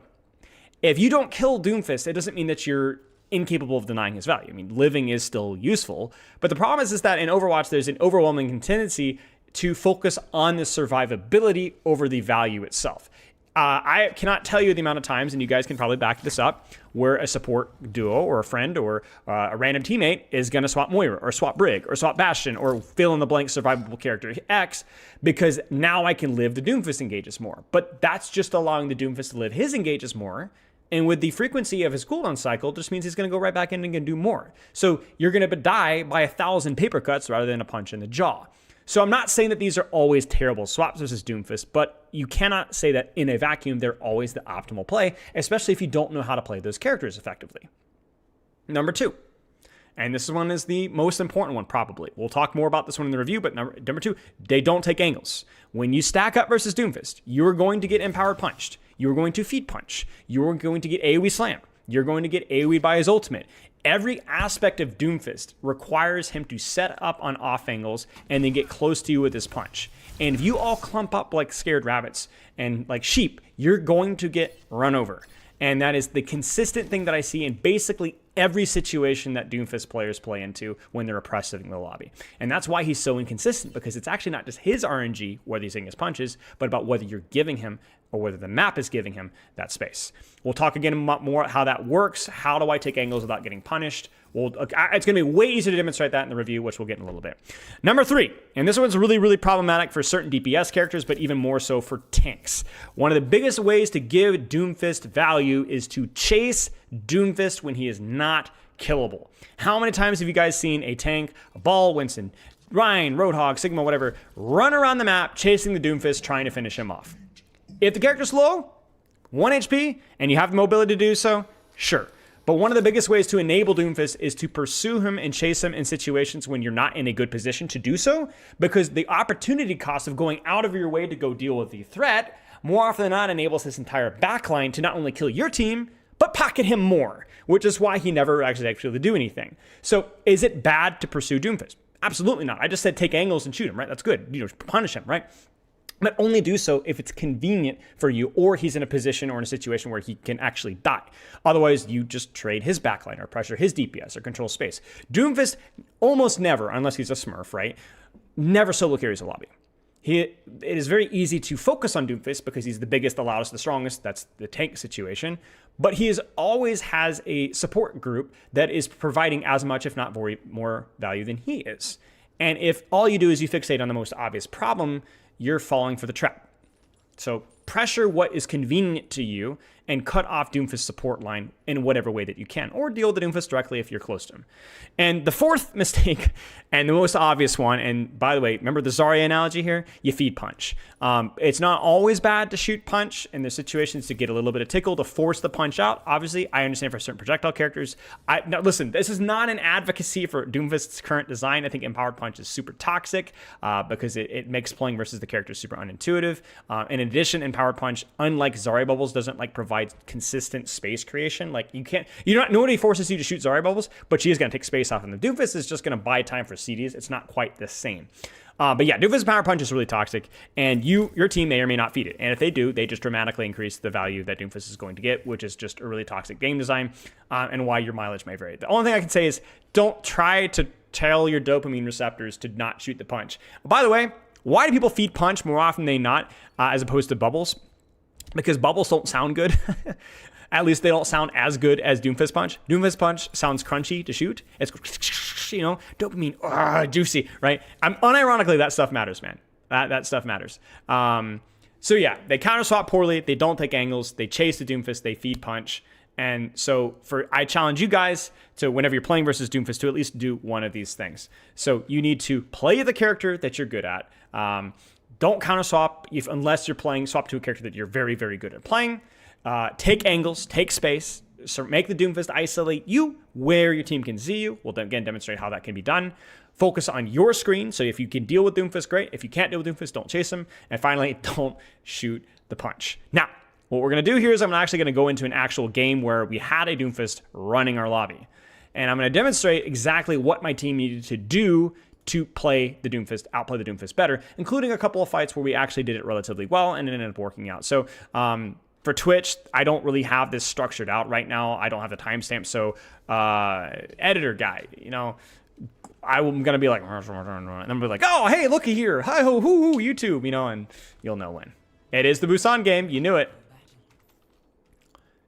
If you don't kill Doomfist, it doesn't mean that you're incapable of denying his value. I mean, living is still useful, but the problem is that in Overwatch, there's an overwhelming tendency to focus on the survivability over the value itself. I cannot tell you the amount of times, and you guys can probably back this up, where a support duo or a friend or a random teammate is going to swap Moira or swap Brig or swap Bastion or fill in the blank survivable character X because now I can live the Doomfist engages more. But that's just allowing the Doomfist to live his engages more. And with the frequency of his cooldown cycle, just means he's going to go right back in and can do more. So you're going to die by 1,000 paper cuts rather than a punch in the jaw. So I'm not saying that these are always terrible swaps versus Doomfist, but you cannot say that in a vacuum they're always the optimal play, especially if you don't know how to play those characters effectively. Number 2, and this one is the most important one probably. We'll talk more about this one in the review, but number 2, they don't take angles. When you stack up versus Doomfist, you're going to get empowered punched. You're going to feed punch. You're going to get AoE slam. You're going to get AoE by his ultimate. Every aspect of Doomfist requires him to set up on off angles and then get close to you with his punch. And if you all clump up like scared rabbits and like sheep, you're going to get run over. And that is the consistent thing that I see in basically every situation that Doomfist players play into when they're oppressive in the lobby. And that's why he's so inconsistent, because it's actually not just his RNG, whether he's hitting his punches, but about whether you're giving him or whether the map is giving him that space. We'll talk again more how that works. How do I take angles without getting punished? Well, it's going to be way easier to demonstrate that in the review, which we'll get in a little bit. Number 3, and this one's really, really problematic for certain DPS characters, but even more so for tanks. One of the biggest ways to give Doomfist value is to chase Doomfist when he is not killable. How many times have you guys seen a tank, a Ball, Winston, Ryan, Roadhog, Sigma, whatever, run around the map chasing the Doomfist trying to finish him off? If the character's low, 1 HP, and you have the mobility to do so, sure. But one of the biggest ways to enable Doomfist is to pursue him and chase him in situations when you're not in a good position to do so, because the opportunity cost of going out of your way to go deal with the threat more often than not enables this entire backline to not only kill your team, but pocket him more, which is why he never actually do anything. So is it bad to pursue Doomfist? Absolutely not. I just said take angles and shoot him, right? That's good. Punish him, right? But only do so if it's convenient for you, or he's in a position or in a situation where he can actually die. Otherwise, you just trade his backline or pressure his DPS or control space. Doomfist almost never, unless he's a smurf, right? Never solo carries a lobby. It is very easy to focus on Doomfist because he's the biggest, the loudest, the strongest. That's the tank situation. But he always has a support group that is providing as much, if not more value than he is. And if all you do is you fixate on the most obvious problem, you're falling for the trap. So pressure what is convenient to you and cut off Doomfist support line in whatever way that you can, or deal with the Doomfist directly if you're close to him. And the fourth mistake, and the most obvious one, and by the way, remember the Zarya analogy here? You feed punch. It's not always bad to shoot punch in the situations to get a little bit of tickle, to force the punch out. Obviously, I understand for certain projectile characters. Now listen, this is not an advocacy for Doomfist's current design. I think Empowered Punch is super toxic because it makes playing versus the character super unintuitive. In addition, Empowered Punch, unlike Zarya Bubbles, doesn't like provide consistent space creation. Like nobody forces you to shoot Zarya Bubbles, but she is going to take space off, and the Doomfist is just going to buy time for CDs. It's not quite the same. But yeah, Doomfist Power Punch is really toxic, and your team may or may not feed it. And if they do, they just dramatically increase the value that Doomfist is going to get, which is just a really toxic game design, and why your mileage may vary. The only thing I can say is don't try to tell your dopamine receptors to not shoot the punch. By the way, why do people feed punch more often than not as opposed to bubbles? Because bubbles don't sound good. At least they don't sound as good as Doomfist Punch. Doomfist Punch sounds crunchy to shoot. It's, dopamine, juicy, right? Unironically, that stuff matters, man. That stuff matters. So yeah, they counter swap poorly. They don't take angles. They chase the Doomfist. They feed punch. And so I challenge you guys to, whenever you're playing versus Doomfist, to at least do one of these things. So you need to play the character that you're good at. Don't counter swap unless you're playing swap to a character that you're very, very good at playing. Take angles, take space, so make the Doomfist isolate you where your team can see you. We'll again demonstrate how that can be done. Focus on your screen. So if you can deal with Doomfist, great. If you can't deal with Doomfist, don't chase him. And finally, don't shoot the punch. Now, what we're going to do here is I'm actually going to go into an actual game where we had a Doomfist running our lobby. And I'm going to demonstrate exactly what my team needed to do to play the Doomfist, outplay the Doomfist better, including a couple of fights where we actually did it relatively well and it ended up working out. So for Twitch, I don't really have this structured out right now. I don't have the timestamp. So editor guy, I'm going to be like, and I'm like, oh, hey, looky here. Hi ho, hoo, hoo, YouTube, and you'll know when. It is the Busan game. You knew it.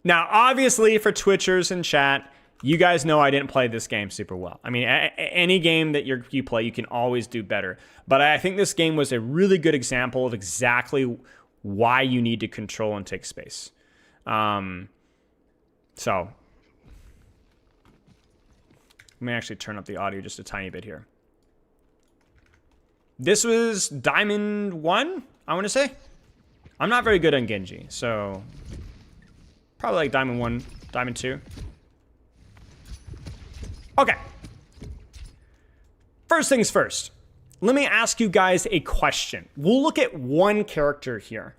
Now, obviously, for Twitchers in chat, you guys know I didn't play this game super well. I mean, any game that you play, you can always do better. But I think this game was a really good example of exactly why you need to control and take space. So let me actually turn up the audio just a tiny bit here. This was Diamond 1, I want to say. I'm not very good on Genji, so probably like Diamond 1, Diamond 2. Okay. First things first. Let me ask you guys a question. We'll look at one character here.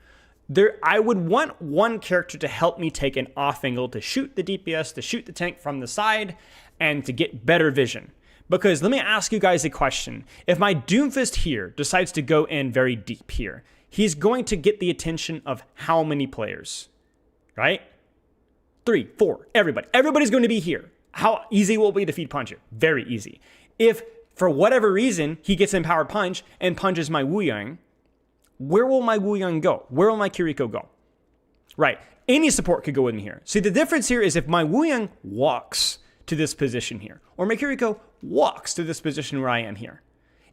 I would want one character to help me take an off angle to shoot the DPS, to shoot the tank from the side, and to get better vision. Because let me ask you guys a question. If my Doomfist here decides to go in very deep here, he's going to get the attention of how many players? Right? 3, 4, everybody. Everybody's going to be here. How easy will it be to feed punch it? Very easy. If, for whatever reason, he gets Empowered Punch and punches my Wu Yang, where will my Wu Yang go? Where will my Kiriko go? Right. Any support could go in here. See, the difference here is if my Wu Yang walks to this position here, or my Kiriko walks to this position where I am here.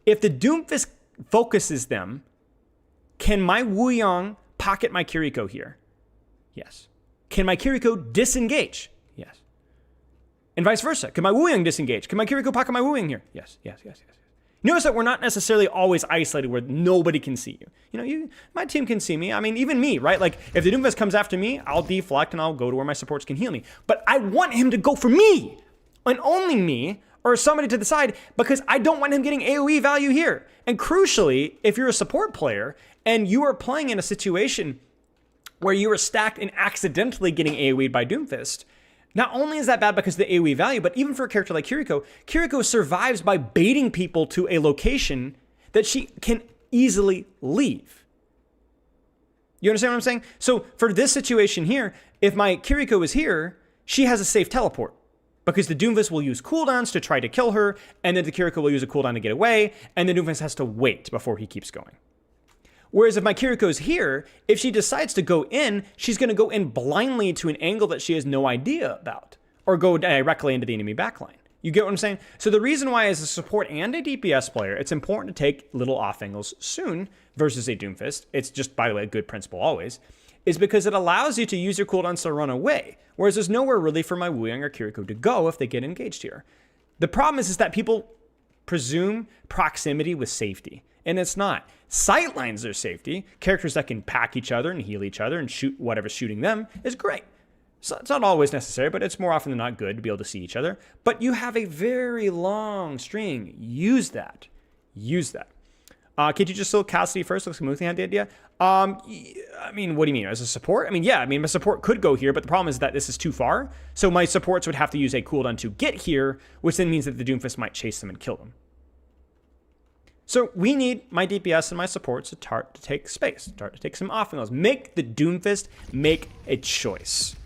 If the Doomfist focuses them, can my Wu Yang pocket my Kiriko here? Yes. Can my Kiriko disengage? Yes. And vice versa. Can my Wu Yang disengage? Can my Kiriko pocket my Wu Yang here? Yes. Notice that we're not necessarily always isolated where nobody can see you. My team can see me. I mean, even me, right? Like, if the Doomfist comes after me, I'll deflect and I'll go to where my supports can heal me. But I want him to go for me, and only me, or somebody to the side, because I don't want him getting AoE value here. And crucially, if you're a support player and you are playing in a situation where you are stacked and accidentally getting AoE'd by Doomfist, not only is that bad because of the AoE value, but even for a character like Kiriko survives by baiting people to a location that she can easily leave. You understand what I'm saying? So for this situation here, if my Kiriko is here, she has a safe teleport because the Doomfist will use cooldowns to try to kill her, and then the Kiriko will use a cooldown to get away, and the Doomfist has to wait before he keeps going. Whereas if my Kiriko's here, if she decides to go in, she's going to go in blindly to an angle that she has no idea about, or go directly into the enemy backline. You get what I'm saying? So the reason why as a support and a DPS player, it's important to take little off angles soon versus a Doomfist. It's just, by the way, a good principle always, is because it allows you to use your cooldowns to run away. Whereas there's nowhere really for my Wu Yang or Kiriko to go if they get engaged here. The problem is that people presume proximity with safety, and it's not. Sightlines are safety. Characters that can pack each other and heal each other and shoot whatever's shooting them is great. So it's not always necessary, but it's more often than not good to be able to see each other. But you have a very long string. Use that. Use that. Could you just still Cassidy first? Looks smoothly on the idea. I mean, what do you mean? As a support? I mean, yeah, I mean, my support could go here, but the problem is that this is too far. So my supports would have to use a cooldown to get here, which then means that the Doomfist might chase them and kill them. So we need my DPS and my supports to start to take space, start to take some off-angles. Make the Doomfist make a choice.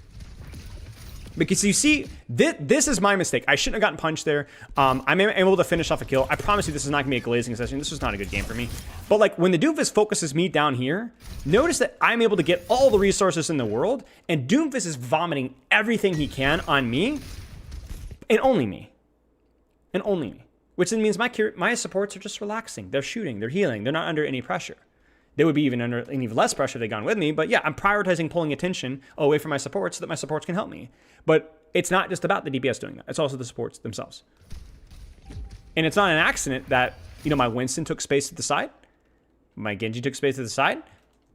Because you see, this is my mistake. I shouldn't have gotten punched there. I'm able to finish off a kill. I promise you this is not going to be a glazing session. This was not a good game for me. But like when the Doomfist focuses me down here, notice that I'm able to get all the resources in the world, and Doomfist is vomiting everything he can on me, and only me. And only me. Which then means my supports are just relaxing. They're shooting, they're healing, they're not under any pressure. They would be even under even less pressure if they'd gone with me. But yeah, I'm prioritizing pulling attention away from my supports so that my supports can help me. But it's not just about the DPS doing that. It's also the supports themselves. And it's not an accident that, you know, my Winston took space to the side. My Genji took space to the side.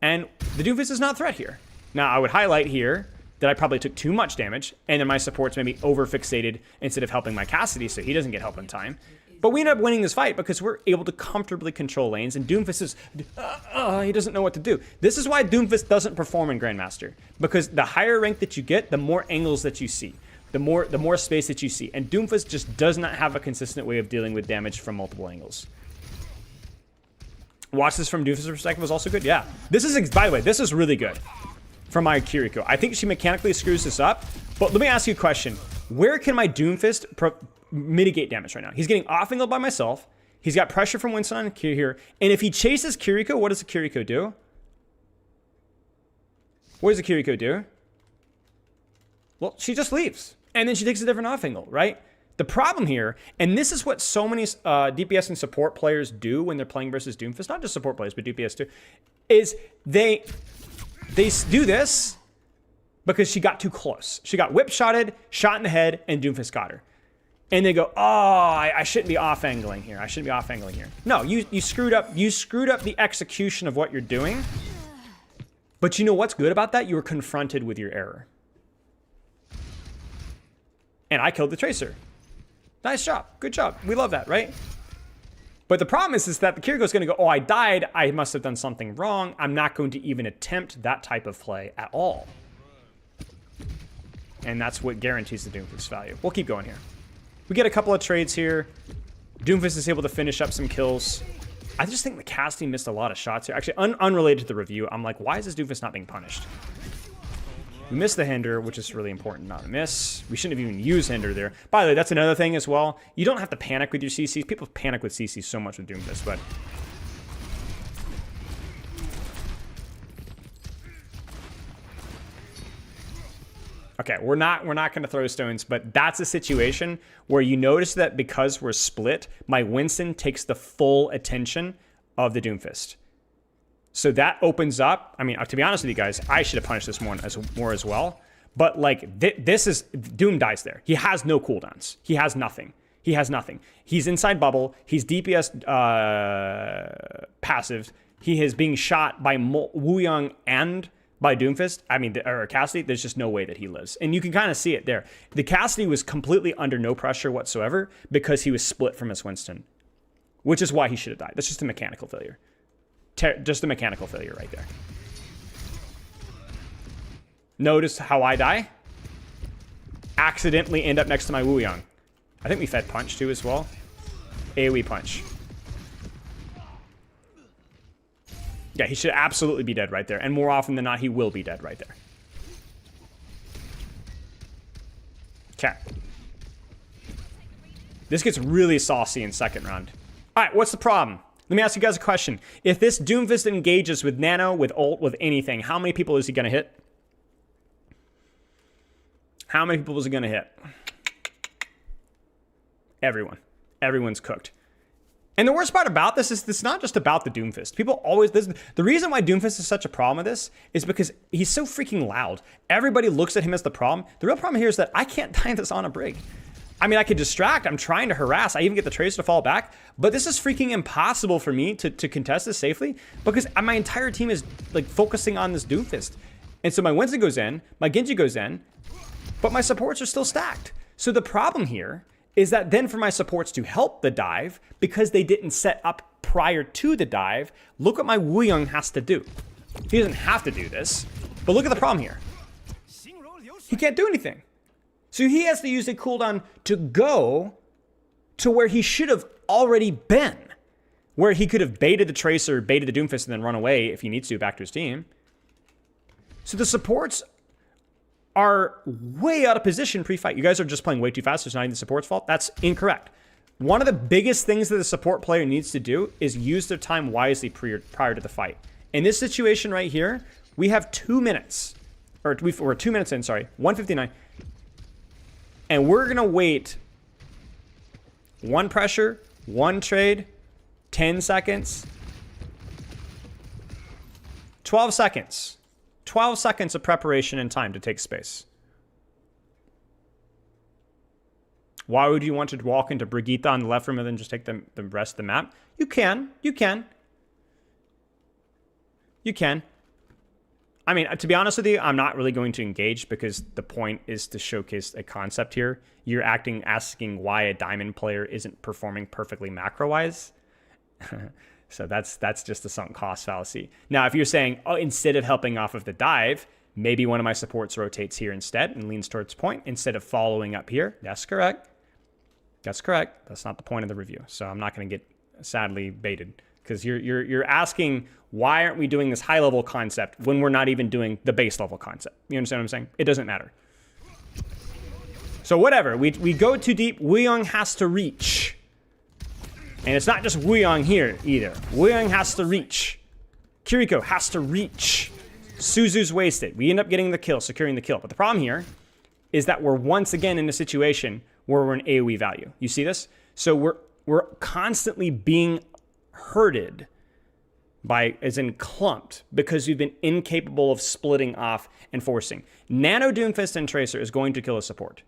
And the Doomfist is not a threat here. Now, I would highlight here that I probably took too much damage. And then my supports maybe over-fixated instead of helping my Cassidy so he doesn't get help in time. But we end up winning this fight because we're able to comfortably control lanes, and Doomfist is, he doesn't know what to do. This is why Doomfist doesn't perform in Grandmaster, because the higher rank that you get, the more angles that you see, the more space that you see, and Doomfist just does not have a consistent way of dealing with damage from multiple angles. Watch this from Doomfist's perspective was also good. Yeah, this is, by the way, this is really good from my Kiriko. I think she mechanically screws this up, but let me ask you a question. Where can my Doomfist mitigate damage right now? He's getting off-angled by myself. He's got pressure from Winston on here. And if he chases Kiriko, what does the Kiriko do? What does the Kiriko do? Well, she just leaves. And then she takes a different off-angle, right? The problem here, and this is what so many DPS and support players do when they're playing versus Doomfist, not just support players, but DPS too, is they do this because she got too close. She got whip-shotted, shot in the head, and Doomfist got her. And they go, oh, I shouldn't be off-angling here. I shouldn't be off-angling here. No, you screwed up. You screwed up the execution of what you're doing. But you know what's good about that? You were confronted with your error. And I killed the Tracer. Nice job. Good job. We love that, right? But the problem is that the Kiriko's going to go, oh, I died. I must have done something wrong. I'm not going to even attempt that type of play at all. And that's what guarantees the Doomfist value. We'll keep going here. We get a couple of trades here. Doomfist is able to finish up some kills. I just think the casting missed a lot of shots here. Actually, unrelated to the review, I'm like, why is this Doomfist not being punished? We missed the Hinder, which is really important not to miss. We shouldn't have even used Hinder there. By the way, that's another thing as well. You don't have to panic with your CCs. People panic with CCs so much with Doomfist, but... Okay, we're not going to throw stones, but that's a situation where you notice that because we're split, my Winston takes the full attention of the Doomfist. So that opens up, I mean, to be honest with you guys, I should have punished this more as well. But like, this is, Doom dies there. He has no cooldowns. He has nothing. He has nothing. He's inside bubble. He's DPS passive. He is being shot by Wu Yang and by Doomfist, I mean, or Cassidy. There's just no way that he lives. And you can kind of see it there. The Cassidy was completely under no pressure whatsoever because he was split from his Winston, which is why he should have died. That's just a mechanical failure. Just a mechanical failure right there. Notice how I die. Accidentally end up next to my Wu Yang. I think we fed punch too as well. AoE punch. Yeah, he should absolutely be dead right there. And more often than not, he will be dead right there. Okay. This gets really saucy in second round. All right, what's the problem? Let me ask you guys a question. If this Doomfist engages with Nano, with ult, with anything, how many people is he going to hit? How many people is he going to hit? Everyone's cooked. And the worst part about this is it's not just about the Doomfist. People always, the reason why Doomfist is such a problem with this is because he's so freaking loud. Everybody looks at him as the problem. The real problem here is that I can't die this on a brig. I mean, I could distract. I'm trying to harass. I even get the Tracer to fall back. But this is freaking impossible for me to contest this safely because my entire team is like focusing on this Doomfist. And so my Winston goes in, my Genji goes in, but my supports are still stacked. So the problem here is that then for my supports to help the dive, because they didn't set up prior to the dive, look what my Wuyong has to do. He doesn't have to do this, but look at the problem here. He can't do anything. So he has to use a cooldown to go to where he should have already been, where he could have baited the Tracer, baited the Doomfist, and then run away if he needs to back to his team. So the supports are way out of position pre-fight. You guys are just playing way too fast. It's not even the support's fault. That's incorrect. One of the biggest things that the support player needs to do is use their time wisely prior to the fight. In this situation right here, we have 2 minutes. Or we're 2 minutes in, sorry. 1:59. And we're going to wait 1 pressure, 1 trade, 10 seconds, 12 seconds. 12 seconds of preparation and time to take space. Why would you want to walk into Brigitte on the left room and then just take the rest of the map? You can. I mean, to be honest with you, I'm not really going to engage because the point is to showcase a concept here. You're asking why a diamond player isn't performing perfectly macro-wise. So that's just a sunk cost fallacy. Now, if you're saying, oh, instead of helping off of the dive, maybe one of my supports rotates here instead and leans towards point instead of following up here. That's correct. That's correct. That's not the point of the review. So I'm not going to get sadly baited because you're asking why aren't we doing this high level concept when we're not even doing the base level concept? You understand what I'm saying? It doesn't matter. So whatever. We go too deep. Wuyong has to reach. And it's not just Wuyong here either. Wuyong has to reach. Kiriko has to reach. Suzu's wasted. We end up getting the kill, securing the kill. But the problem here is that we're once again in a situation where we're an AoE value. You see this? So we're constantly being herded by, as in clumped, because we've been incapable of splitting off and forcing. Nano Doomfist and Tracer is going to kill a support.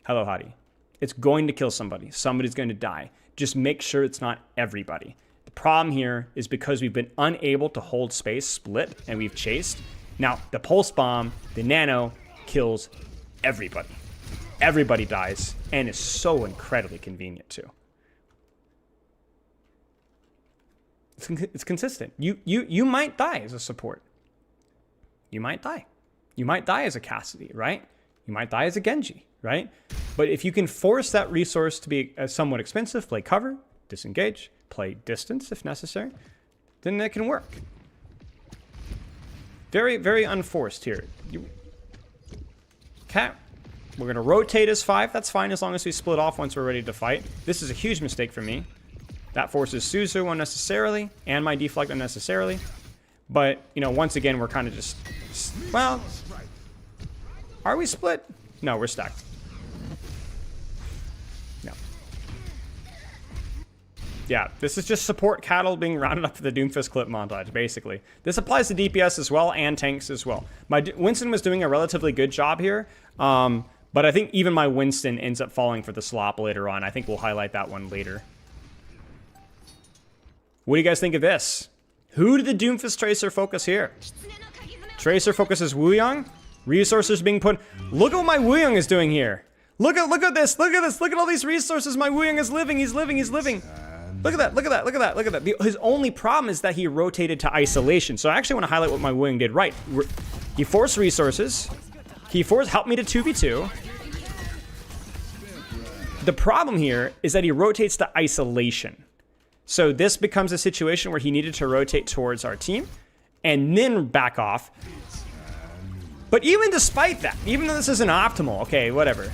Hello, Hadi. It's going to kill somebody. Somebody's going to die. Just make sure it's not everybody. The problem here is because we've been unable to hold space, split, and we've chased. Now, the pulse bomb, the nano, kills everybody. Everybody dies, and is so incredibly convenient too. It's consistent. You might die as a support. You might die. You might die as a Cassidy, right? You might die as a Genji, right? But if you can force that resource to be somewhat expensive, play cover, disengage, play distance if necessary, then it can work. Very, very unforced here. Okay. We're going to rotate as 5. That's fine as long as we split off once we're ready to fight. This is a huge mistake for me. That forces Suzu unnecessarily and my deflect unnecessarily. But, you know, once again, we're kind of just... Well, are we split? No, we're stacked. No. Yeah, this is just support cattle being rounded up for the Doomfist clip montage, basically. This applies to DPS as well and tanks as well. My Winston was doing a relatively good job here. But I think even my Winston ends up falling for the slop later on. I think we'll highlight that one later. What do you guys think of this? Who did the Doomfist Tracer focus here? Tracer focuses Wuyong. Resources being put... Look at what my Wuyong is doing here. Look at this. Look at this. Look at all these resources my Wuyong is living. He's living. Look at that. Look at that. Look at that. Look at that. His only problem is that he rotated to isolation. So I actually want to highlight what my Wuyong did right. He forced resources. He helped me to 2v2. The problem here is that he rotates to isolation. So this becomes a situation where he needed to rotate towards our team and then back off. But even despite that, even though this isn't optimal, okay, whatever.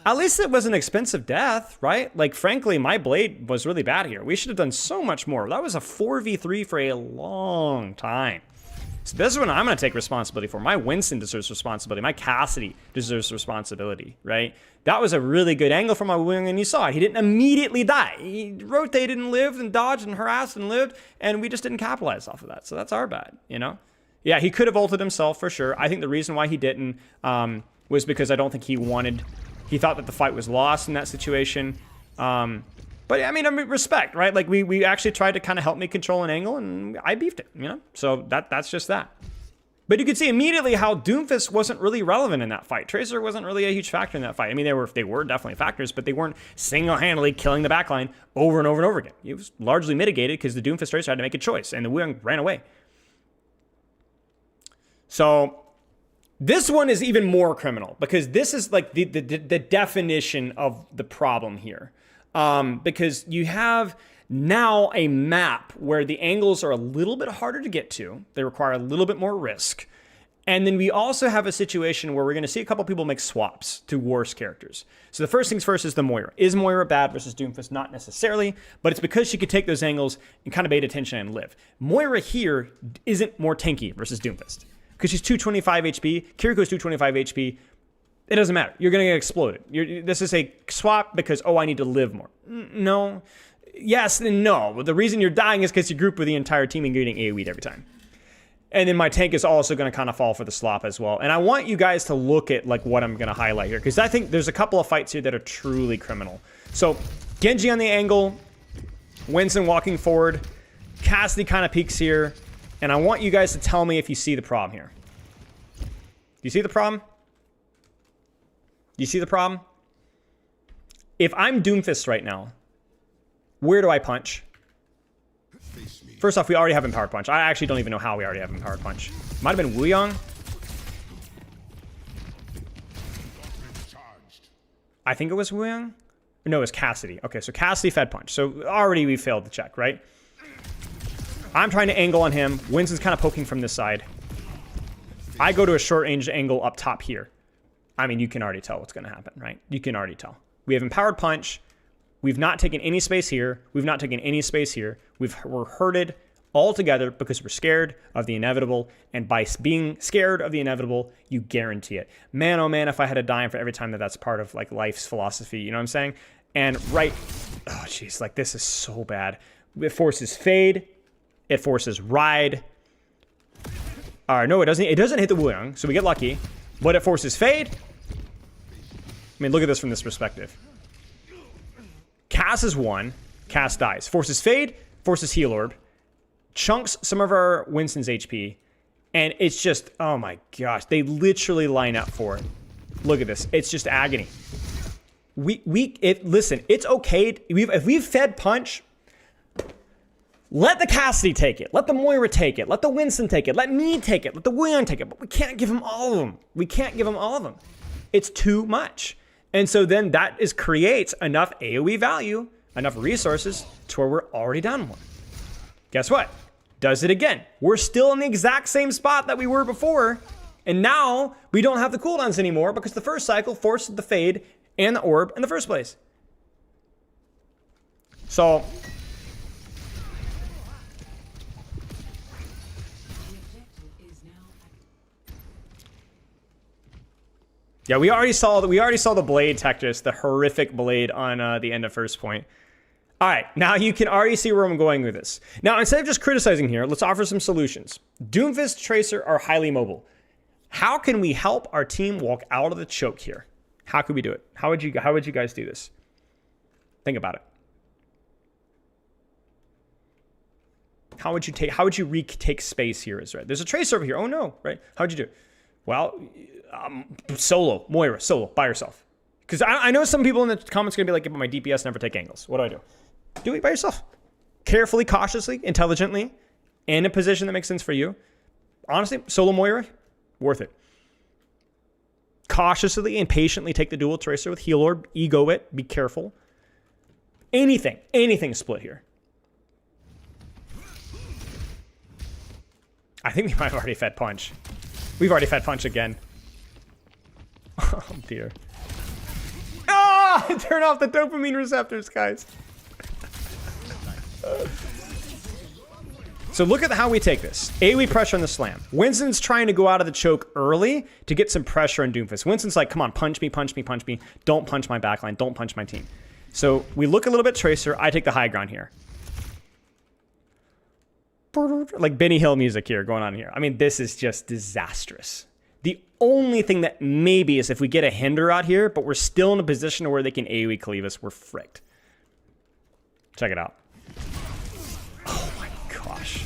At least it was an expensive death, right? Like, frankly, my blade was really bad here. We should have done so much more. That was a 4v3 for a long time. So this is what I'm going to take responsibility for. My Winston deserves responsibility. My Cassidy deserves responsibility, right? That was a really good angle from my wing, and you saw it. He didn't immediately die. He rotated and lived and dodged and harassed and lived, and we just didn't capitalize off of that. So that's our bad, you know? Yeah, he could have ulted himself for sure. I think the reason why he didn't was because I don't think he thought that the fight was lost in that situation. But I mean, respect, right? Like we actually tried to kind of help me control an angle, and I beefed it, you know? So that's just that. But you could see immediately how Doomfist wasn't really relevant in that fight. Tracer wasn't really a huge factor in that fight. I mean, they were definitely factors, but they weren't single-handedly killing the backline over and over and over again. It was largely mitigated because the Doomfist Tracer had to make a choice, and the Wuyong ran away. So this one is even more criminal because this is like the definition of the problem here. Because you have now a map where the angles are a little bit harder to get to. They require a little bit more risk. And then we also have a situation where we're going to see a couple people make swaps to worse characters. So the first things first is the Moira. Is Moira bad versus Doomfist? Not necessarily, but it's because she could take those angles and kind of bait attention and live. Moira here isn't more tanky versus Doomfist because she's 225 HP. Kiriko's 225 HP. It doesn't matter. You're going to get exploded. This is a swap because, oh, I need to live more. No. Yes and no. But the reason you're dying is because you group with the entire team and you're getting AoE'd every time. And then my tank is also going to kind of fall for the slop as well. And I want you guys to look at like what I'm going to highlight here, because I think there's a couple of fights here that are truly criminal. So Genji on the angle, Winston walking forward, Cassidy kind of peeks here. And I want you guys to tell me if you see the problem here. Do you see the problem? Do you see the problem? If I'm Doomfist right now, where do I punch? First off, we already have Empowered Punch. I actually don't even know how we already have Empowered Punch. Might have been Wuyong. I think it was Wuyong. No, it was Cassidy. Okay, so Cassidy fed punch. So already we failed the check, right? I'm trying to angle on him. Winston's kind of poking from this side. I go to a short range angle up top here. I mean, you can already tell what's going to happen, right? You can already tell. We have Empowered Punch. We've not taken any space here. We've not taken any space here. We're hurted all together because we're scared of the inevitable. And by being scared of the inevitable, you guarantee it. Man, oh man, if I had a dime for every time that's part of like life's philosophy, you know what I'm saying? And right, oh jeez, like this is so bad. It forces Fade. It forces Ride. No, it doesn't. It doesn't hit the Wuyong, so we get lucky. But it forces Fade. I mean, look at this from this perspective. Cass is one. Cass dies. Forces Fade. Forces Heal Orb. Chunks some of our Winston's HP. And it's just, oh my gosh. They literally line up for it. Look at this. It's just agony. Listen, it's okay. If we've fed punch, let the Cassidy take it. Let the Moira take it. Let the Winston take it. Let me take it. Let the Wuyong take it. But we can't give them all of them. We can't give them all of them. It's too much. And so then that creates enough AoE value, enough resources to where we're already down one. Guess what? Does it again. We're still in the exact same spot that we were before. And now we don't have the cooldowns anymore because the first cycle forced the Fade and the Orb in the first place. So yeah, we already saw the blade Tectus, the horrific blade on the end of first point. All right, now you can already see where I'm going with this. Now, instead of just criticizing here, let's offer some solutions. Doomfist, Tracer are highly mobile. How can we help our team walk out of the choke here? How could we do it? How would you guys do this? Think about it. How would you retake space here? Is right. There's a Tracer over here. Oh no, right? How would you do it? Well, solo, Moira, solo, by yourself. Because I know some people in the comments are going to be like, but my DPS never take angles. What do? Do it by yourself. Carefully, cautiously, intelligently, in a position that makes sense for you. Honestly, solo Moira, worth it. Cautiously and patiently take the dual Tracer with Heal Orb, ego it, be careful. Anything split here. I think we might have already fed punch. We've already fed punch again. Oh dear. Ah! Turn off the dopamine receptors, guys. So look at how we take this. AoE pressure on the slam. Winston's trying to go out of the choke early to get some pressure on Doomfist. Winston's like, come on, punch me, punch me, punch me. Don't punch my backline. Don't punch my team. So we look a little bit Tracer. I take the high ground here. Like Benny Hill music here going on here. I mean, this is just disastrous. The only thing that maybe is if we get a hinder out here, but we're still in a position where they can AoE cleave us, we're fricked. Check it out. Oh my gosh.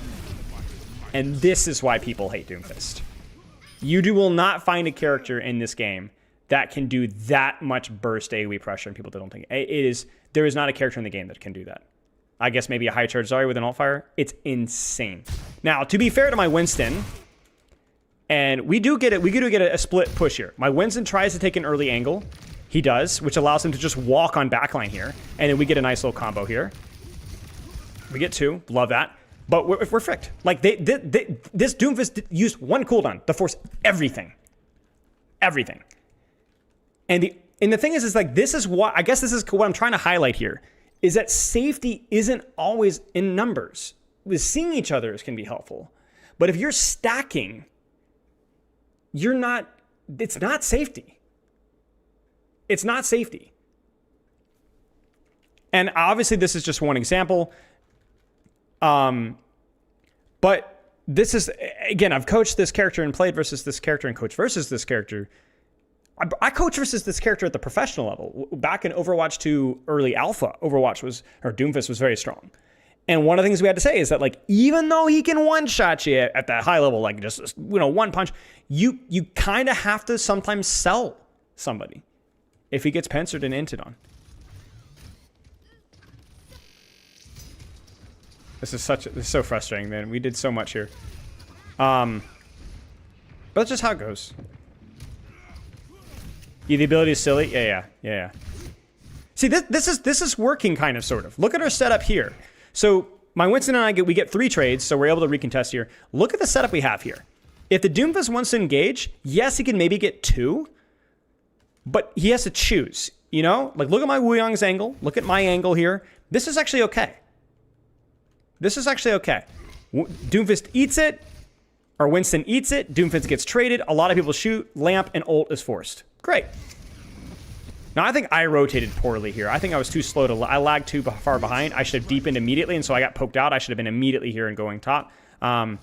And this is why people hate Doomfist. You will not find a character in this game that can do that much burst AoE pressure and people that don't think there is not a character in the game that can do that. I guess maybe a high charge Zarya with an alt fire. It's insane. Now, to be fair to my Winston, and we do get a split push here. My Winston tries to take an early angle. He does, which allows him to just walk on backline here. And then we get a nice little combo here. We get 2. Love that. But we're fricked. Like, this Doomfist used 1 cooldown to force everything. Everything. And the thing is like, this is what, I guess this is what I'm trying to highlight here, is that safety isn't always in numbers. With seeing each other can be helpful. But if you're stacking, it's not safety. It's not safety. And obviously this is just one example. But this is, again, I've coached this character and played versus this character and coached versus this character. I coach versus this character at the professional level. Back in Overwatch 2 early alpha, Doomfist was very strong. And one of the things we had to say is that, like, even though he can one-shot you at that high level, like just, one punch, you kind of have to sometimes sell somebody if he gets pincered and inted on. This is so frustrating, man. We did so much here. But that's just how it goes. Yeah, the ability is silly. Yeah. See, this is working kind of, sort of. Look at our setup here. So my Winston and we get 3 trades, so we're able to recontest here. Look at the setup we have here. If the Doomfist wants to engage, yes, he can maybe get 2, but he has to choose. Like, look at my Wuyong's angle. Look at my angle here. This is actually okay. Doomfist eats it, or Winston eats it. Doomfist gets traded. A lot of people shoot. Lamp and ult is forced. Great. Now, I think I rotated poorly here. I think I was too slow I lagged too far behind. I should have deepened immediately, and so I got poked out. I should have been immediately here and going top. And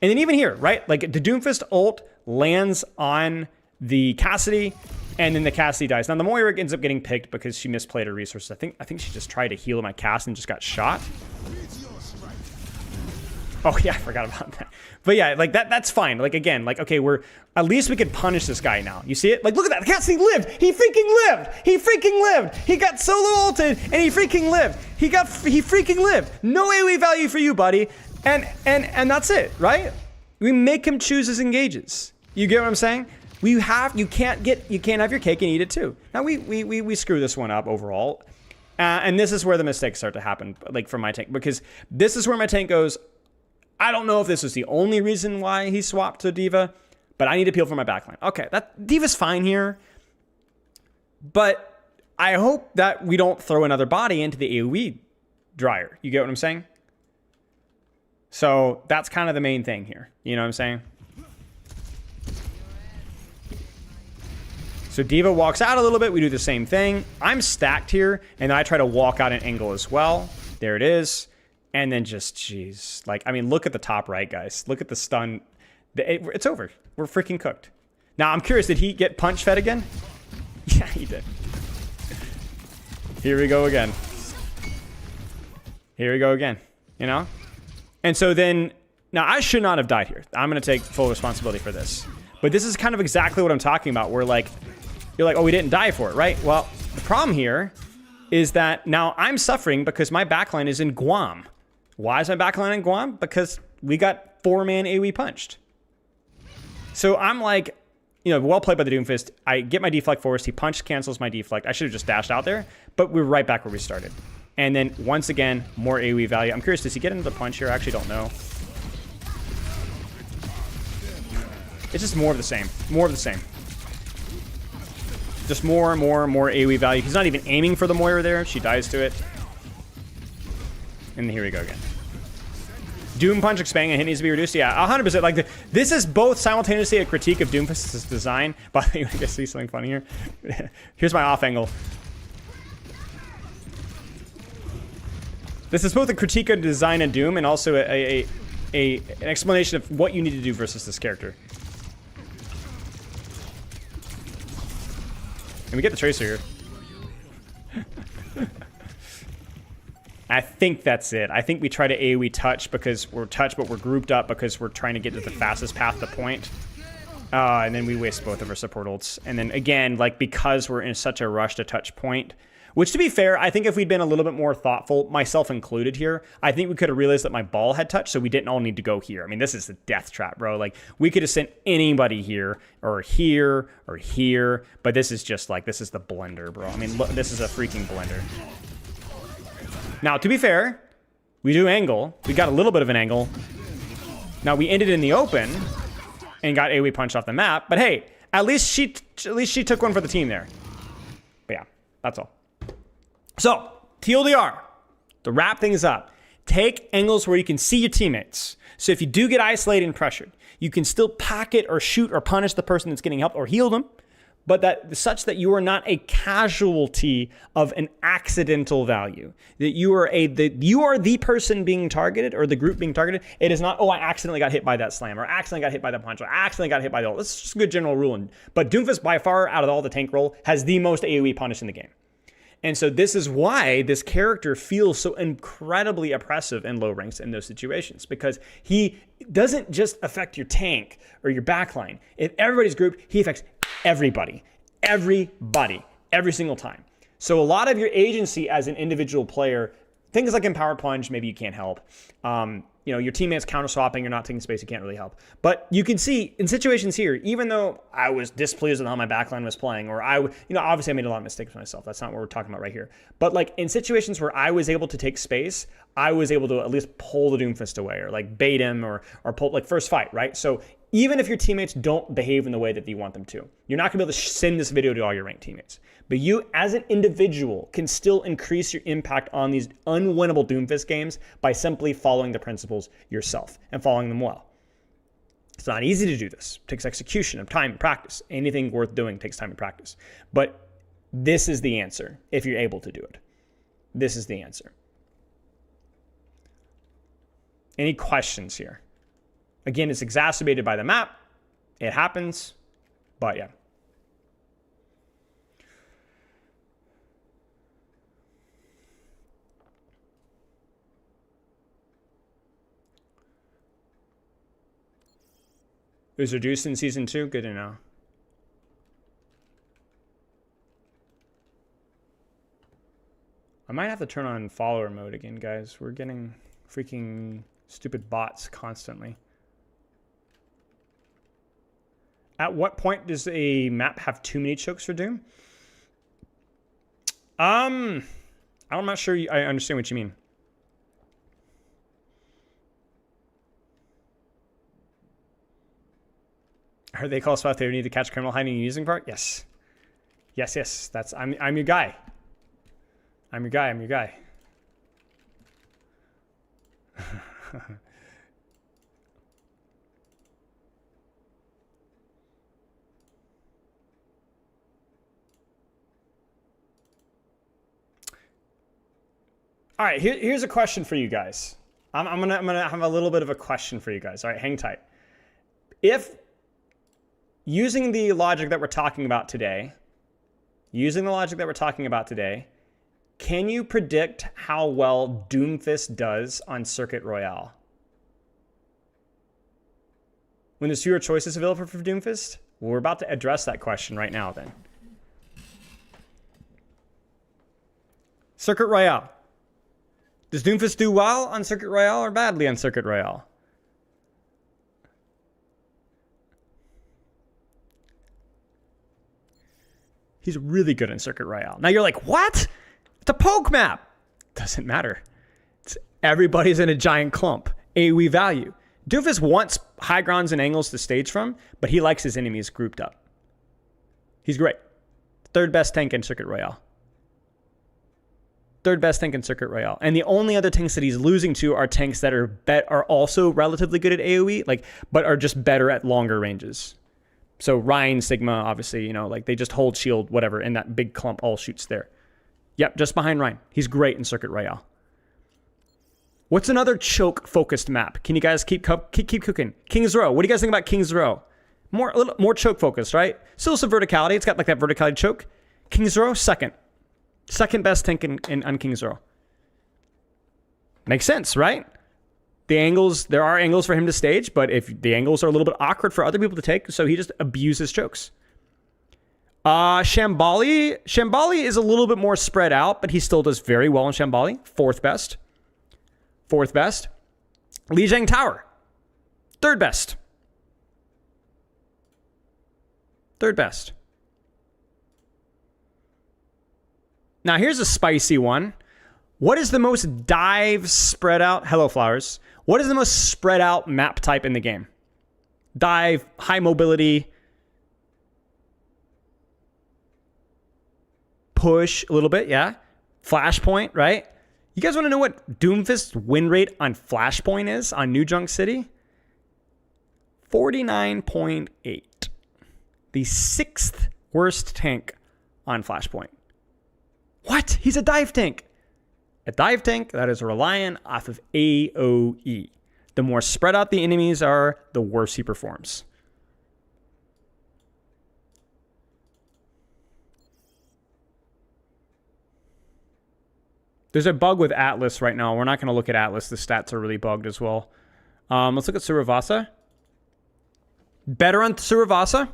then even here, right? Like, the Doomfist ult lands on the Cassidy, and then the Cassidy dies. Now, the Moira ends up getting picked because she misplayed her resources. I think she just tried to heal my cast and just got shot. Oh, yeah, I forgot about that. But yeah, like, that's fine. Like, again, like, okay, at least we could punish this guy now. You see it? Like, look at that. The Cassidy lived. He freaking lived. He got solo ulted, and he freaking lived. He freaking lived. No AoE value for you, buddy. And that's it, right? We make him choose his engages. You get what I'm saying? You can't have your cake and eat it too. Now we screw this one up overall. And this is where the mistakes start to happen, like, for my tank, because this is where my tank goes, I don't know if this was the only reason why he swapped to D.Va, but I need to peel for my backline. Okay, D.Va's fine here, but I hope that we don't throw another body into the AoE dryer. You get what I'm saying? So that's kind of the main thing here. You know what I'm saying? So D.Va walks out a little bit. We do the same thing. I'm stacked here, and I try to walk out an angle as well. There it is. And then just, jeez. Like, I mean, look at the top right, guys. Look at the stun. It's over. We're freaking cooked. Now, I'm curious, did he get punch fed again? Yeah, he did. Here we go again. And so then, now I should not have died here. I'm going to take full responsibility for this. But this is kind of exactly what I'm talking about, where, like, you're like, oh, we didn't die for it, right? Well, the problem here is that now I'm suffering because my backline is in Guam. Why is my backline in Guam? Because we got 4-man AoE punched. So I'm like, well played by the Doomfist. I get my deflect forced. He punch cancels my deflect. I should have just dashed out there, but we're right back where we started. And then once again, more AoE value. I'm curious, does he get into the punch here? I actually don't know. It's just more of the same. Just more AoE value. He's not even aiming for the Moira there. She dies to it. And here we go again. Doom Punch expanding and hit needs to be reduced. Yeah, 100%. Like, this is both simultaneously a critique of Doomfist's design. By the way, you guys see something funny here? Here's my off angle. This is both a critique of design of Doom and also an explanation of what you need to do versus this character. And we get the Tracer here. I think that's it. I think we try to AoE touch because we're touch, but we're grouped up because we're trying to get to the fastest path to point. And then we waste both of our support ults. And then again, like, because we're in such a rush to touch point, which, to be fair, I think if we'd been a little bit more thoughtful, myself included here, I think we could have realized that my ball had touched, so we didn't all need to go here. I mean, this is the death trap, bro. Like, we could have sent anybody here, or here, or here, but this is just like, this is the blender, bro. I mean, look, this is a freaking blender. Now, to be fair, we do angle. We got a little bit of an angle. Now, we ended in the open and got AoE punched off the map, but hey, at least she took one for the team there. But yeah, that's all. So, TLDR, to wrap things up, take angles where you can see your teammates. So if you do get isolated and pressured, you can still packet or shoot or punish the person that's getting helped or heal them, but that such that you are not a casualty of an accidental value. That you are the person being targeted or the group being targeted. It is not, oh, I accidentally got hit by that slam, or accidentally got hit by the punch, or accidentally got hit by the ult. That's just a good general rule. But Doomfist, by far, out of all the tank role, has the most AoE punish in the game. And so this is why this character feels so incredibly oppressive in low ranks in those situations, because he doesn't just affect your tank or your backline. If everybody's grouped, he affects everybody, every single time. So a lot of your agency as an individual player, things like Empowered Plunge, maybe you can't help. Your teammates counter swapping, you're not taking space, you can't really help. But you can see in situations here, even though I was displeased with how my backline was playing, or obviously I made a lot of mistakes myself. That's not what we're talking about right here. But like in situations where I was able to take space, I was able to at least pull the Doomfist away, or like bait him, or pull, like, first fight, right? So even if your teammates don't behave in the way that you want them to, you're not gonna be able to send this video to all your ranked teammates. But you, as an individual, can still increase your impact on these unwinnable Doomfist games by simply following the principles yourself and following them well. It's not easy to do this. It takes execution of time and practice. Anything worth doing takes time and practice. But this is the answer if you're able to do it. This is the answer. Any questions here? Again, it's exacerbated by the map. It happens, but yeah. It was reduced in season 2. Good to know. I might have to turn on follower mode again, guys. We're getting freaking stupid bots constantly. At what point does a map have too many chokes for Doom? I'm not sure I understand what you mean. I heard they call spot they need to catch criminal hiding and using part. Yes. Yes. That's I'm your guy. I'm your guy. All right, here's a question for you guys. I'm gonna have a little bit of a question for you guys. All right, hang tight. If using the logic that we're talking about today, can you predict how well Doomfist does on Circuit Royale? When there's fewer choices available for Doomfist? Well, we're about to address that question right now then. Circuit Royale. Does Doomfist do well on Circuit Royale or badly on Circuit Royale? He's really good in Circuit Royale. Now you're like, what? It's a poke map. Doesn't matter. Everybody's in a giant clump. AoE value. Doomfist wants high grounds and angles to stage from, but he likes his enemies grouped up. He's great. Third best tank in Circuit Royale. Third best tank in Circuit Royale. And the only other tanks that he's losing to are tanks that are also relatively good at AoE, like, but are just better at longer ranges. So Ryan, Sigma, obviously, you know, like they just hold shield, whatever, and that big clump all shoots there. Yep, just behind Ryan. He's great in Circuit Royale. What's another choke-focused map? Can you guys keep cooking? King's Row. What do you guys think about King's Row? A little more choke-focused, right? Still some verticality. It's got like that verticality choke. King's Row, second. Second best tank on King's Row. Makes sense, right? There are angles for him to stage, but if the angles are a little bit awkward for other people to take, so he just abuses chokes. Shambali is a little bit more spread out, but he still does very well in Shambali. Fourth best. Lijiang Tower. Third best. Now here's a spicy one. What is the most dive spread out? Hello, Flowers. What is the most spread out map type in the game? Dive, high mobility, push a little bit, yeah. Flashpoint, right? You guys want to know what Doomfist's win rate on Flashpoint is on New Junk City? 49.8. The 6th worst tank on Flashpoint. What? He's a dive tank. A dive tank that is reliant off of AoE. The more spread out the enemies are, the worse he performs. There's a bug with Atlas right now. We're not going to look at Atlas. The stats are really bugged as well. Let's look at Suravasa. Better on Suravasa.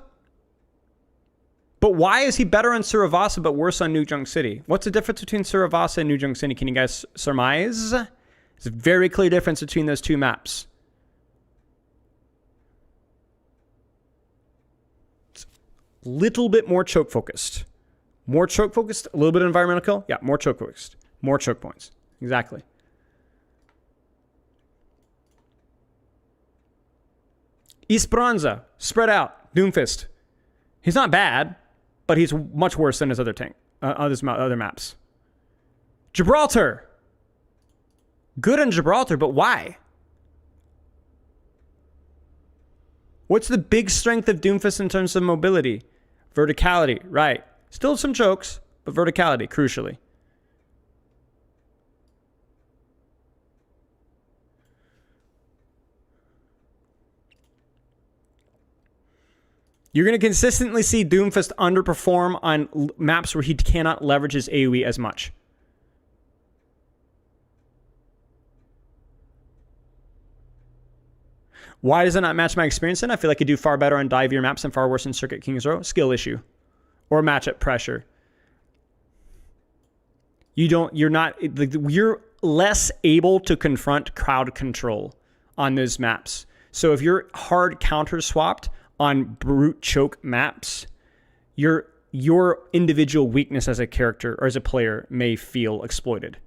But why is he better on Suravasa but worse on New Junk City? What's the difference between Suravasa and New Junk City? Can you guys surmise? There's a very clear difference between those two maps. It's a little bit more choke focused. More choke focused, a little bit of environmental kill. Yeah, more choke focused. More choke points. Exactly. Esperanza, spread out. Doomfist. He's not bad, but he's much worse than his other tank, other maps. Gibraltar. Good on Gibraltar, but why? What's the big strength of Doomfist in terms of mobility? Verticality, right. Still some chokes, but verticality, crucially. You're going to consistently see Doomfist underperform on maps where he cannot leverage his AoE as much. Why does it not match my experience then? I feel like I do far better on divier maps and far worse in Circuit King's Row. Skill issue. Or matchup pressure. You're less able to confront crowd control on those maps. So if you're hard counter swapped on brute choke maps, your individual weakness as a character or as a player may feel exploited.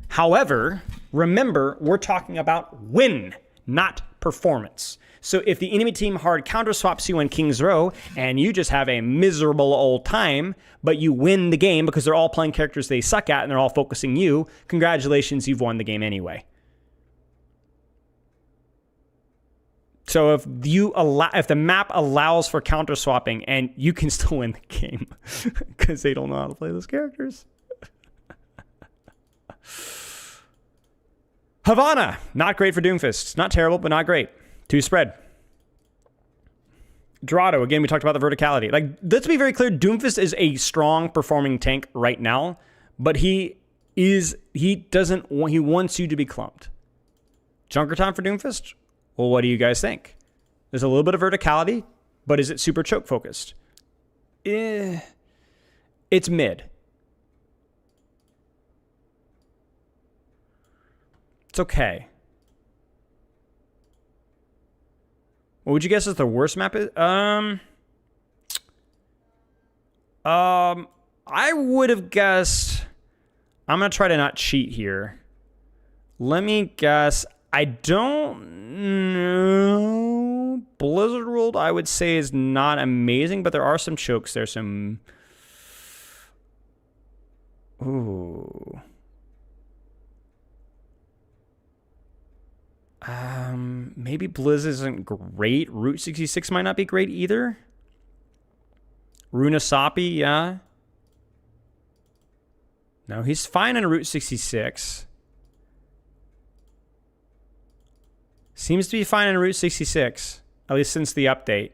However, remember, we're talking about win, not performance. So if the enemy team hard counter swaps you on King's Row and you just have a miserable old time, but you win the game because they're all playing characters they suck at and they're all focusing you, congratulations, you've won the game anyway. So if the map allows for counter swapping, and you can still win the game because they don't know how to play those characters. Havana, not great for Doomfist. Not terrible, but not great. 2 spread. Dorado, again, we talked about the verticality. Like, let's be very clear, Doomfist is a strong performing tank right now, but he wants you to be clumped. Junker time for Doomfist? Well, what do you guys think? There's a little bit of verticality, but is it super choke focused? It's mid. It's okay. What would you guess is the worst map is? I would have guessed. I'm gonna try to not cheat here. Let me guess. I don't know. Blizzard World, I would say, is not amazing, but there are some chokes. There's some. Ooh. Maybe Blizz isn't great. Route 66 might not be great either. Runasapi, yeah. No, he's fine in Route 66. Seems to be fine in Route 66, at least since the update.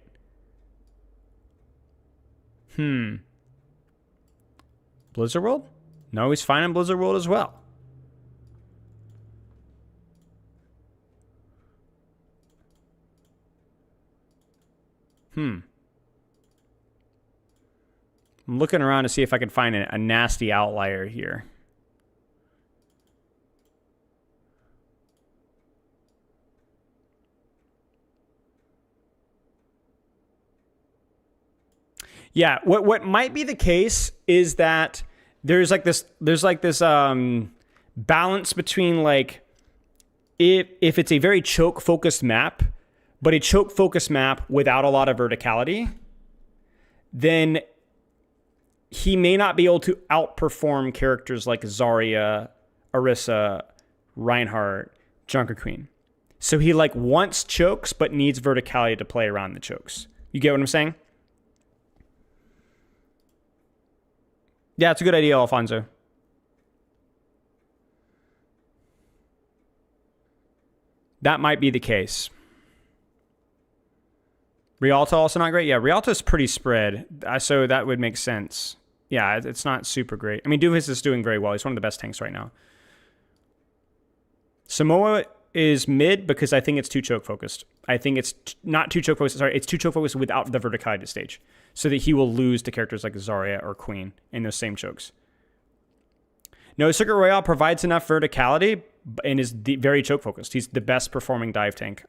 Blizzard World? No, he's fine in Blizzard World as well. I'm looking around to see if I can find a nasty outlier here. Yeah, what might be the case is that there's like this balance between like if it's a very choke focused map, but a choke focused map without a lot of verticality, then he may not be able to outperform characters like Zarya, Orisa, Reinhardt, Junker Queen. So he like wants chokes, but needs verticality to play around the chokes. You get what I'm saying? Yeah, it's a good idea, Alfonso. That might be the case. Rialto also not great? Yeah, Rialto's pretty spread, so that would make sense. Yeah, it's not super great. I mean, Doomfist is doing very well. He's one of the best tanks right now. Samoa is mid because I think it's too choke focused. I think it's not too choke focused. Sorry, it's too choke focused without the verticality stage, so that he will lose to characters like Zarya or Queen in those same chokes. No, Circuit Royale provides enough verticality and is very choke focused. He's the best performing dive tank.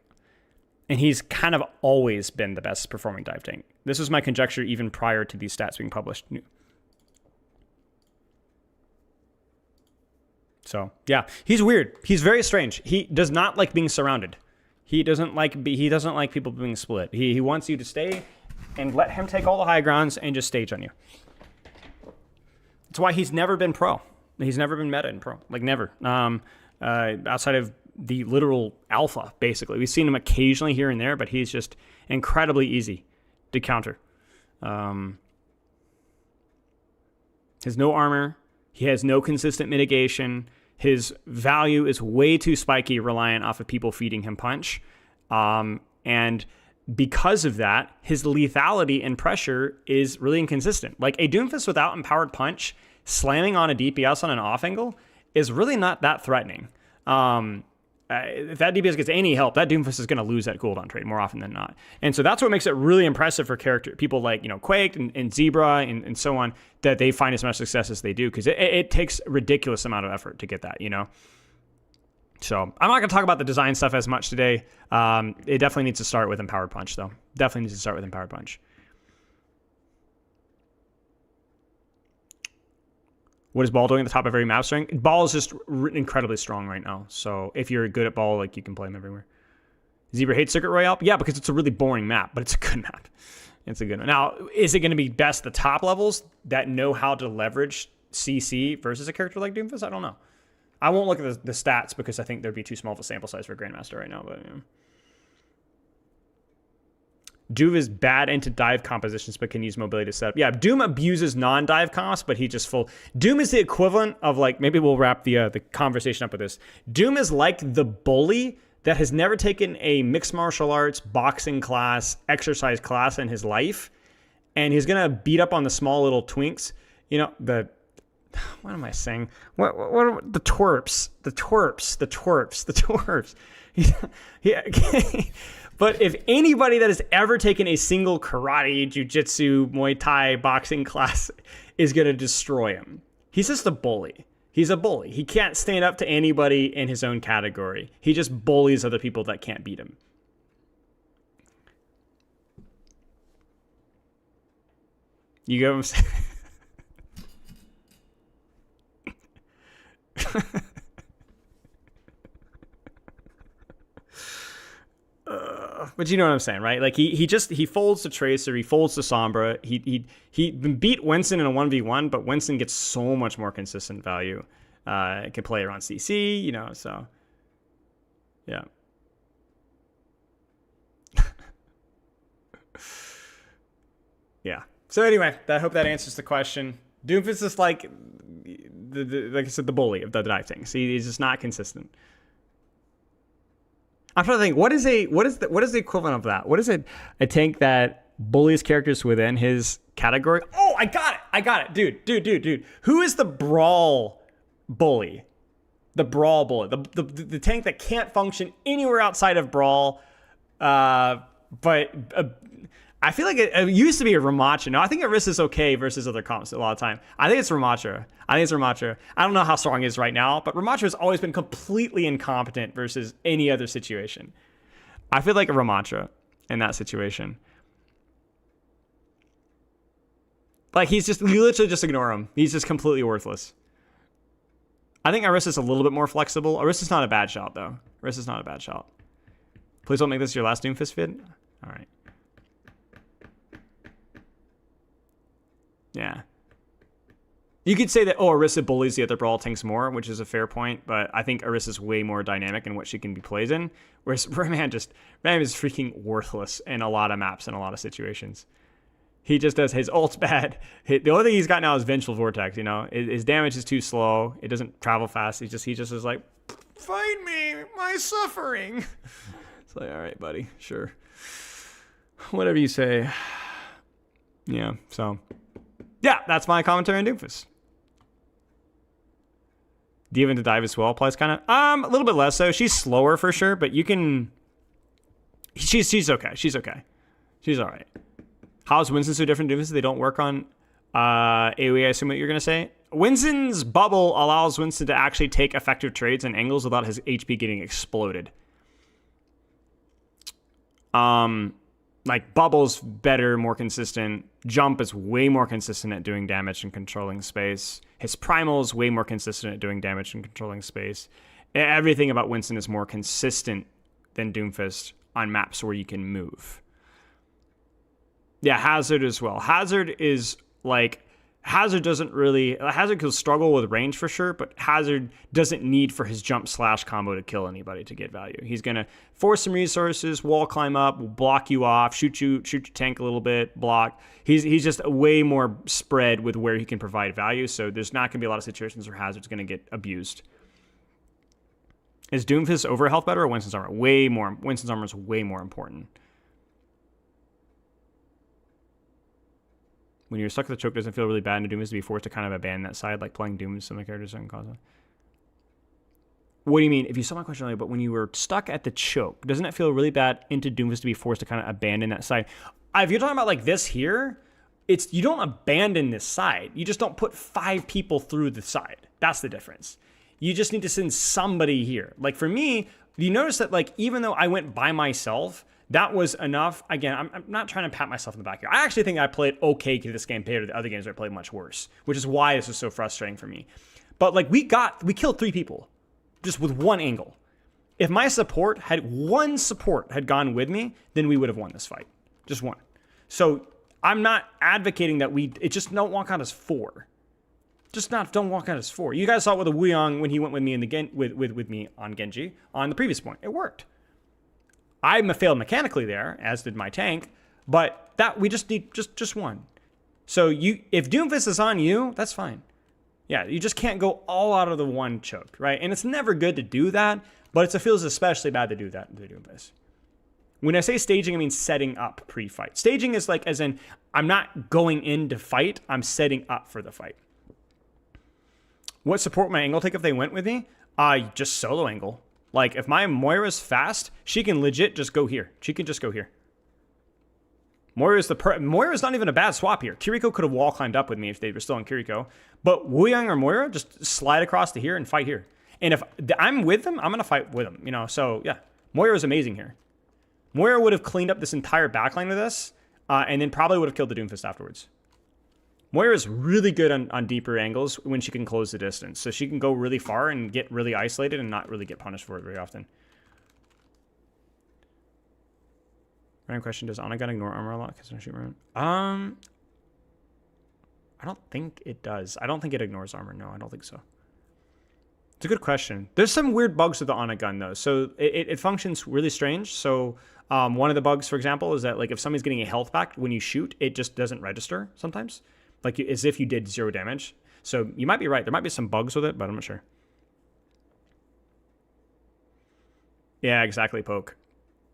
And he's kind of always been the best performing dive tank. This was my conjecture even prior to these stats being published. So, yeah, he's weird. He's very strange. He does not like being surrounded. He doesn't like people being split. He wants you to stay and let him take all the high grounds and just stage on you. That's why he's never been pro. He's never been meta in pro. Like, never. Outside of the literal alpha, basically. We've seen him occasionally here and there, but he's just incredibly easy to counter. Has no armor. He has no consistent mitigation. His value is way too spiky, reliant off of people feeding him punch. And because of that, his lethality and pressure is really inconsistent. Like a Doomfist without empowered punch, slamming on a DPS on an off angle is really not that threatening. If that DPS gets any help, that Doomfist is going to lose that cooldown trade more often than not. And so that's what makes it really impressive for people like, Quaked and Zebra and so on, that they find as much success as they do, because it takes a ridiculous amount of effort to get that, So I'm not going to talk about the design stuff as much today. It definitely needs to start with Empowered Punch, though. Definitely needs to start with Empowered Punch. What is Ball doing at the top of every map string? Ball is just incredibly strong right now. So if you're good at Ball, like, you can play him everywhere. Zebra hates Circuit Royale? Yeah, because it's a really boring map, but it's a good map. It's a good one. Now, is it going to be best the top levels that know how to leverage CC versus a character like Doomfist? I don't know. I won't look at the stats because I think there'd be too small of a sample size for Grandmaster right now, but Doom is bad into dive compositions, but can use mobility to set up. Yeah, Doom abuses non-dive comps, but he just full. Doom is the equivalent of, like, maybe we'll wrap the conversation up with this. Doom is like the bully that has never taken a mixed martial arts, boxing class, exercise class in his life, and he's gonna beat up on the small little twinks. What am I saying? What are the twerps? The twerps. Yeah. But if anybody that has ever taken a single karate, jiu-jitsu, Muay Thai, boxing class is going to destroy him. He's just a bully. He's a bully. He can't stand up to anybody in his own category. He just bullies other people that can't beat him. You get what I'm saying? But you know what I'm saying, right? Like he folds to Tracer, he folds to Sombra. He beat Winston in a 1v1, but Winston gets so much more consistent value. It can play around CC, so yeah. Yeah. So anyway, I hope that answers the question. Doomfist is like, like I said, the bully of the dive things. He's just not consistent. I'm trying to think, what is the equivalent of that? What is it? A tank that bullies characters within his category? Oh, I got it. Dude. Who is the brawl bully? The brawl bully. The tank that can't function anywhere outside of brawl. But I feel like it used to be a Ramacha. No, I think Orisa's okay versus other comps a lot of time. I think it's Ramacha. I don't know how strong he is right now, but Ramacha has always been completely incompetent versus any other situation. I feel like a Ramacha in that situation. Like, you literally just ignore him. He's just completely worthless. I think Orisa's a little bit more flexible. Orisa's not a bad shot, though. Orisa's not a bad shot. Please don't make this your last Doomfist vid. All right. Yeah. You could say that, Orisa bullies the other brawl tanks more, which is a fair point, but I think Orisa's way more dynamic in what she can be played in, whereas Rayman is freaking worthless in a lot of maps and a lot of situations. He just does his ult's bad. The only thing he's got now is Vengeful Vortex, you know? His damage is too slow. It doesn't travel fast. He just is like, fight me, my suffering. It's like, all right, buddy, sure. Whatever you say. Yeah, so... yeah, that's my commentary on Doomfist. Diva to dive as well applies kind of. A little bit less so. She's slower for sure, but you can. She's okay. She's okay. She's all right. How is Winston so different? Doomfist? They don't work on AoE. I assume what you're gonna say. Winston's bubble allows Winston to actually take effective trades and angles without his HP getting exploded. Like, Bubble's better, more consistent. Jump is way more consistent at doing damage and controlling space. His Primal is way more consistent at doing damage and controlling space. Everything about Winston is more consistent than Doomfist on maps where you can move. Yeah, Hazard as well. Hazard is like... Hazard can struggle with range for sure, but Hazard doesn't need for his jump / combo to kill anybody to get value. He's going to force some resources, wall climb up, block you off, shoot your tank a little bit, block. He's just way more spread with where he can provide value, so there's not going to be a lot of situations where Hazard's going to get abused. Is Doomfist over health better or Winston's armor? Way more. Winston's armor is way more important. When you're stuck with the choke, doesn't feel really bad in Doom is to be forced to kind of abandon that side, like playing Doom with some of the characters don't cause it. What do you mean? If you saw my question earlier, but when you were stuck at the choke, doesn't it feel really bad into Doomfist to be forced to kind of abandon that side? If you're talking about like this here, you don't abandon this side. You just don't put 5 people through the side. That's the difference. You just need to send somebody here. Like for me, you notice that like even though I went by myself, that was enough. Again, I'm not trying to pat myself in the back here. I actually think I played okay to this game compared to the other games where I played much worse, which is why this was so frustrating for me. But like we killed 3 people just with one angle. If my support had gone with me, then we would have won this fight. Just one. So I'm not advocating that just don't walk out as 4. Don't walk out as 4. You guys saw it with the Wuyong when he went with me with me on Genji on the previous point. It worked. I failed mechanically there, as did my tank, but that we just need just one. So if Doomfist is on you, that's fine. Yeah, you just can't go all out of the one choke, right? And it's never good to do that, but it feels especially bad to do that to Doomfist. When I say staging, I mean setting up pre-fight. Staging is like as in I'm not going in to fight, I'm setting up for the fight. What support my angle take if they went with me? Just solo angle. Like, if my Moira's fast, she can legit just go here. She can just go here. Moira's not even a bad swap here. Kiriko could have wall climbed up with me if they were still on Kiriko. But Wuyang or Moira, just slide across to here and fight here. And if I'm with them, I'm going to fight with them. You know, so, yeah. Moira is amazing here. Moira would have cleaned up this entire backline with us, and then probably would have killed the Doomfist afterwards. Moira is really good on deeper angles when she can close the distance. So she can go really far and get really isolated and not really get punished for it very often. Random question, does Anagun ignore armor a lot because I shoot around? I don't think it does. I don't think it ignores armor. No, I don't think so. It's a good question. There's some weird bugs with the Anagun though. So it functions really strange. So One of the bugs, for example, is that like if somebody's getting a health back when you shoot, it just doesn't register sometimes, like as if you did 0 damage. So you might be right. There might be some bugs with it, but I'm not sure. Yeah, exactly, Poke.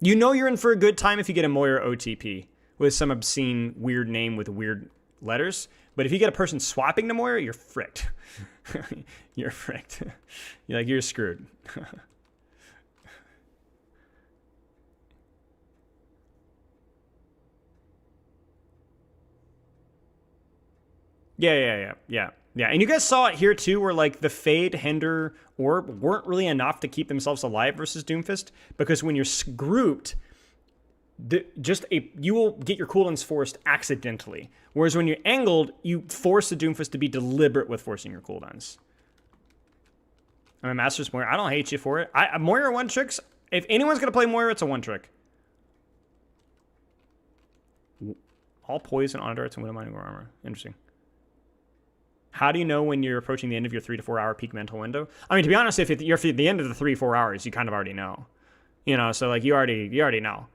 You know you're in for a good time if you get a Moira OTP with some obscene weird name with weird letters. But if you get a person swapping to Moira, you're fricked. You're fricked. You're screwed. Yeah. And you guys saw it here too, where like the Fade, Hinder, Orb weren't really enough to keep themselves alive versus Doomfist, because when you're grouped, you will get your cooldowns forced accidentally. Whereas when you're angled, you force the Doomfist to be deliberate with forcing your cooldowns. I'm a Master's Moira. I don't hate you for it. Moira one tricks. If anyone's gonna play Moira, it's a one trick. All poison on darts and widow mining armor. Interesting. How do you know when you're approaching the end of your 3 to 4 hour peak mental window? I mean, to be honest, if you're at the end of the 3-4 hours, you kind of already know. So like you already know.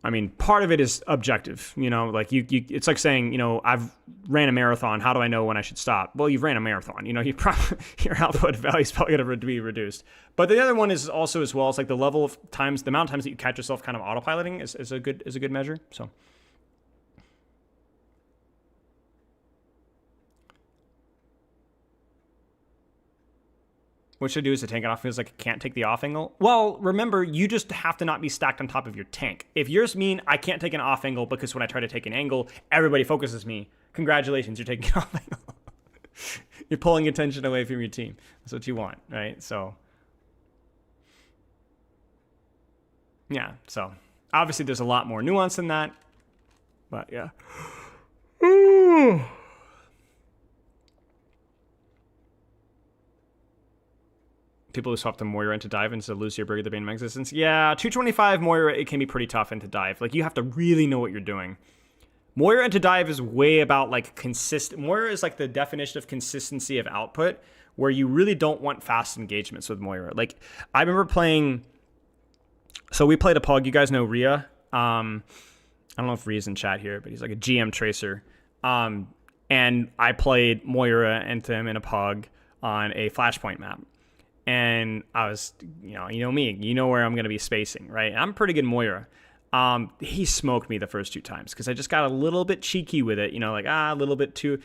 I mean, part of it is objective, like it's like saying, I've ran a marathon. How do I know when I should stop? Well, you've ran a marathon, your output value is probably going to be reduced. But the other one is also as well, it's like the level of times, the amount of times that you catch yourself kind of autopiloting is a good measure. So. What should I do is to tank it off feels like I can't take the off angle. Well, remember, you just have to not be stacked on top of your tank. If yours mean I can't take an off angle because when I try to take an angle, everybody focuses me. Congratulations, you're taking an off angle. You're pulling attention away from your team. That's what you want, right? So, yeah. So, obviously, there's a lot more nuance than that. But, yeah. People who swap the Moira into dive instead of Lucio Brig the Bane of Existence. Yeah, 225 Moira, it can be pretty tough into dive. Like, you have to really know what you're doing. Moira into dive is way about, like, consistent. Moira is, like, the definition of consistency of output, where you really don't want fast engagements with Moira. Like, I remember playing... So we played a pug. You guys know Rhea. I don't know if Rhea's in chat here, but he's like a GM tracer. And I played Moira into him in a pug on a Flashpoint map. And I was, you know me, you know where I'm going to be spacing, right? I'm pretty good Moira. He smoked me the first 2 times because I just got a little bit cheeky with it, a little bit too,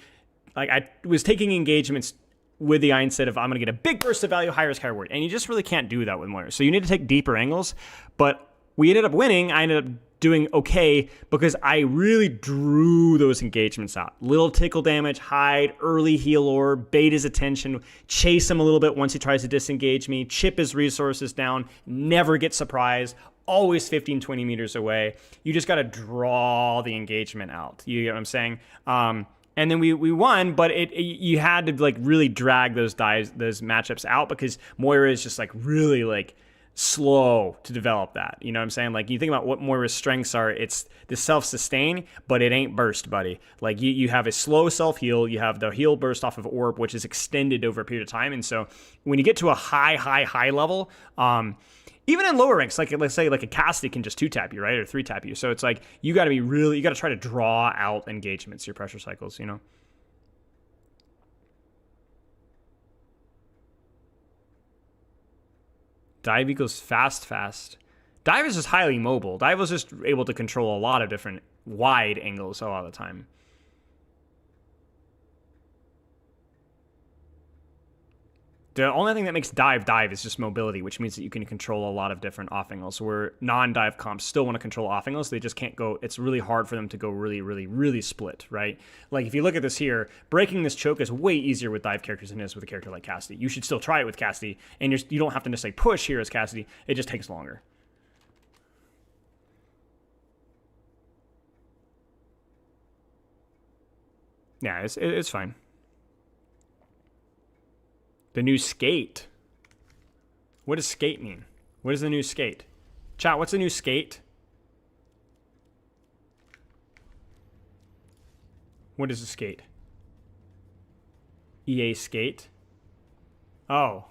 like I was taking engagements with the mindset of I'm going to get a big burst of value, high risk, high reward. And you just really can't do that with Moira. So you need to take deeper angles. But we ended up winning. I ended up doing okay because I really drew those engagements out. Little tickle damage, hide, early heal orb, bait his attention, chase him a little bit once he tries to disengage me, chip his resources down, never get surprised, always 15, 20 meters away. You just got to draw the engagement out. You get what I'm saying? And then we won, but you had to like really drag those matchups out because Moira is just like really like slow to develop that. You know what I'm saying? Like, you think about what Moira's strengths are, it's the self-sustain, but it ain't burst, buddy. Like, you have a slow self-heal, you have the heal burst off of orb, which is extended over a period of time, and so when you get to a high level, even in lower ranks, like let's say like a Cassidy can just 2-tap you, right? Or 3-tap you. So it's like, you got to try to draw out engagements, your pressure cycles, Dive equals fast. Dive is just highly mobile. Dive was just able to control a lot of different wide angles a lot of the time. The only thing that makes dive is just mobility, which means that you can control a lot of different off angles. Where non-dive comps still want to control off angles, they just can't go. It's really hard for them to go really split, right? Like, if you look at this here, breaking this choke is way easier with dive characters than it is with a character like Cassidy. You should still try it with Cassidy, and you don't have to necessarily push here as Cassidy. It just takes longer. Yeah, it's fine. The new skate. What does skate mean? What is the new skate? Chat, what's the new skate? What is a skate? EA Skate? Oh.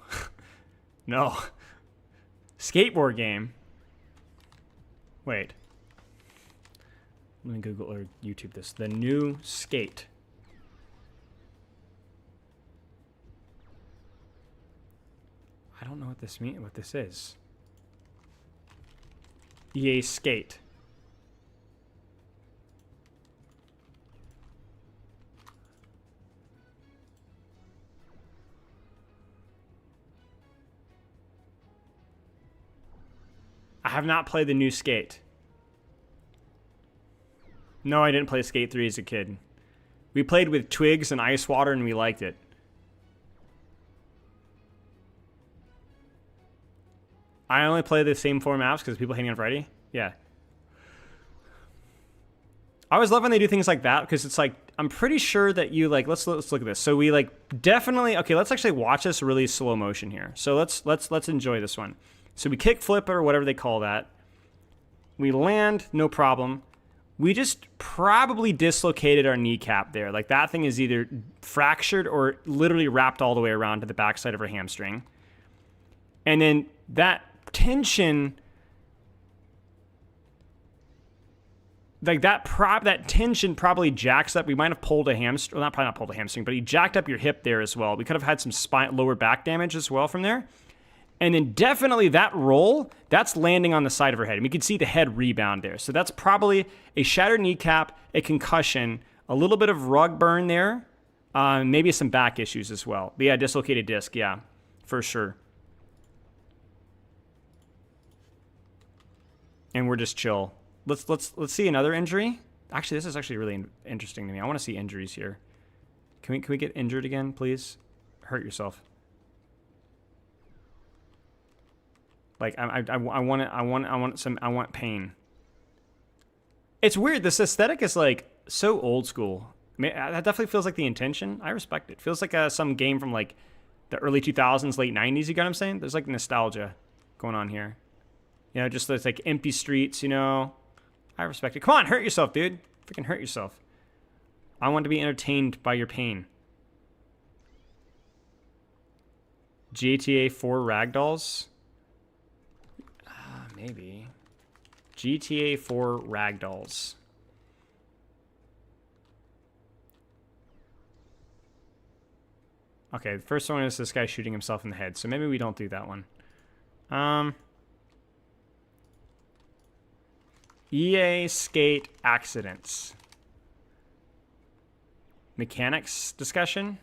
No. Skateboard game. Wait. Let me Google or YouTube this. The new skate. I don't know what this means. What this is. EA Skate. I have not played the new Skate. No, I didn't play Skate 3 as a kid. We played with twigs and ice water and we liked it. I only play the same 4 maps because people hating on Friday. Yeah. I always love when they do things like that because it's like, I'm pretty sure that you like, let's look at this. So we like definitely, okay, let's actually watch this really slow motion here. So let's enjoy this one. So we kick flip or whatever they call that. We land, no problem. We just probably dislocated our kneecap there. Like that thing is either fractured or literally wrapped all the way around to the backside of our hamstring. And then that tension, like that tension probably jacks up. We might have pulled a hamstring, well, probably not pulled a hamstring, but he jacked up your hip there as well. We could have had some lower back damage as well from there. And then definitely that roll, that's landing on the side of her head. And we can see the head rebound there. So that's probably a shattered kneecap, a concussion, a little bit of rug burn there, maybe some back issues as well. But yeah, dislocated disc, yeah, for sure. And we're just chill. Let's see another injury. Actually, this is actually really interesting to me. I want to see injuries here. Can we get injured again, please? Hurt yourself. Like I want pain. It's weird. This aesthetic is like so old school. I mean, that definitely feels like the intention. I respect it. Feels like some game from like the early 2000s, late 90s. You get what I'm saying? There's like nostalgia going on here. You know, just those like empty streets. You know, I respect it. Come on, hurt yourself, dude. Freaking hurt yourself. I want to be entertained by your pain. GTA 4 ragdolls. Maybe. GTA 4 ragdolls. Okay, the first one is this guy shooting himself in the head, so maybe we don't do that one. EA Skate accidents. Mechanics discussion?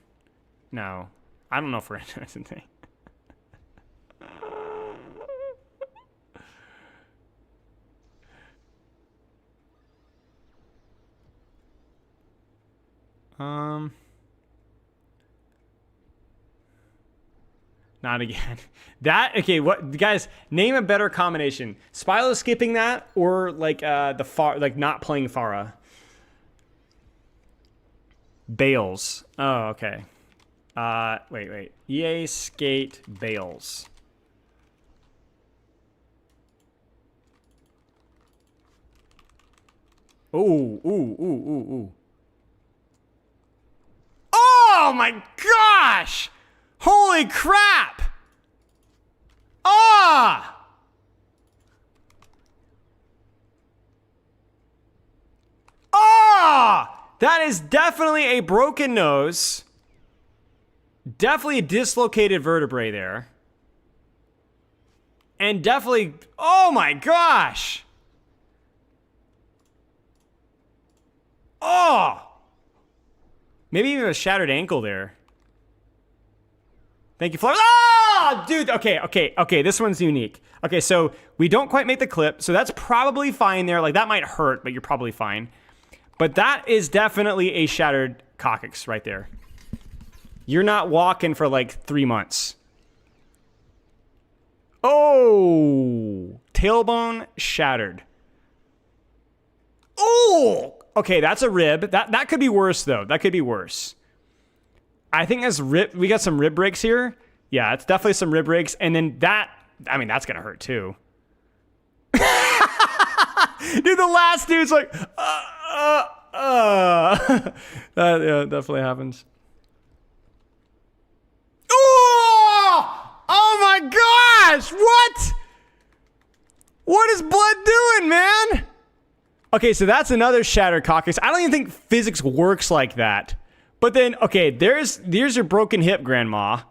No. I don't know if we're into anything. Not again. Okay, what guys, name a better combination. Spilo skipping that or like not playing Farah. Bales. Oh, okay. Wait. EA Skate Bales. Ooh. Oh my gosh! Holy crap! Ah! Ah! That is definitely a broken nose. Definitely a dislocated vertebrae there. And definitely, oh my gosh! Oh! Maybe even a shattered ankle there. Thank you, Flores. Oh, dude. Okay. This one's unique. Okay, so we don't quite make the clip, so that's probably fine there. Like, that might hurt, but you're probably fine. But that is definitely a shattered coccyx right there. You're not walking for like 3 months. Oh, tailbone shattered. Oh, okay, that's a rib. That could be worse though. That could be worse. I think as we got some rib breaks here. Yeah, it's definitely some rib breaks, and then that. I mean, that's gonna hurt too. Dude, the last dude's like, that definitely happens. Oh! Oh my gosh! What? What is blood doing, man? Okay, so that's another shattered coccyx. I don't even think physics works like that. But then, okay, there's your broken hip, Grandma.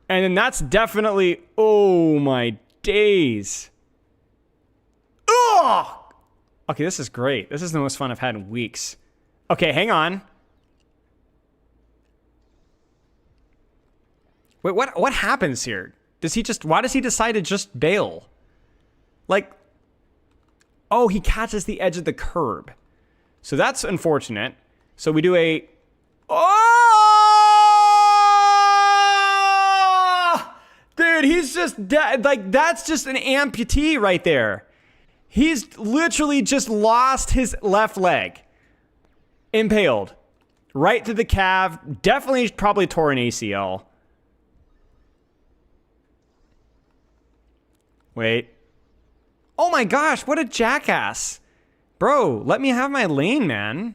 And then that's definitely, oh my days. Oh! Okay, this is great. This is the most fun I've had in weeks. Okay, hang on. Wait, what happens here? Why does he decide to just bail? Like, oh, he catches the edge of the curb. So that's unfortunate. So we do a, oh! Dude, he's just dead. Like, that's just an amputee right there. He's literally just lost his left leg. Impaled. Right to the calf. Definitely probably tore an ACL. Wait. Oh my gosh, what a jackass. Bro, let me have my lane, man.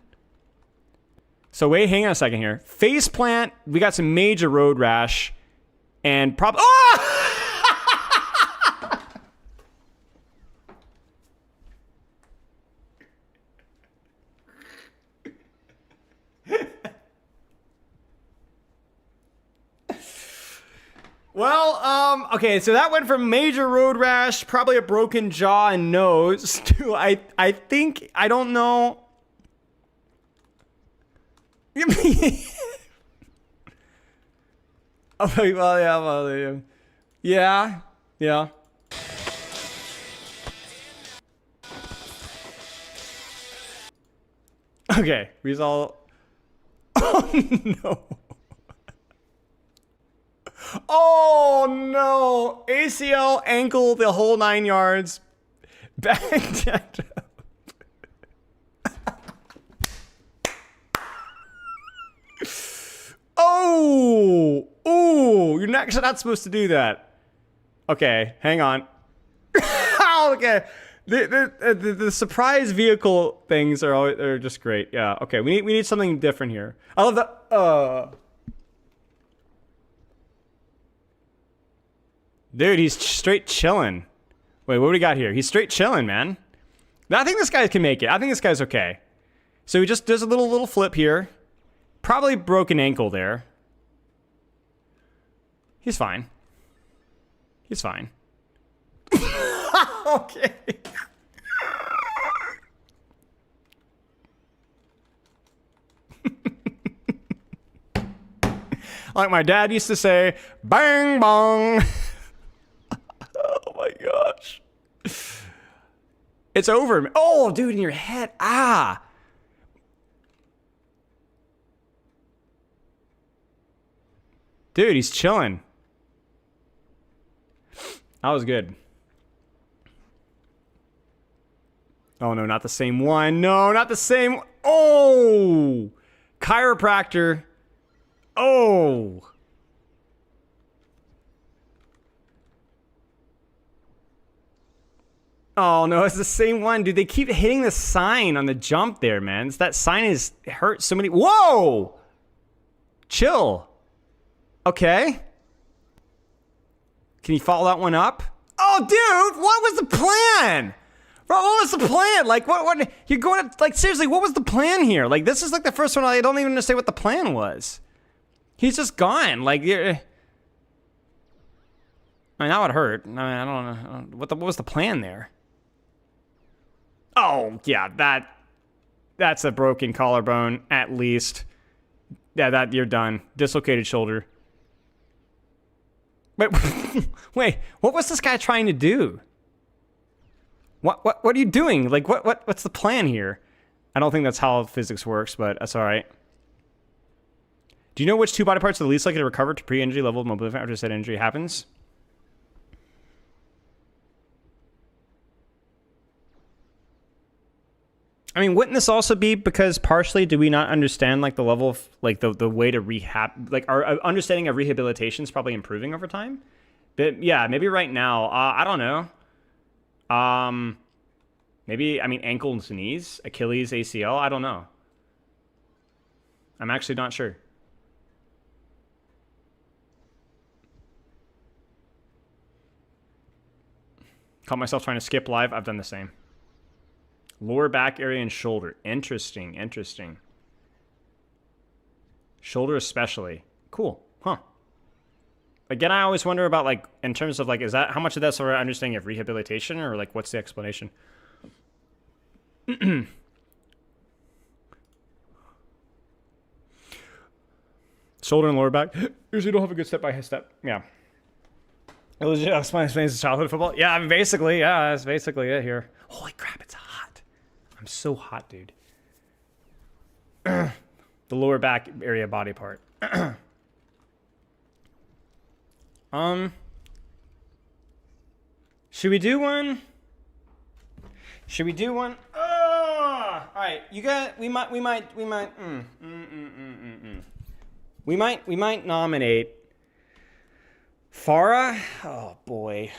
So hang on a second here. Face plant, we got some major road rash. And oh! Well, okay, so that went from major road rash, probably a broken jaw and nose, to I think, I don't know. Oh, well, yeah. Yeah. Okay, result. Oh, no. Oh no! ACL, ankle, the whole 9 yards. Back jacked up. Oh! Ooh! You're not supposed to do that. Okay, hang on. Okay. The surprise vehicle things are just great. Yeah. Okay. We need something different here. I love the. Dude, he's straight chilling. Wait, what do we got here? He's straight chilling, man. I think this guy can make it. I think this guy's okay. So he just does a little flip here. Probably broken ankle there. He's fine. He's fine. Okay. Like my dad used to say, bang bong. Oh my gosh. It's over. Oh, dude, in your head. Ah. Dude, he's chilling. That was good. Oh, no, not the same one. No, not the same. Oh. Chiropractor. Oh. Oh, no, it's the same one. Dude, they keep hitting the sign on the jump there, man. That sign is hurt so many. Whoa! Chill. Okay. Can you follow that one up? Oh, dude, what was the plan? Bro, what was the plan? Like, what, you're going to, like, seriously, what was the plan here? Like, this is like the first one I don't even understand what the plan was. He's just gone. Like, I mean, that would hurt. I mean, I don't know. What was the plan there? Oh, yeah, that's a broken collarbone, at least. Yeah, you're done. Dislocated shoulder. Wait, what was this guy trying to do? What are you doing? Like, what's the plan here? I don't think that's how physics works, but that's all right. Do you know which two body parts are the least likely to recover to pre-injury level of mobility after said injury happens? I mean, wouldn't this also be because partially do we not understand like the level of like the way to rehab, like our understanding of rehabilitation is probably improving over time? But yeah, maybe right now, I don't know. Maybe, I mean, ankles and knees, Achilles, ACL, I don't know. I'm actually not sure. Caught myself trying to skip live. I've done the same. Lower back area and shoulder. Interesting, interesting. Shoulder especially. Cool. Huh. Again, I always wonder about, like, in terms of, like, is that, how much of that's sort of understanding of rehabilitation, or, like, what's the explanation? Shoulder and lower back. Usually don't have a good step-by-step. Yeah. It was just explains childhood football. Yeah, I mean, basically, yeah, that's basically it here. Holy crap, it's hot. I'm so hot, dude. The lower back area body part. Should we do one? Should we do one? Oh! All right, you got. We might nominate Farah. Oh boy.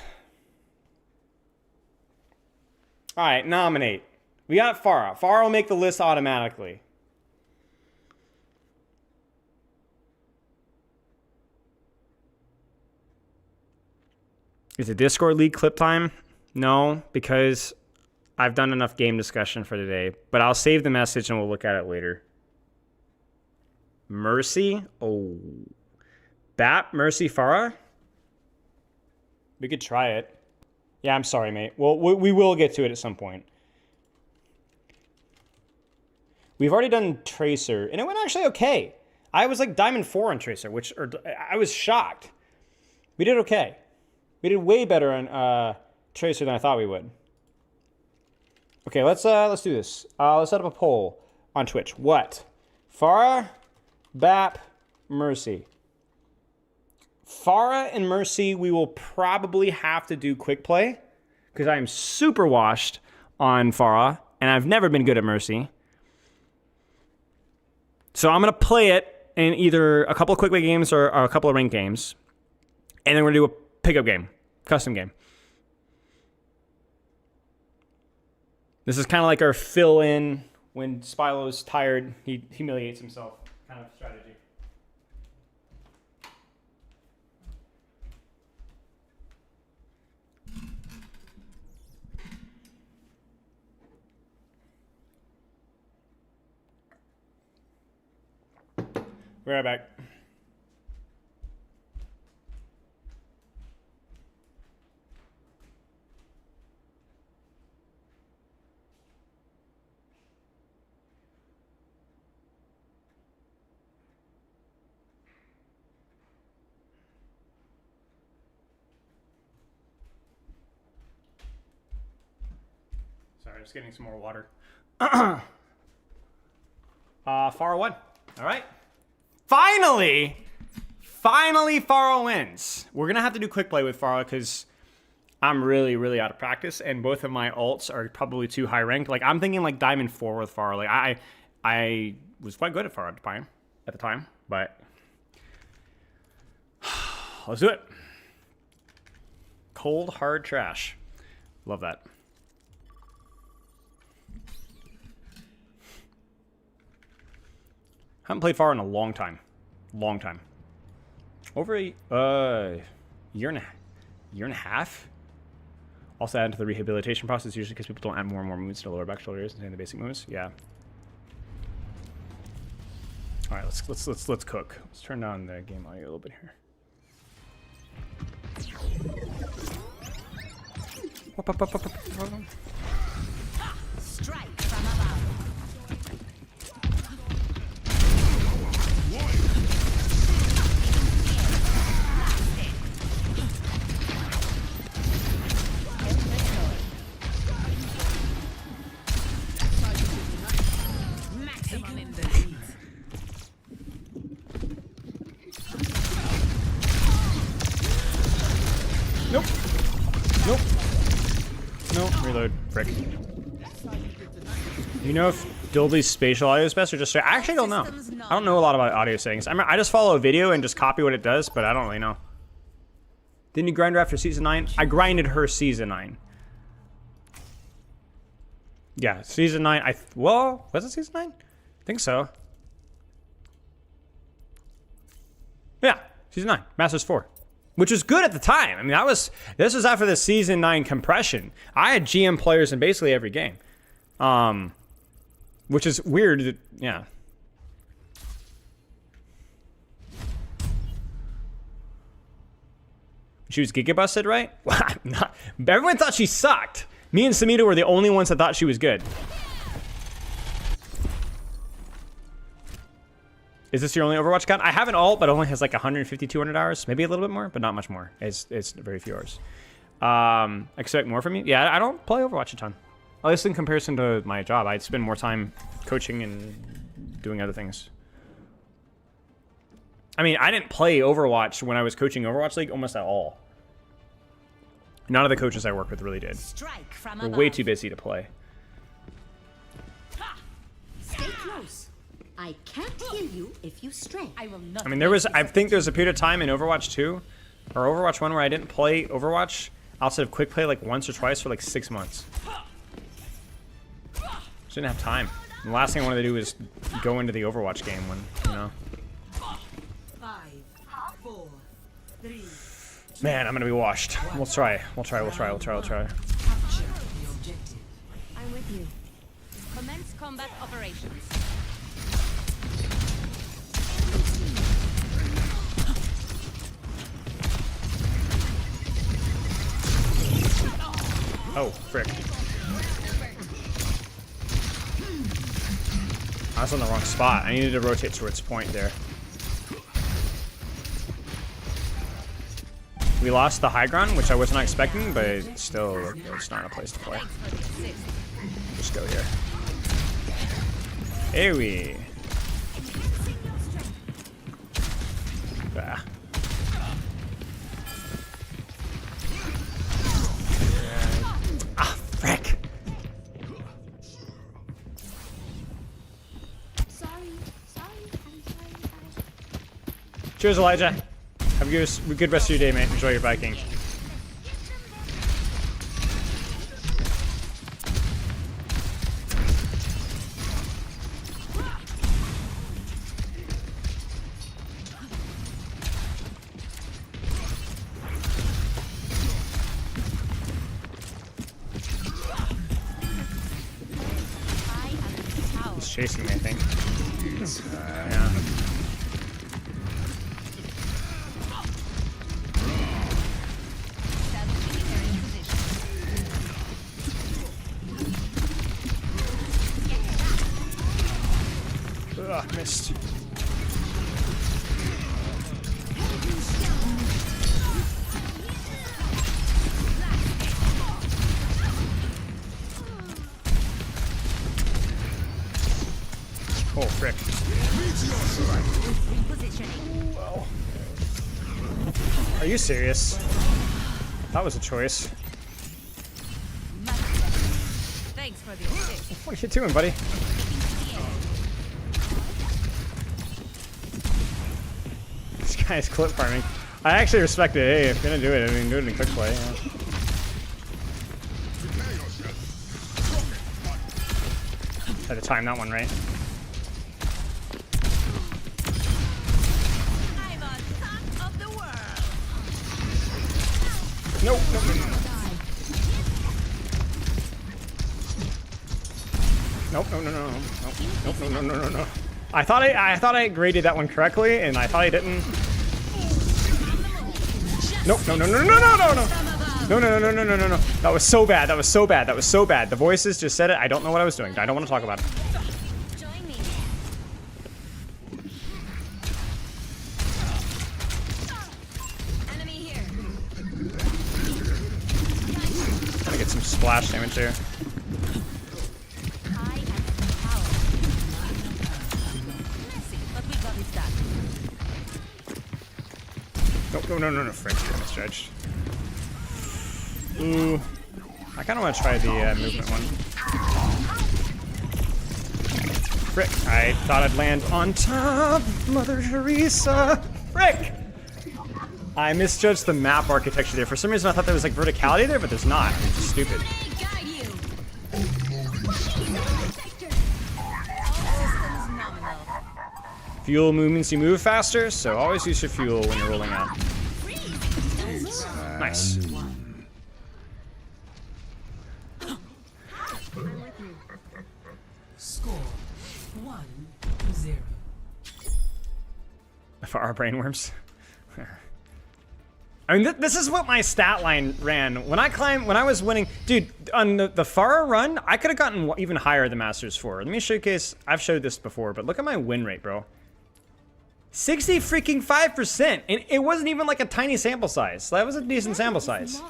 All right, nominate. We got Farah. Farah will make the list automatically. Is it Discord League clip time? No, because I've done enough game discussion for today. But I'll save the message and we'll look at it later. Mercy? Oh. Bap, Mercy, Farah? We could try it. Yeah, I'm sorry, mate. Well, we will get to it at some point. We've already done Tracer, and it went actually okay. I was like Diamond 4 on Tracer, I was shocked. We did okay. We did way better on Tracer than I thought we would. Okay, let's do this. Let's set up a poll on Twitch. What? Farah, Bap, Mercy. Farah and Mercy, we will probably have to do quick play because I am super washed on Farah, and I've never been good at Mercy. So I'm going to play it in either a couple of quick play games or a couple of ranked games, and then we're going to do a pickup game, custom game. This is kind of like our fill-in when Spylo's tired, he humiliates himself kind of strategy. We're right back. Sorry, just getting some more water. Faro won. All right. Finally, Faro wins. We're gonna have to do quick play with Faro because I'm really out of practice, and both of my alts are probably too high ranked. Like I'm thinking like Diamond 4 with Faro. Like I was quite good at Faro at the time, but let's do it. Cold hard trash. Love that. Haven't played Far in a long time. Over a year and a half. Also add into the rehabilitation process usually because people don't add more and more moves to lower back shoulder areas and the basic moves. Yeah. All right, let's cook. Let's turn down the game audio a little bit here. Strike from above. Nope. Reload. Frick. Do you know if Dolby's spatial audio is best or just straight? I actually don't know. I don't know a lot about audio settings. I just follow a video and just copy what it does, but I don't really know. Didn't you grind her after season 9? I grinded her season 9. Yeah, season 9. Well, was it season 9? I think so. Yeah, season 9. Masters 4. which was good at the time. I mean, this was after the season 9 compression. I had GM players in basically every game, which is weird. Yeah. She was Giga busted, right? Everyone thought she sucked. Me and Samita were the only ones that thought she was good. Is this your only Overwatch account? I have an alt, but it only has like 150, 200 hours. Maybe a little bit more, but not much more. It's very few hours. Expect more from you? Yeah, I don't play Overwatch a ton. At least in comparison to my job. I spend more time coaching and doing other things. I mean, I didn't play Overwatch when I was coaching Overwatch League almost at all. None of the coaches I work with really did. They're way too busy to play. Stay close. I can't hear you if you stray. I will not. I mean, I think there was a period of time in Overwatch 2 or Overwatch 1 where I didn't play Overwatch outside of quick play like once or twice for like 6 months. Just didn't have time. And the last thing I wanted to do was go into the Overwatch game when, you know. 5, 4, 3. Man, I'm gonna be washed. We'll try. We'll try. Capture the objective. I'm with you. Commence combat operations. Oh, frick. I was on the wrong spot. I needed to rotate towards point there. We lost the high ground, which I was not expecting, but still, it's not a place to play. Just go here. Here we. Ah. Ah, frick. Sorry. Cheers, Elijah. Have a good rest of your day, mate. Enjoy your Viking. He's chasing me, I think. Yeah. Ugh, missed. Oh, frick. Whoa. Are you serious? That was a choice. Thanks for the assist. What are you doing, buddy? This guy's clip farming. I actually respect it. Hey, if you're gonna do it, I mean, do it in quick play. Yeah. Had to time that one right. I'm on top of the world. Nope. No. I thought I graded that one correctly, and I thought I didn't. No. That was so bad. The voices just said it. I don't know what I was doing. I don't want to talk about it. Join me. Enemy here. Gonna get some splash damage here. I am power. Messy, but we got it done. No. Frick, you're misjudged. Ooh. I kind of want to try the movement one. Frick, I thought I'd land on top, Mother Teresa. Frick! I misjudged the map architecture there. For some reason I thought there was like verticality there, but there's not. I'm just stupid. Guide you. Sector. Systems nominal. Fuel movements, you move faster, so always use your fuel when you're rolling out. Freeze. Nice. Score 1-0. For our brainworms. I mean, this is what my stat line ran. When I was winning, dude, on the Pharah run, I could have gotten even higher than Masters 4. Let me showcase, I've showed this before, but look at my win rate, bro. 60 freaking 5%, and it wasn't even like a tiny sample size. That was a decent sample size.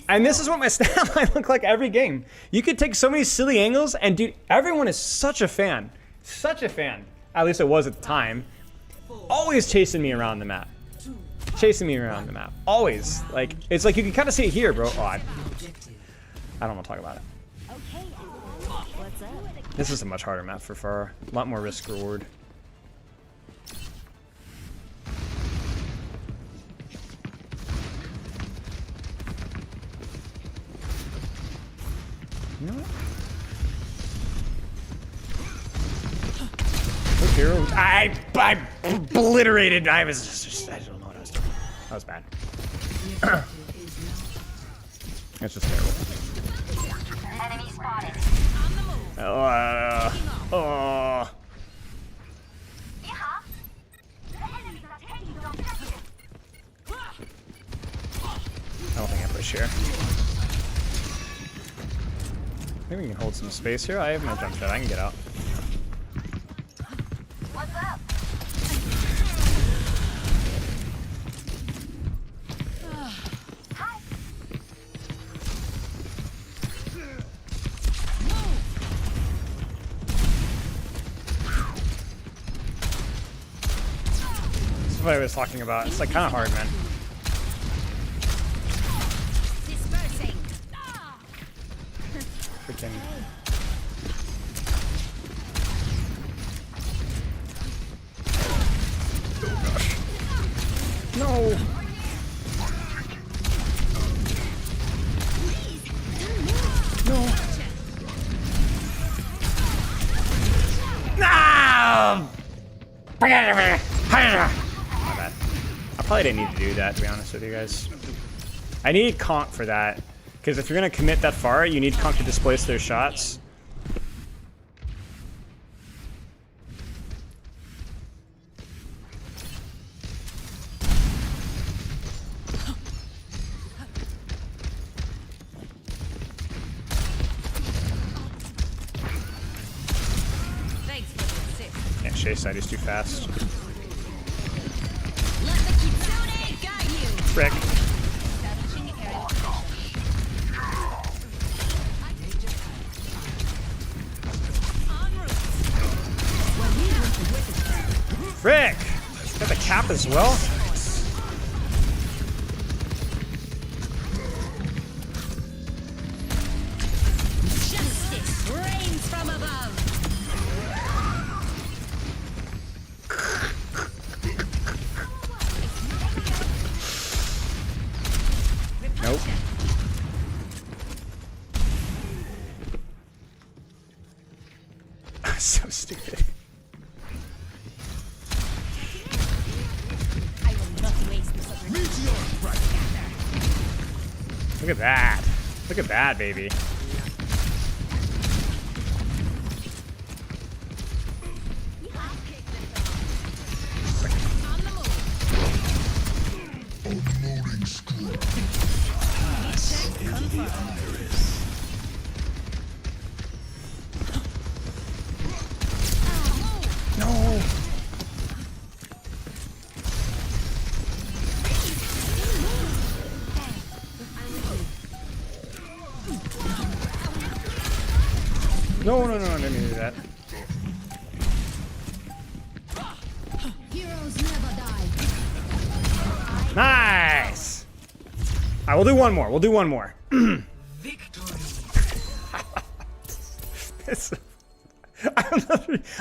And this is what my stat line looked like every game. You could take so many silly angles, and dude, everyone is such a fan. Such a fan. At least it was at the time. Always chasing me around the map. Chasing me around the map. Always. Like, it's like you can kind of see it here, bro. Oh, I don't want to talk about it. Okay, what's up? This is a much harder map for Pharah. A lot more risk reward. You know what? Those heroes. I obliterated. I don't know what I was doing. That was bad. That's just terrible. Enemy spotted. Oh. I don't think I push here. Maybe we can hold some space here. I have no jump shot. I can get out. What's up? This is what I was talking about. It's like kind of hard, man. Dispersing. Freaking. No. No. No. My bad. I probably didn't need to do that, to be honest with you guys. I need Conk for that. Because if you're going to commit that far, you need Conk to displace their shots. Thanks for the assist. Can't chase side, he's too fast. Let the Kitsune guide you. Frick. Establishing aerial position. En route. Frick! Got the cap as well? Justice reigns from above. Nope. So stupid. I will not waste this opportunity. Look at that. Look at that, baby. On the move. No. No, no, no, I didn't do that. Heroes never die. Nice. All right, we'll do one more. We'll do one more. Victory.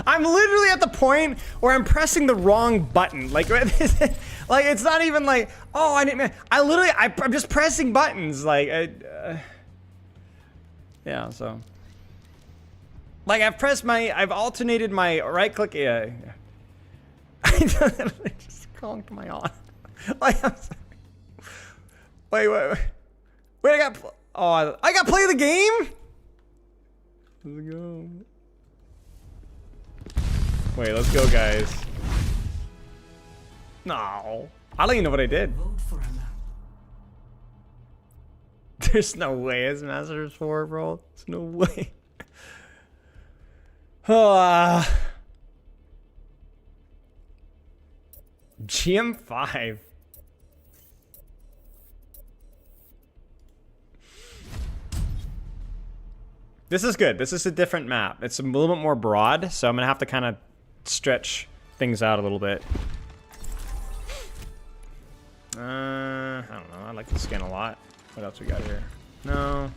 I'm literally at the point where I'm pressing the wrong button. Like, like it's not even like, oh, I didn't. I'm just pressing buttons. Like, yeah. So, like, I've alternated my right click. Yeah. I just conked my on. Like, I'm sorry. Wait, I got. Oh, I got play the game. Let's go. Wait, let's go, guys. No, I don't even know what I did. Vote for a map. There's no way it's Masters 4, bro. There's no way. GM5. This is good. This is a different map. It's a little bit more broad, so I'm gonna have to kind of stretch things out a little bit. I don't know. I like the skin a lot. What else we got here? No.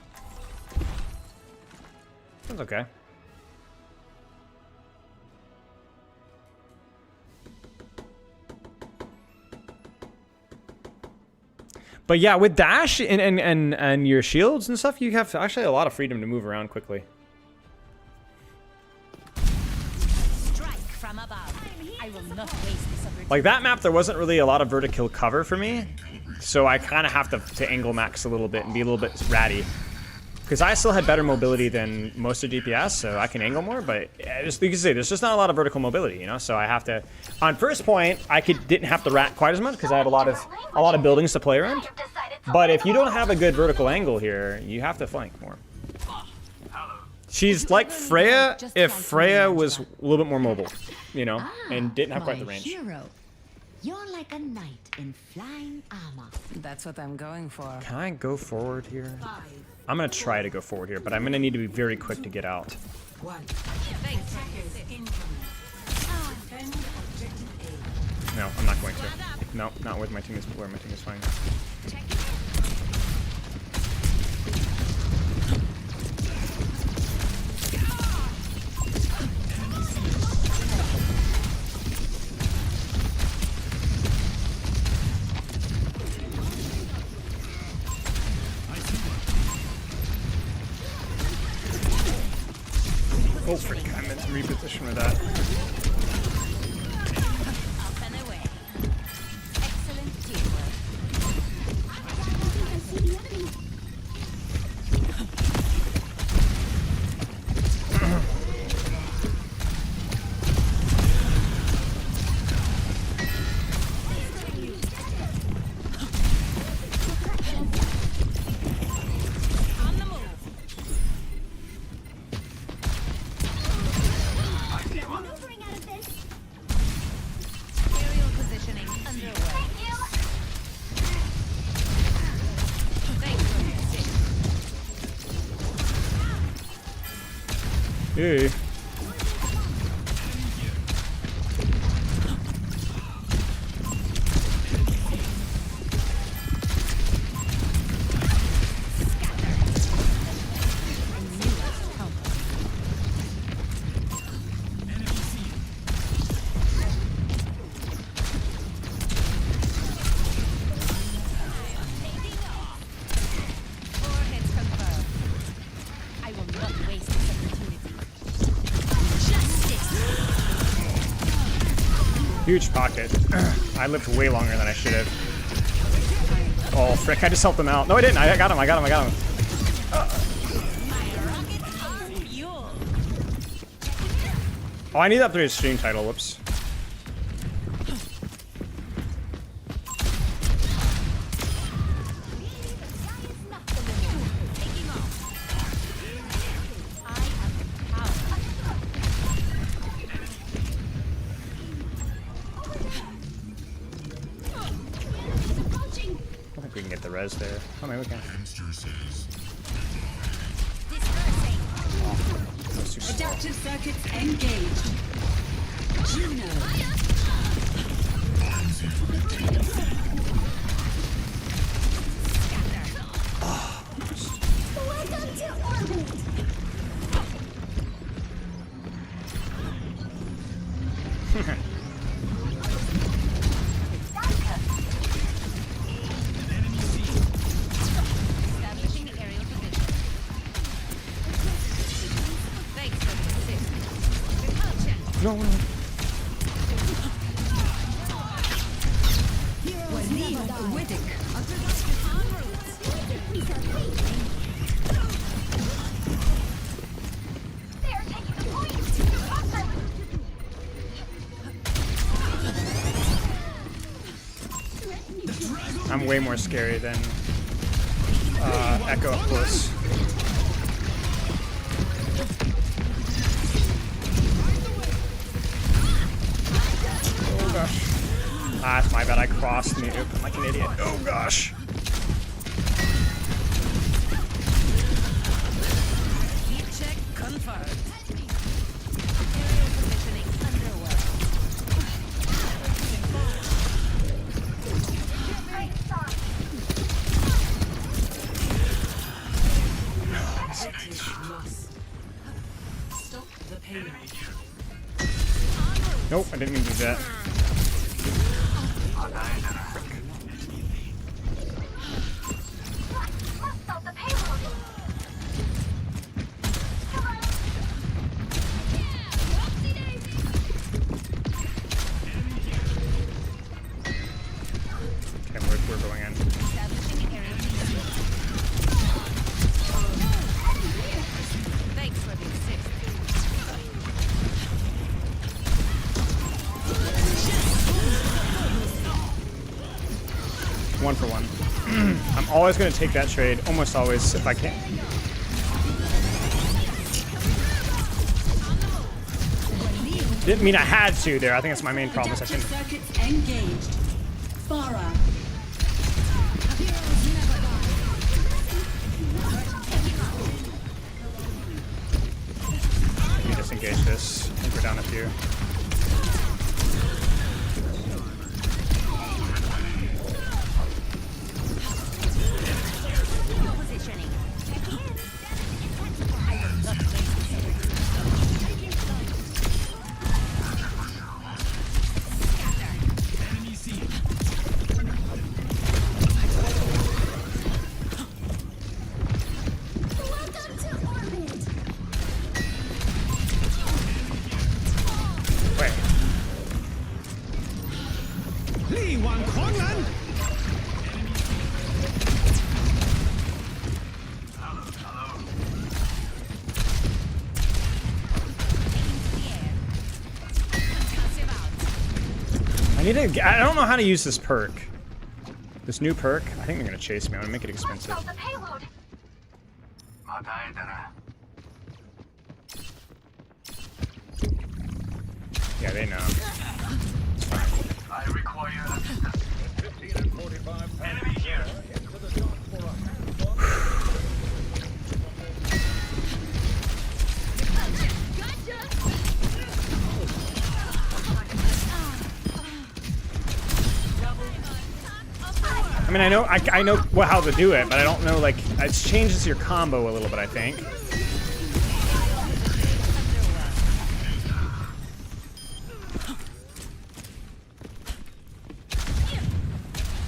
That's okay. But yeah, with dash and your shields and stuff, you have actually a lot of freedom to move around quickly. Strike from above. I will not waste this opportunity. Like that map, there wasn't really a lot of vertical cover for me, so I kind of have to angle max a little bit and be a little bit ratty. Because I still had better mobility than most of DPS, so I can angle more, but just you can say there's just not a lot of vertical mobility, you know. So I have to. On first point, I didn't have to rat quite as much because I had a lot of buildings to play around. But if you don't have a good vertical angle here, you have to flank more. She's like Freya if Freya was a little bit more mobile, you know, and didn't have quite the range. Hero. You're like a knight in flying armor. That's what I'm going for. Can I go forward here? I'm gonna try to go forward here, but I'm gonna need to be very quick to get out. One. Attackers incoming. Defend objective A. No, I'm not going to. No, not with my team is where my team is fine. Oh, frick, I meant to reposition with that. Up and away. Excellent teamwork. On the move. Aerial positioning underway. Thanks for your assist. Hey. Four hits confirmed. I will not waste this opportunity. Justice. Huge pocket. I lived way longer than I should have. Oh, frick, I just helped him out. No, I didn't. I got him. My rockets are fuel. Oh, I need that through his stream title. Whoops. Taking off. I am power. I think we can get the res there. Oh, maybe we can. Dispersing. That's too slow. Adaptive circuits engaged. Juno. Welcome to orbit. Establishing aerial position. Thanks for the assist. Repulsion. No, no. Walid Widdick. I'm way more scary than Echo, of course. Oh gosh. Ah, it's my bad. I crossed me open like an idiot. Oh gosh. Heat check confirmed. Aerial positioning underway. Stop the payload. Nope, I didn't mean to do that. Okay, we're going in. Establishing aerial positioning. Thanks for the assist. One for one. I'm always going to take that trade, almost always, if I can. Didn't mean I had to there. I think that's my main problem. Is I Adaptive can. circuits engaged. Farah. Let me disengage this. I think we're down a few. Positioning. I will not waste this. Wait. I don't know how to use this perk. This new perk. I think they're gonna chase me. I'm gonna make it expensive. Yeah, they know. I require assistance. 15 and 45. Enemy here. Into the dark for us. I mean, I know how to do it, but I don't know, like, it changes your combo a little bit, I think.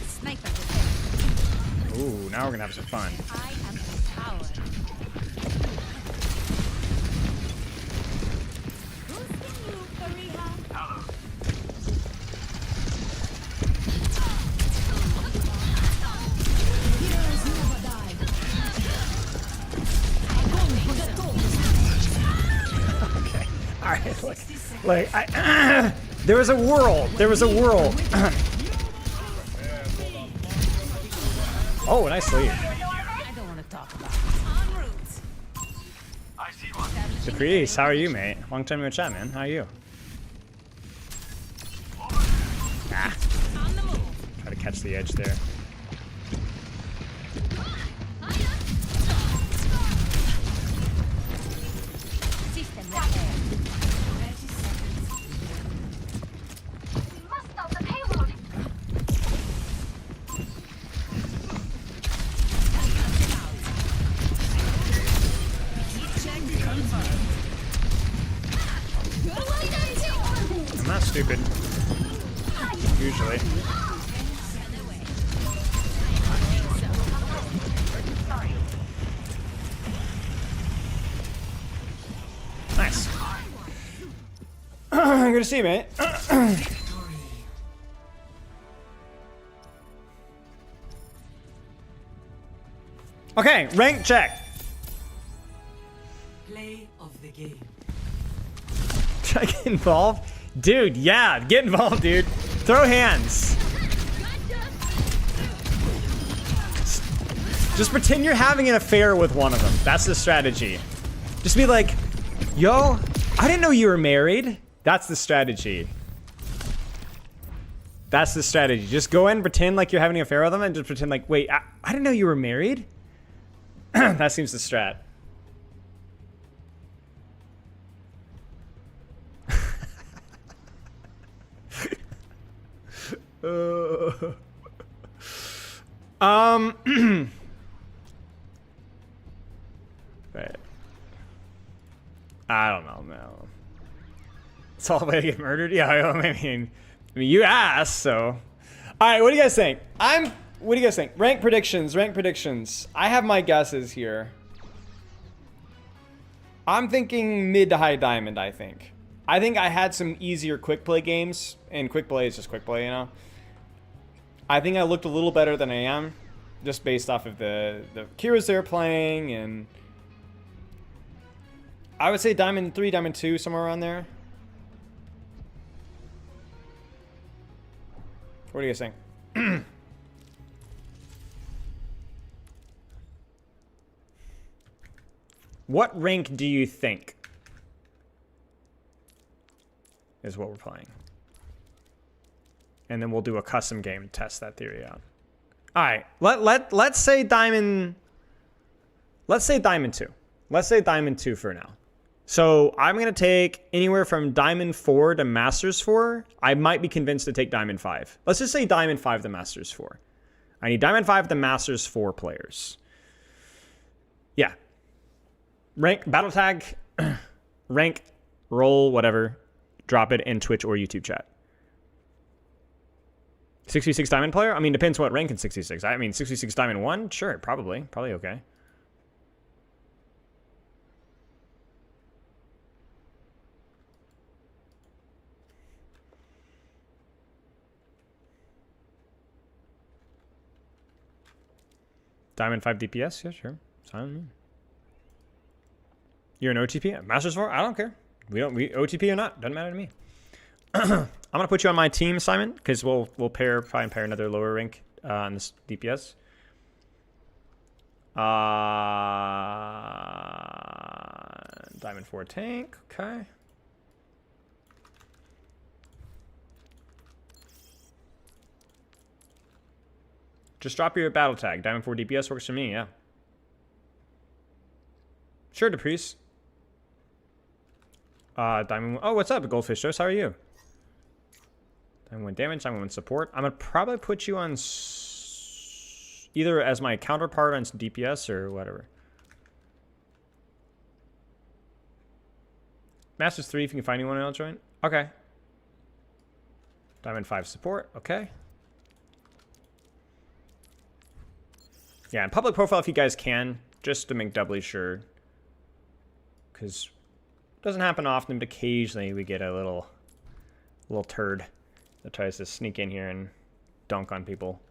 Sniper detected. Ooh, now we're gonna have some fun. I am empowered. Boosting you, Fariha. Okay. All right. Like there was a world. There was a world. Oh, nice lead. I don't want to talk about it. En route. I see one. Caprice, how are you, mate? Long time no chat, man. How are you? Ah. On the move. Try to catch the edge there. System repair. I'm not stupid. Usually. Nice. Good to see you, mate. Okay, rank check. Play of the game. Should I get involved? Dude, yeah, get involved, dude. Throw hands. Just pretend you're having an affair with one of them. That's the strategy. Just be like, yo, I didn't know you were married. That's the strategy. That's the strategy. Just go in, pretend like you're having an affair with them, and just pretend like, wait, I didn't know you were married? That seems the strat. Right. I don't know, man. It's all the way to get murdered? Yeah, I mean, you asked, so. All right, what do you guys think? What do you guys think? Rank predictions, rank predictions. I have my guesses here. I'm thinking mid to high diamond, I think. I think I had some easier quick play games, and quick play is just quick play, you know? I think I looked a little better than I am, just based off of the Kiras they're playing, and I would say Diamond 3, Diamond 2, somewhere around there. What do you guys think? What rank do you think is what we're playing? And then we'll do a custom game to test that theory out. All right, let's say Diamond. Let's say Diamond 2. Let's say Diamond 2 for now. So I'm gonna take anywhere from Diamond 4 to Masters 4. I might be convinced to take Diamond 5. Let's just say Diamond 5 to Masters 4. I need Diamond 5 to Masters 4 players. Yeah. Rank, battle tag, rank, roll, whatever. Drop it in Twitch or YouTube chat. 66 Diamond player? I mean, depends what rank in 66. I mean, 66 Diamond 1? Sure, probably. Probably okay. Diamond 5 DPS? Yeah, sure. Fine. You're an OTP? Masters 4? I don't care. We OTP or not. Doesn't matter to me. I'm gonna put you on my team, Simon, because we'll try and pair another lower rank on this DPS. Diamond 4 tank. Okay. Just drop your battle tag. Diamond 4 DPS works for me, yeah. Sure, Depriest. Diamond 1. Oh, what's up, Goldfish Toast? How are you? Diamond 1 damage, Diamond 1 support. I'm going to probably put you on either as my counterpart on DPS or whatever. Masters 3 if you can find anyone else join. Okay. Diamond 5 support. Okay. Yeah, and public profile if you guys can, just to make doubly sure. Because it doesn't happen often, but occasionally we get a little turd that tries to sneak in here and dunk on people.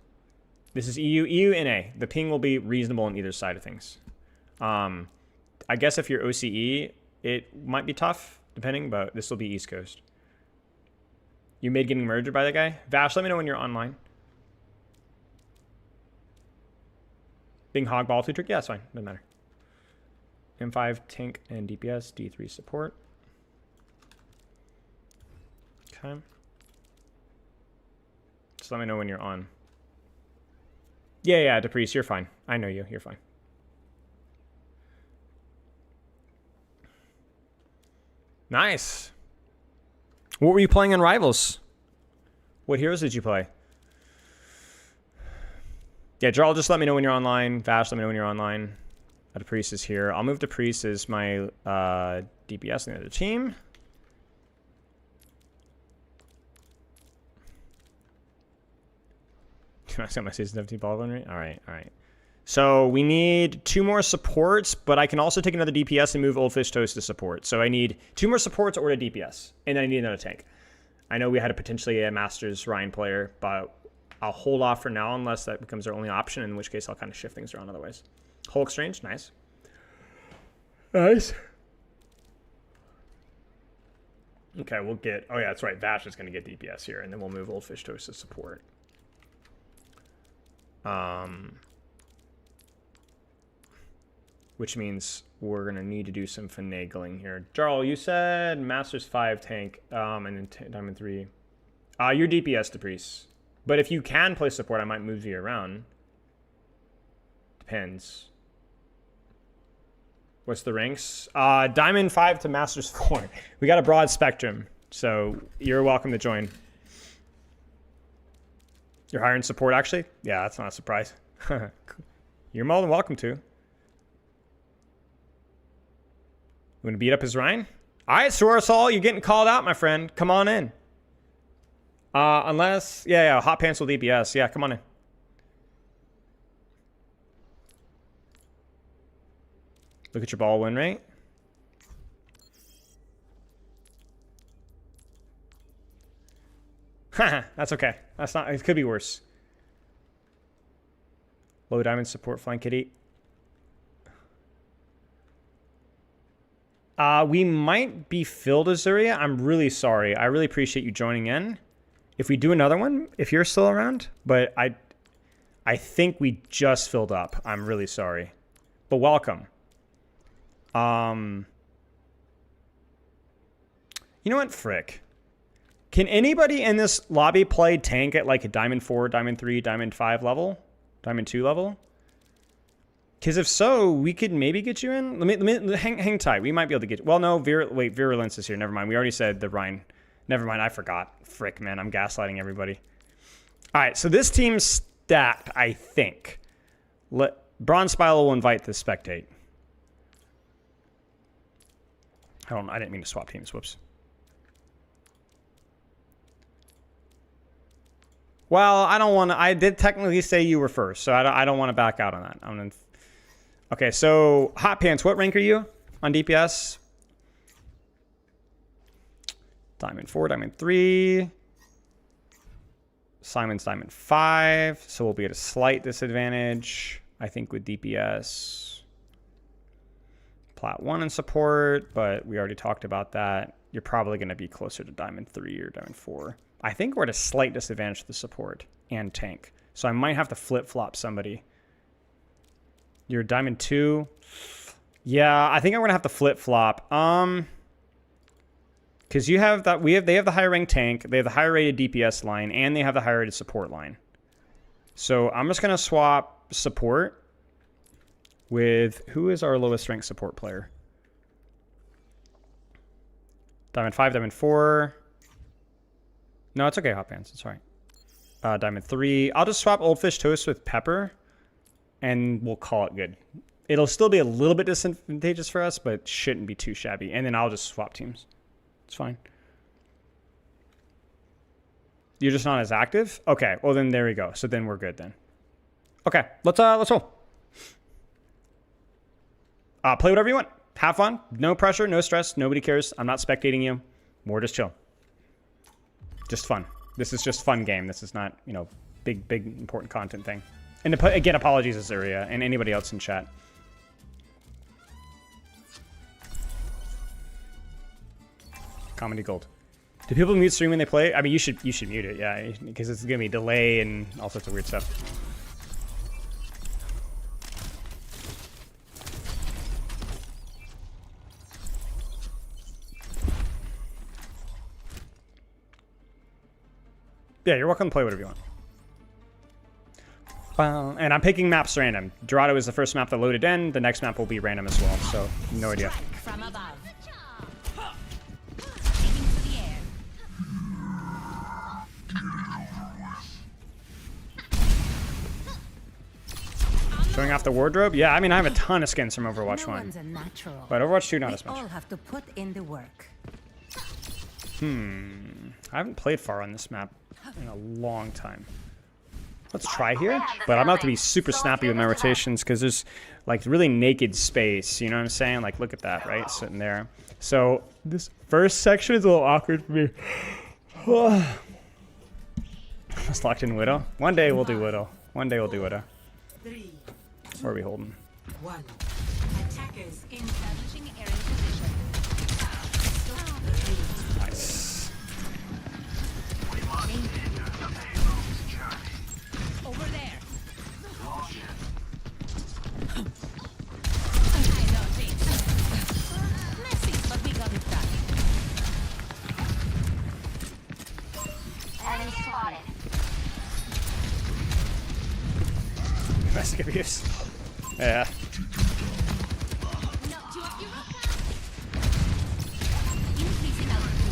This is EU, NA. The ping will be reasonable on either side of things. I guess if you're OCE, it might be tough, depending, but this will be East Coast. You made getting murdered by that guy? Vash, let me know when you're online. Bing hog ball 2 trick? Yeah, it's fine. Doesn't matter. M5 tank and DPS, D3 support. Okay. Just let me know when you're on. Yeah, Depriest, you're fine. I know you. You're fine. Nice. What were you playing in Rivals? What heroes did you play? Yeah, Jarl, just let me know when you're online. Vash, let me know when you're online. Depriest is here. I'll move Depriest as my DPS in the other team. I got my season 17 ball run rate. All right. So we need 2 more supports, but I can also take another DPS and move Old Fish Toast to support. So I need 2 more supports or a DPS, and then I need another tank. I know we had potentially a Masters Ryan player, but I'll hold off for now unless that becomes our only option, in which case I'll kind of shift things around otherwise. Hulk Strange, nice. Nice. Okay, we'll get... Oh, yeah, that's right. Vash is going to get DPS here, and then we'll move Old Fish Toast to support. Which means we're going to need to do some finagling here. Jarl, you said Masters 5 tank, and then Diamond 3. You're DPS to Priest. But if you can play support, I might move you around. Depends. What's the ranks? Diamond 5 to Masters 4. We got a broad spectrum, so you're welcome to join. You're hiring support, actually? Yeah, that's not a surprise. You're more than welcome to. You want to beat up his Rhine? All right, Sorosol, you're getting called out, my friend. Come on in. Unless... Yeah, Hot Pants will DPS. Yeah, come on in. Look at your ball win rate. Haha, that's okay. That's not... It could be worse. Low diamond support flank kitty. We might be filled, Azuria. I'm really sorry. I really appreciate you joining in. If we do another one, if you're still around, but I think we just filled up. I'm really sorry. But welcome. You know what? Frick. Can anybody in this lobby play tank at like a Diamond 4, Diamond 3, Diamond 5 level? Diamond 2 level? Because if so, we could maybe get you in. Let me hang tight. We might be able to get... Well, no. Wait, Virulence is here. Never mind. We already said the Rhine. Never mind. I forgot. Frick, man. I'm gaslighting everybody. All right. So this team's stacked, I think. Bronze Spile will invite the spectate. I didn't mean to swap teams. Whoops. Well, I don't want to... I did technically say you were first, so I don't want to back out on that. Okay, so Hot Pants, what rank are you on DPS? Diamond 4, Diamond 3. Simon's Diamond 5, so we'll be at a slight disadvantage, I think, with DPS. Plat 1 in support, but we already talked about that. You're probably going to be closer to Diamond 3 or Diamond 4. I think we're at a slight disadvantage to the support and tank, so I might have to flip-flop somebody. You're Diamond 2. Yeah, I think I'm going to have to flip-flop. Because you have that... They have the higher ranked tank, they have the higher rated DPS line, and they have the higher rated support line. So I'm just going to swap support with... Who is our lowest ranked support player? Diamond 5, Diamond 4. No, it's okay, Hot Pants. It's all right. Diamond 3. I'll just swap Old Fish Toast with Pepper, and we'll call it good. It'll still be a little bit disadvantageous for us, but shouldn't be too shabby. And then I'll just swap teams. It's fine. You're just not as active? Okay, well then there we go. So then we're good then. Okay, let's roll. Play whatever you want. Have fun. No pressure, no stress. Nobody cares. I'm not spectating you. More just chill. Just fun. This is just fun game. This is not, you know, big important content thing. And again, apologies, Azuria, and anybody else in chat. Comedy gold. Do people mute stream when they play? I mean, you should mute it, yeah, because it's gonna be delay and all sorts of weird stuff. Yeah, you're welcome to play whatever you want. And I'm picking maps random. Dorado is the first map that loaded in. The next map will be random as well, so no idea. From above. Showing off the wardrobe? Yeah, I mean, I have a ton of skins from Overwatch 1. But Overwatch 2, not as much. All have to put in the work. I haven't played far on this map in a long time. Let's try here. But I'm about to be super snappy with my rotations because there's like really naked space. You know what I'm saying? Like, look at that, right? Sitting there. So this first section is a little awkward for me. Just locked in Widow. One day we'll do Widow. One day we'll do Widow. Where are we holding? One. Attackers in Establishing area position. Nice. Over there. Messy, but we got it done. Enemy spotted. Domestic abuse. Yeah. Knocked you off your increasing altitude.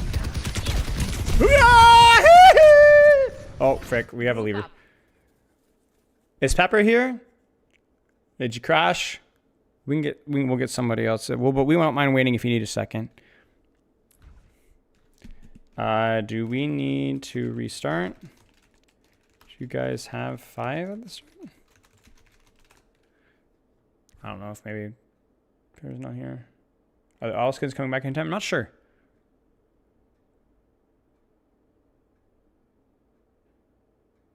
Oh, frick. We have a lever. Is Pepper here? Did you crash? We'll get somebody else. But we won't mind waiting if you need a second. Do we need to restart? Do you guys have 5 at this rate? I don't know if maybe Pepper's not here. Are all kids coming back in time? I'm not sure.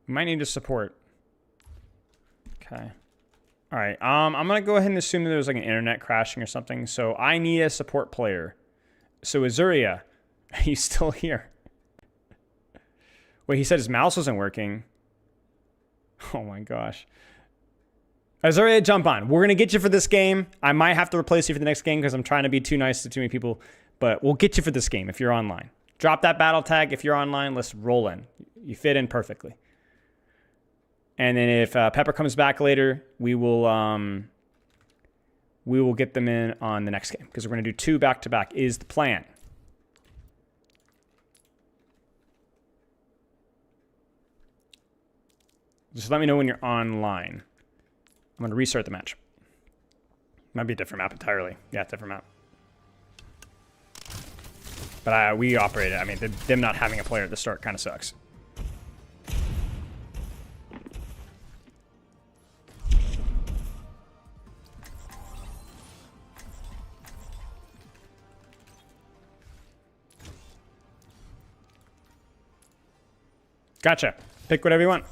We might need to support. Okay. All right. I'm gonna go ahead and assume that there's like an internet crashing or something. So I need a support player. So Azuria, are you still here? Wait, he said his mouse wasn't working. Oh my gosh. Azuria, jump on. We're gonna get you for this game. I might have to replace you for the next game because I'm trying to be too nice to too many people. But we'll get you for this game if you're online. Drop that battle tag if you're online. Let's roll in. You fit in perfectly. And then if Pepper comes back later, we will get them in on the next game because we're going to do 2 back-to-back is the plan. Just let me know when you're online. I'm going to restart the match. Might be a different map entirely. Yeah, different map. But we operate it. I mean, them not having a player at the start kind of sucks. Gotcha. Pick whatever you want.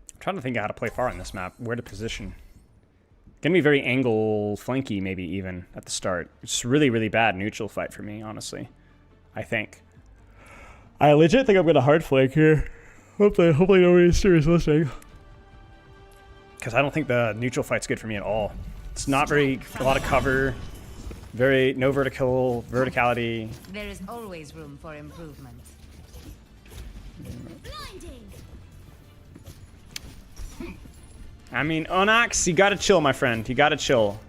I'm trying to think of how to play far on this map. Where to position. Gonna be very angle flanky maybe even at the start. It's really, really bad neutral fight for me, honestly. I think. I legit think I'm gonna hard flank here. Hopefully nobody's serious listening. Because I don't think the neutral fight's good for me at all. It's not a lot of cover, no verticality. There is always room for improvement. Blinding. I mean, Onox, you gotta chill, my friend. You gotta chill.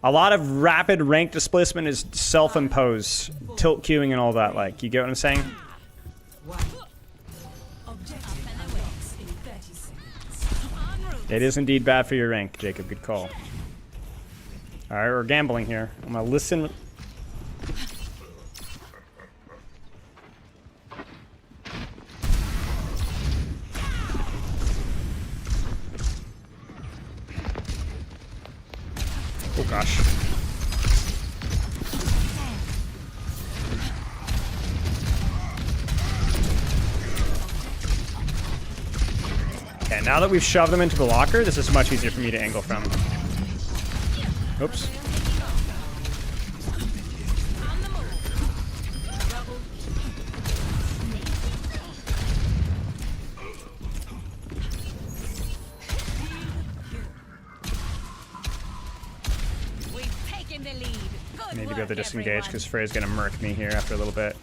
A lot of rapid rank displacement is self-imposed. Tilt queuing and all that, like, you get what I'm saying? It is indeed bad for your rank, Jacob. Good call. All right, we're gambling here. I'm gonna listen. Oh gosh. Okay, now that we've shoved them into the locker, this is much easier for me to angle from. Oops. We've taken the lead. Good Maybe go work, to disengage everyone. because Frey's gonna murk me here after a little bit.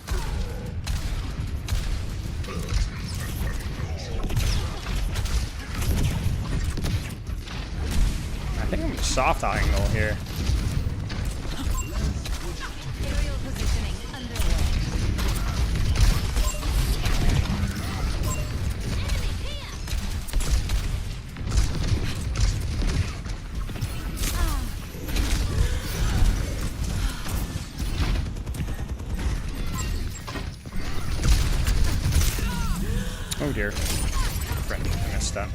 I think I'm soft angle here. Aerial positioning underway. Oh dear. Friend, I messed up.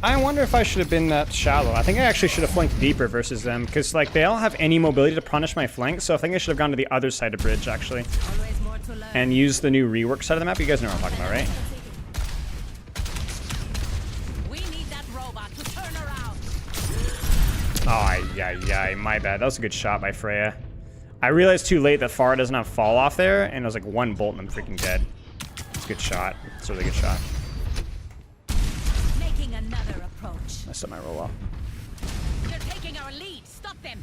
I wonder if I should have been that shallow. I think I actually should have flanked deeper versus them, because like they don't have any mobility to punish my flank, so I think I should have gone to the other side of bridge actually. Always more to learn. And use the new rework side of the map. You guys know what I'm talking about, right? We need that robot to turn around. Oh, yeah, my bad. That was a good shot by Freya. I realized too late that Pharah doesn't have fall off there, and it was like one bolt and I'm freaking dead. It's a good shot. It's a really good shot. Making another approach. Messed up my roll well. They're taking our lead. Stop them.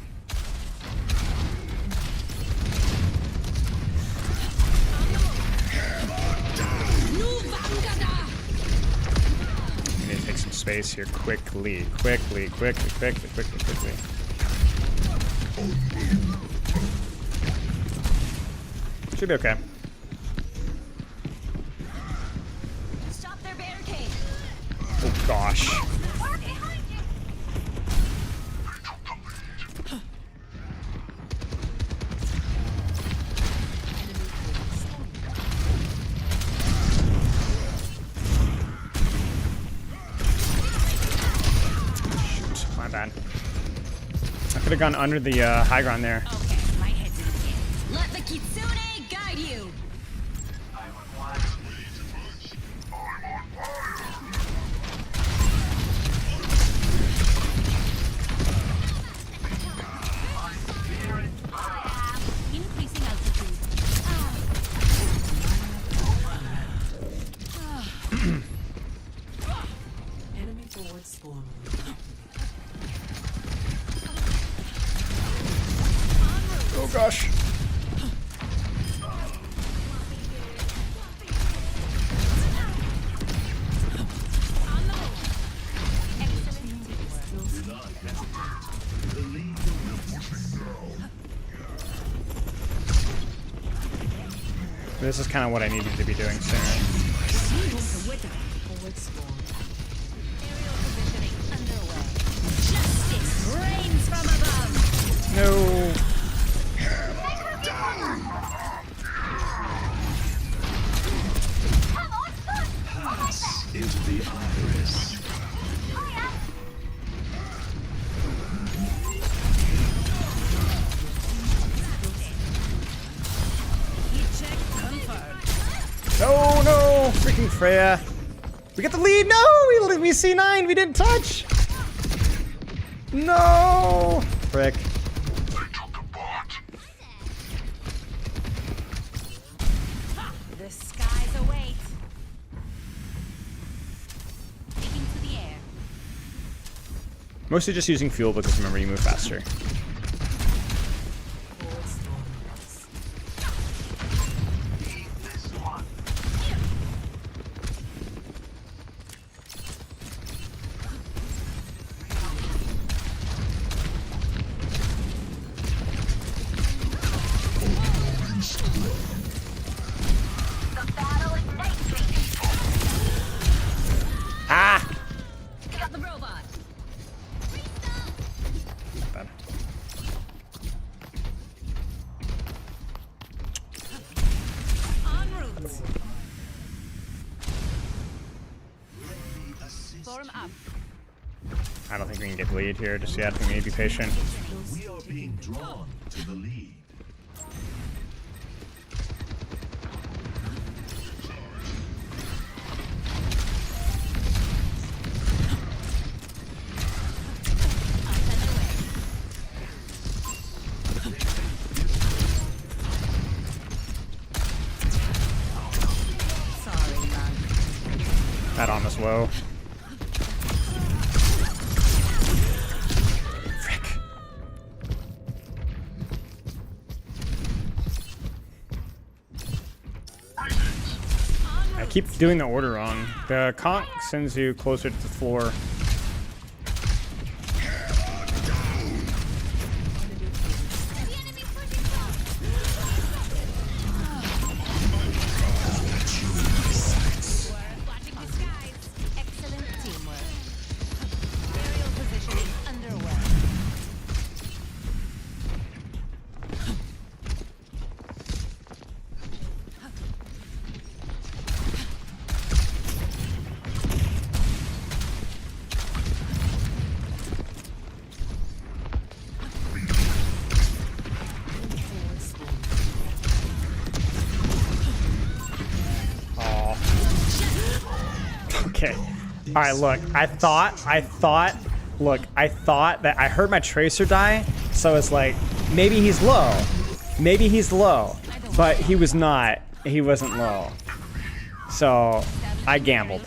We need to take some space here quickly. Should be okay. Stop their barricade. Oh gosh. Shoot, my bad. I could have gone under the high ground there. Okay, my head's in the game. Let the Kitsune guide you. Increasing altitude. Enemy forward spawn. Oh gosh. This is kind of what I needed to be doing sooner. Forward spawn. Aerial positioning underway. Justice reigns from above. No. Into the iris. Check confirmed. No, freaking Freya. We get the lead. No, we C9. We didn't touch. No. Frick. The skies await. Taking to the air. Mostly just using fuel because remember you move faster. Forward spawn. Ah. Got the robot. Bad. En route. Form up. I don't think we can get the lead here just yet. We need to be patient. We are being drawn to the lead. Sorry, man. That on us low. Frick. I keep doing the order wrong. The conch sends you closer to the floor. Watching the skies. Excellent teamwork. Aerial positioning underway. Okay. All right, look. I thought that I heard my tracer die, so it's like maybe he's low. Maybe he's low. But he was not. He wasn't low. So I gambled.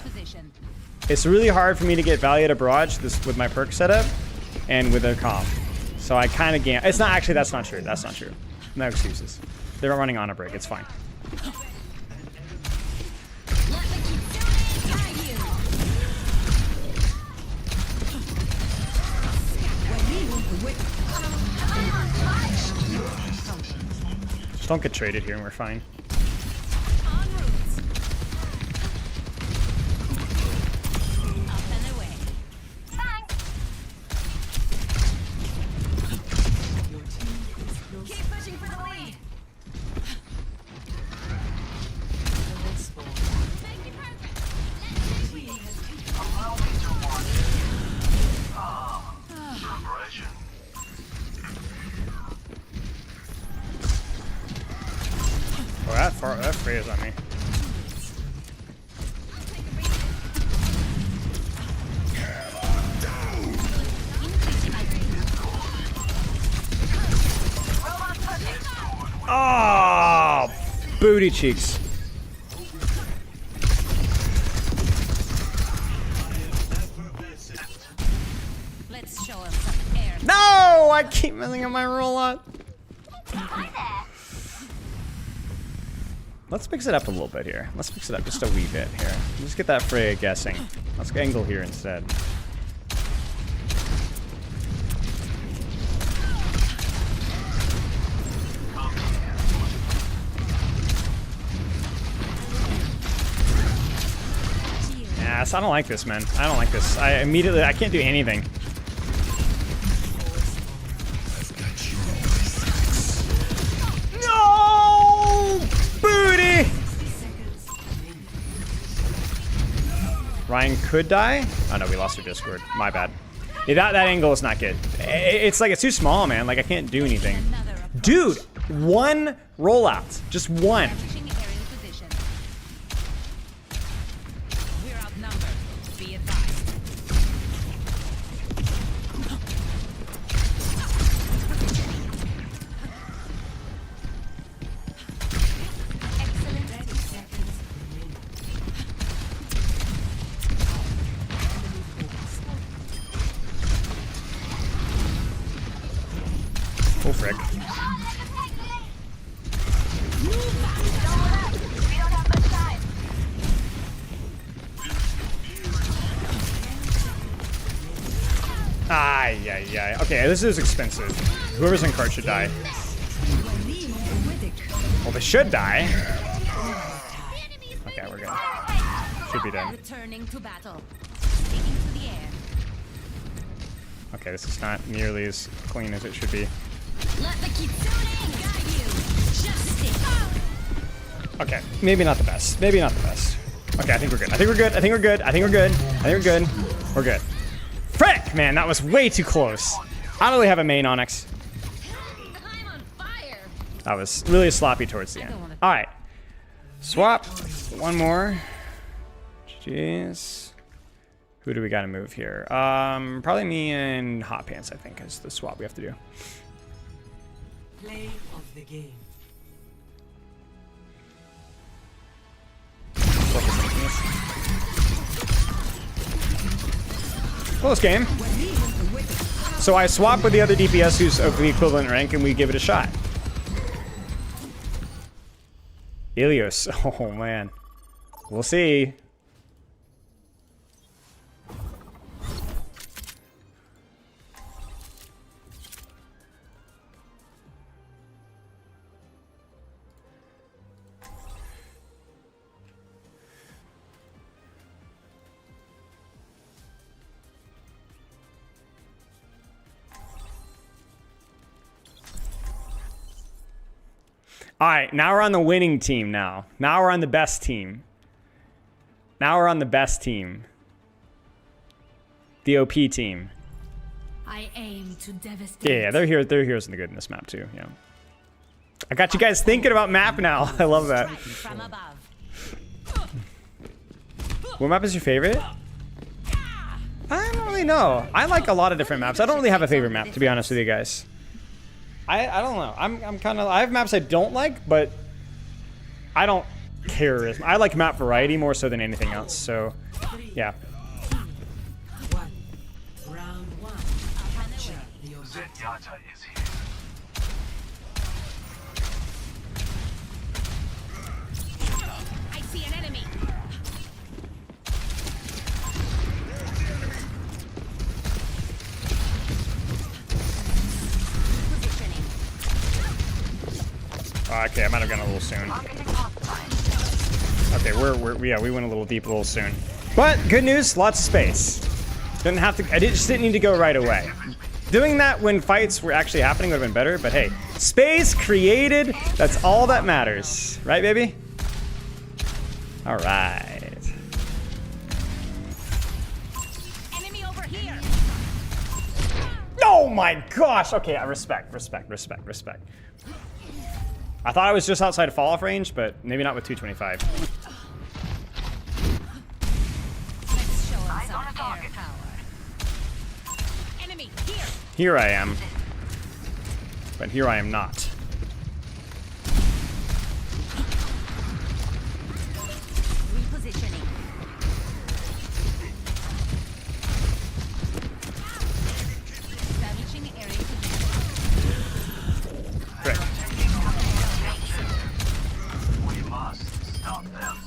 It's really hard for me to get value at a barrage with my perk setup and with a comp. So I kind of gambled. It's not actually, that's not true. That's not true. No excuses. They're running on a break. It's fine. Just don't get traded here and we're fine. That Frey is on me. Oh, booty cheeks. Let's show him some air. No, I keep messing up my rollout. Let's mix it up a little bit here. Let's mix it up just a wee bit here. Let's get that Freya guessing. Let's angle here instead. Yes, I don't like this, man. I don't like this. I can't do anything. Ryan could die. Oh no, we lost our Discord. My bad. Yeah, that angle is not good. It's like it's too small, man. Like I can't do anything. Dude, one rollout. Just one. We're outnumbered. Be advised. Oh frick. Ay. Okay, this is expensive. Whoever's in cart should die. Well, they should die. Okay, we're good. Should be done. Returning to battle. Taking to the air. Okay, this is not nearly as clean as it should be. Let the Kitsune guide you. Justice. Okay, maybe not the best. Maybe not the best. Okay, I think we're good. I think we're good. I think we're good. I think we're good. I think we're good. We're good. Frick, man, that was way too close. I don't really have a main Onyx. I'm on fire. That was really sloppy towards the end. All right, swap. One more. Jeez. Who do we got to move here? Probably me and Hot Pants, I think, is the swap we have to do. Play of the game. Close game. So I swap with the other DPS who's of the equivalent rank, and we give it a shot. Ilios. Oh, man. We'll see. All right, now we're on the winning team now. Now we're on the best team. Now we're on the best team. The OP team. I aim to devastate. Yeah, they're heroes in the good in this map too, yeah. I got you guys thinking about map now. I love that. From above. What map is your favorite? I don't really know. I like a lot of different maps. I don't really have a favorite map, to be honest with you guys. I don't know. I'm kind of, I have maps I don't like, but I don't care. I like map variety more so than anything else. So, yeah. One. Round one. Capture the objective. is here. I see an enemy. Positioning. Okay, I might have gone a little soon. Okay, we went a little deep a little soon. But good news, lots of space. Didn't have to. I just didn't need to go right away. Doing that when fights were actually happening would have been better. But hey, space created. That's all that matters, right, baby? All right. Enemy over here. Oh my gosh. Okay, I respect. I thought I was just outside of fall off range, but maybe not with 225. Let's show him some air power. Enemy here. Here I am. But here I am not. Repositioning. Establishing the area to Correct. We must stop them.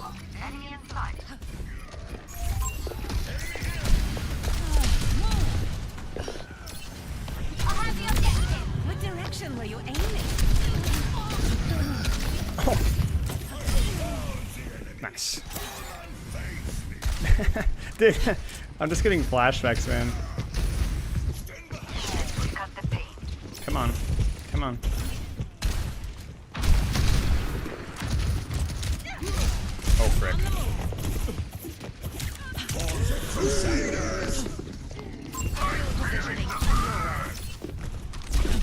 enemy in sight. I have the objective. What direction were you aiming? Nice. Dude, I'm just getting flashbacks, man. Come on. Come on. Oh, frick.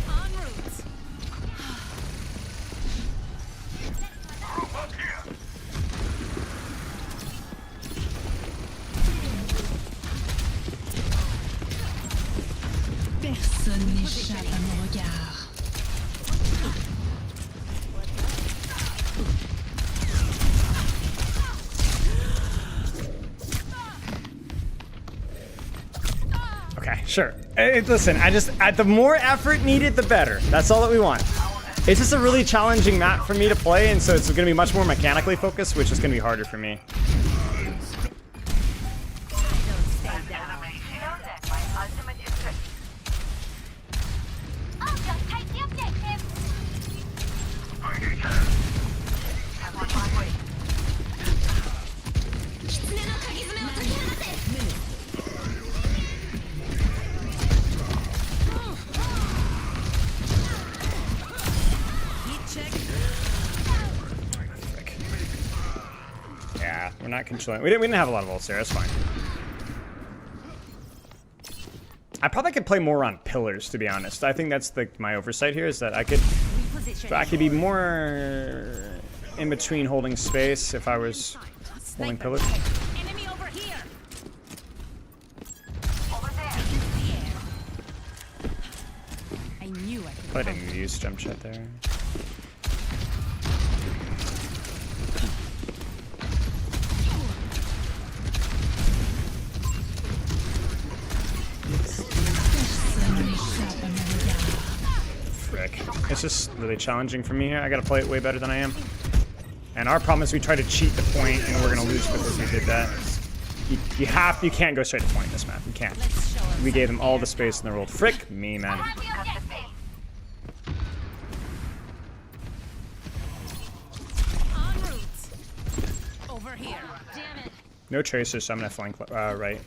En route. Personne n'échappe à mon regard. Okay, sure. Listen, the more effort needed, the better. That's all that we want. It's just a really challenging map for me to play, and so it's going to be much more mechanically focused, which is going to be harder for me. I'll just take the objective. Frick. Yeah, we're not controlling. We didn't have a lot of ults there. That's fine. I probably could play more on pillars, to be honest. I think that's my oversight here, is that I could be more in between holding space if I was holding pillars. Enemy over here. Over there. I knew I could. I didn't need to use jump shot there. Frick. It's just really challenging for me here. I gotta play it way better than I am. And our problem is we try to cheat the point and we're gonna lose because we did that. You can't go straight to point in this map. You can't. We gave them all the space in the world. Frick me, man. En route. Over here. Damn it. No tracers, so I'm gonna flank right.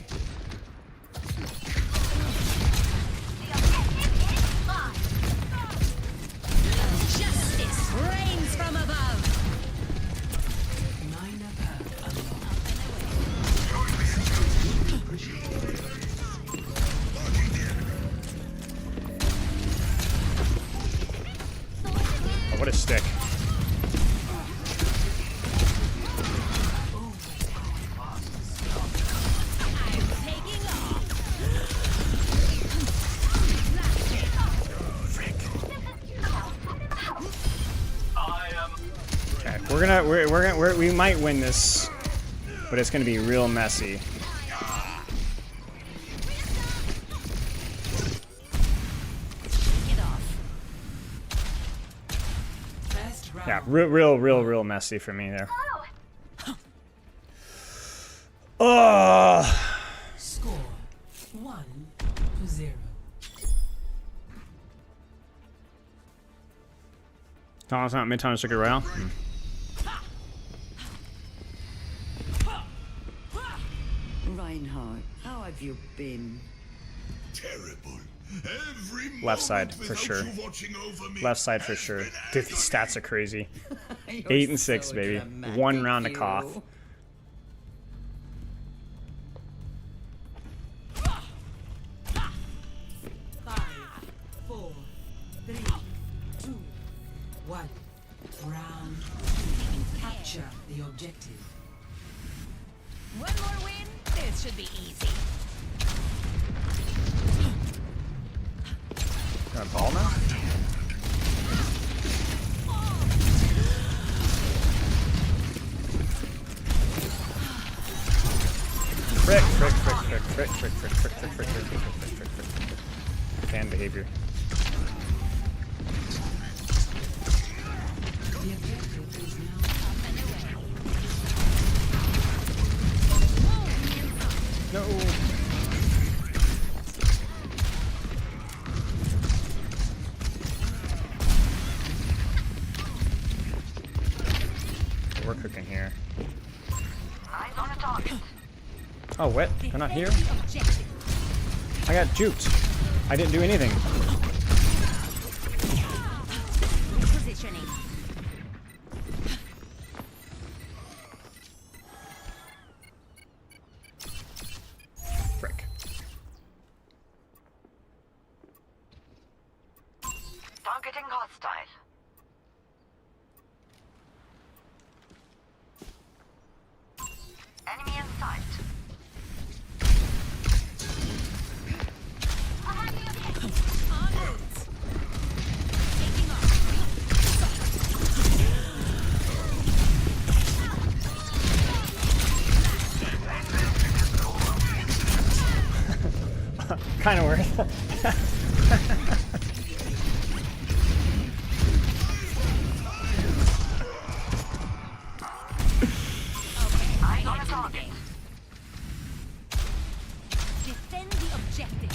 Justice reigns from above. Minor perk unlocked. Oh, what a stick. We might win this, but it's gonna be real messy. Yeah, real messy for me there. Oh. Score 1-0. Thomas not mid-time circuit royale. Reinhardt, how have you been? Terrible. Left side for sure. Left side for sure. Dude, these stats are crazy. 8 and 6, so baby. dramatic, 1 round of you. Koth. Round 2. Capture the objective. One more win. This should be easy. Got a ball now? Frick. Fan behavior. The objective is now No. We're cooking here. Eyes on a target. Oh, what? They're not here? I got juked. I didn't do anything. Repositioning. Frick. Targeting hostile. Enemy in sight. En route. Taking Kind of worth. Eyes on a target. Defend the objective.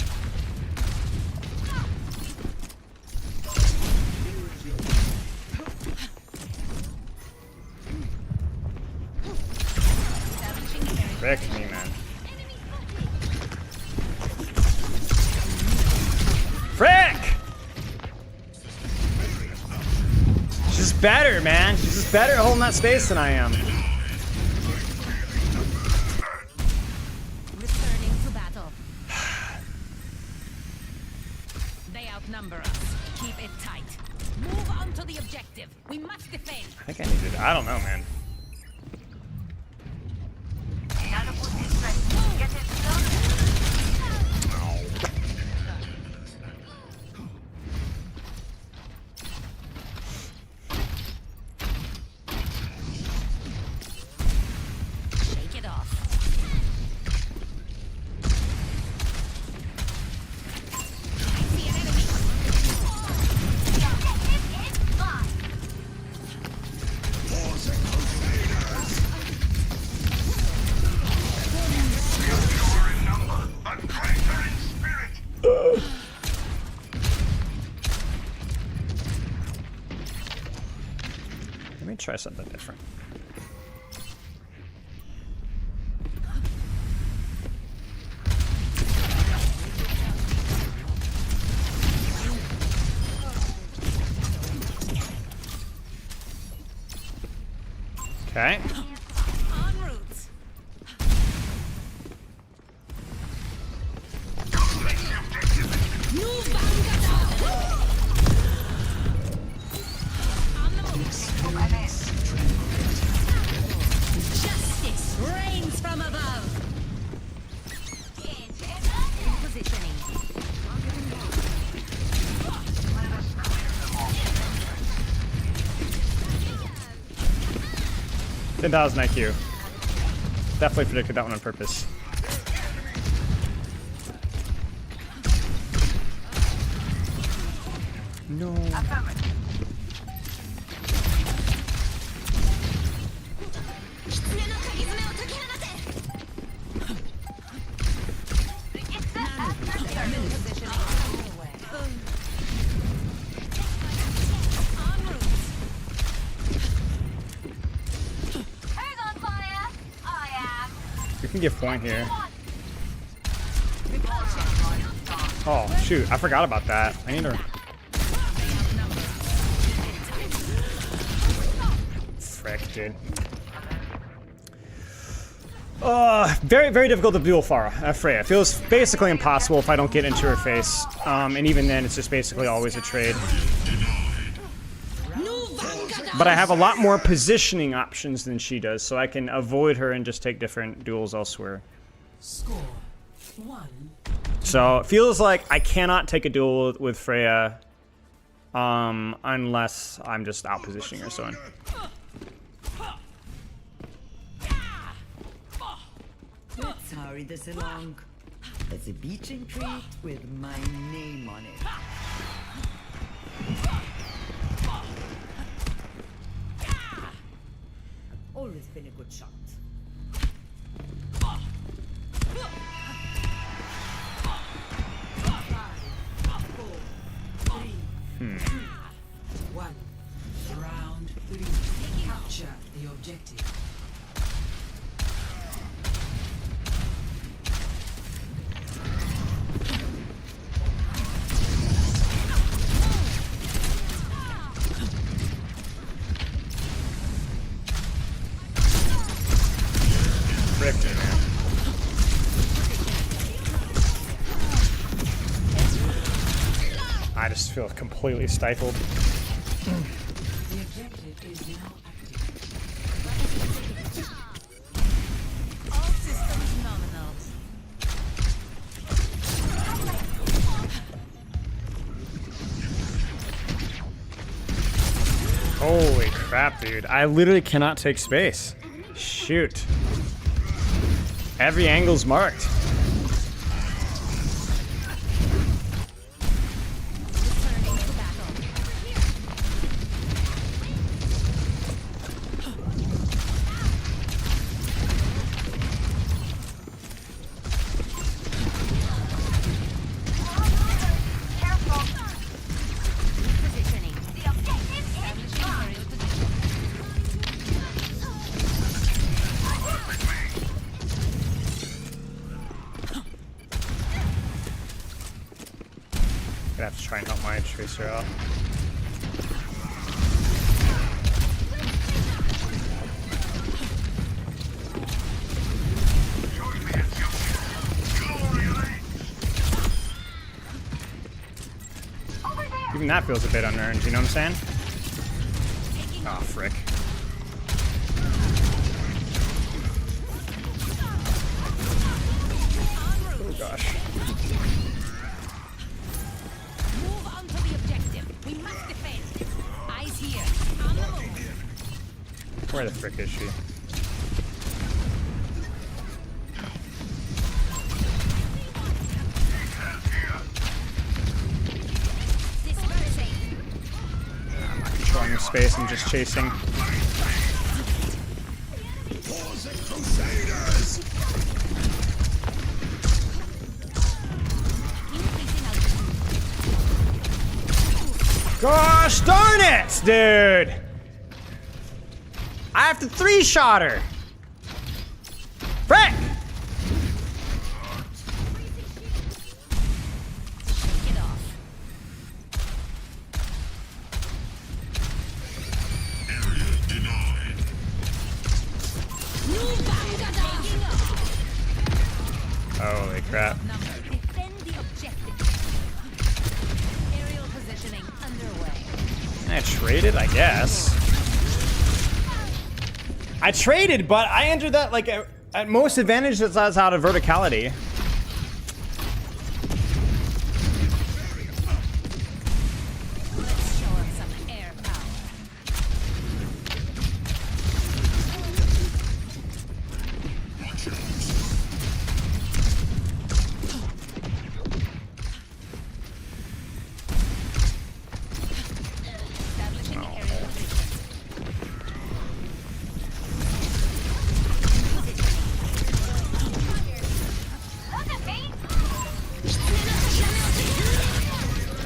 Frick me, man. Frick! She's just better, man. She's just better at holding that space than I am. Returning to battle. They outnumber us. Keep it tight. Move on to the objective. We must defend. I think I needed. I don't know, man. Get it started. Shake it off. I see an enemy. It's fine. Let me try something different. Okay. En route. Justice reigns from above. Positioning. 10,000 IQ. Definitely predicted that one on purpose. No. You can get point here. Oh shoot, I forgot about that. I need to. Frick, dude. Very, very difficult to duel Freya. Feels basically impossible if I don't get into her face. And even then, it's just basically always a trade. But I have a lot more positioning options than she does, so I can avoid her and just take different duels elsewhere. Score 1. So it feels like I cannot take a duel with Freya unless I'm just out positioning her. So on. Let's hurry this along. It's a beaching treat with my name on it. Always been a good shot. One. Round 3. Capture the objective. I just feel completely stifled. The objective is now active. All systems nominal. Holy crap, dude. I literally cannot take space. Shoot. Every angle's marked. Gonna have to try and help my tracer out. Even that feels a bit unearned, you know what I'm saying? Oh, frick. Oh gosh. Where the frick is she? I'm not controlling the space, I'm just chasing. Gosh darn it, dude! I have to 3-shot her! Frick! Get off. Area denied. Holy crap. Defend the objective. Aerial positioning underway. I traded, I guess. I traded, but I entered that like at most advantage that's out of verticality. Let's show him some air power.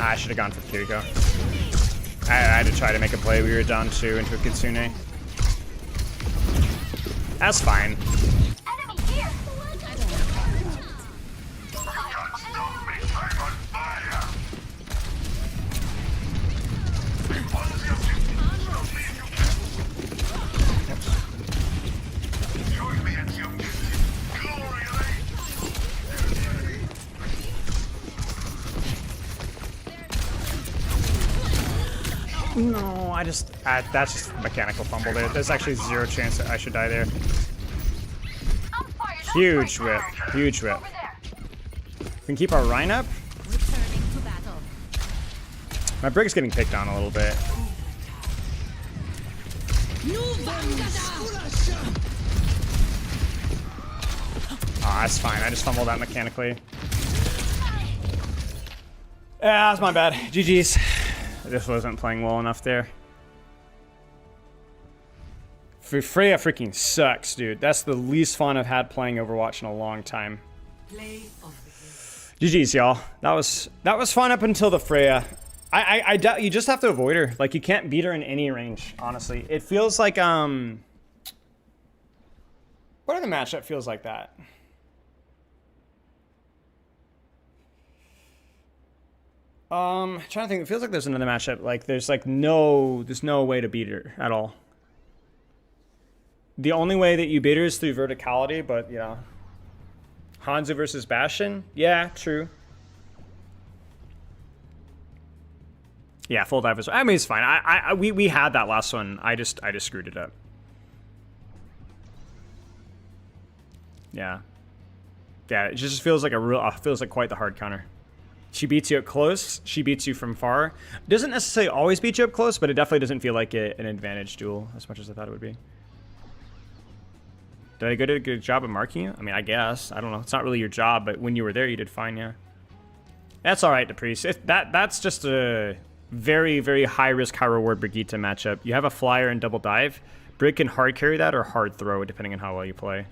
I should have gone for Kiriko. I had to try to make a play. We were down 2 into a Kitsune. That's fine. No, that's just mechanical fumble there. There's actually 0 chance that I should die there. Huge whip. Huge whip. We can keep our Rhine up. My Brig's getting picked on a little bit. Oh, that's fine. I just fumbled that mechanically. Yeah, that's my bad. GG's. I just wasn't playing well enough there. Freya freaking sucks, dude. That's the least fun I've had playing Overwatch in a long time. GG's, y'all. That was fun up until the Freya. I doubt you just have to avoid her. Like, you can't beat her in any range, honestly. It feels like what other matchup feels like that? Trying to think. It feels like there's another matchup. Like, there's no way to beat her at all. The only way that you beat her is through verticality, but yeah. Hanzo versus Bastion? Yeah, true. Yeah, full dive is. I mean, it's fine. We had that last one. I just screwed it up. Yeah. Yeah, it just feels like feels like quite the hard counter. She beats you up close. She beats you from far. Doesn't necessarily always beat you up close, but it definitely doesn't feel like an advantage duel as much as I thought it would be. Did I do a good job of marking you? I mean, I guess. I don't know. It's not really your job, but when you were there, you did fine, yeah. That's all right, Depriest. That's just a very, very high-risk, high-reward Brigitte matchup. You have a flyer and double dive. Brig can hard carry that or hard throw, depending on how well you play.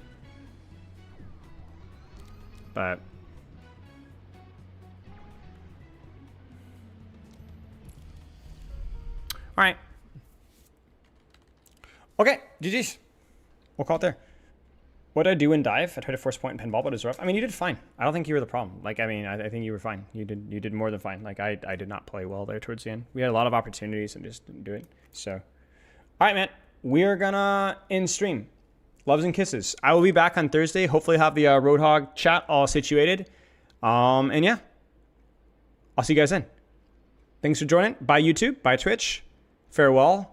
But... all right. Okay, GG's. We'll call it there. What did I do in dive? I tried to force point and pinball, but it was rough. I mean, you did fine. I don't think you were the problem. Like, I mean, I think you were fine. You did more than fine. Like, I did not play well there towards the end. We had a lot of opportunities and just didn't do it. So, all right, man. We're gonna end stream. Loves and kisses. I will be back on Thursday. Hopefully have the Roadhog chat all situated. And yeah, I'll see you guys then. Thanks for joining. Bye, YouTube. Bye, Twitch. Farewell.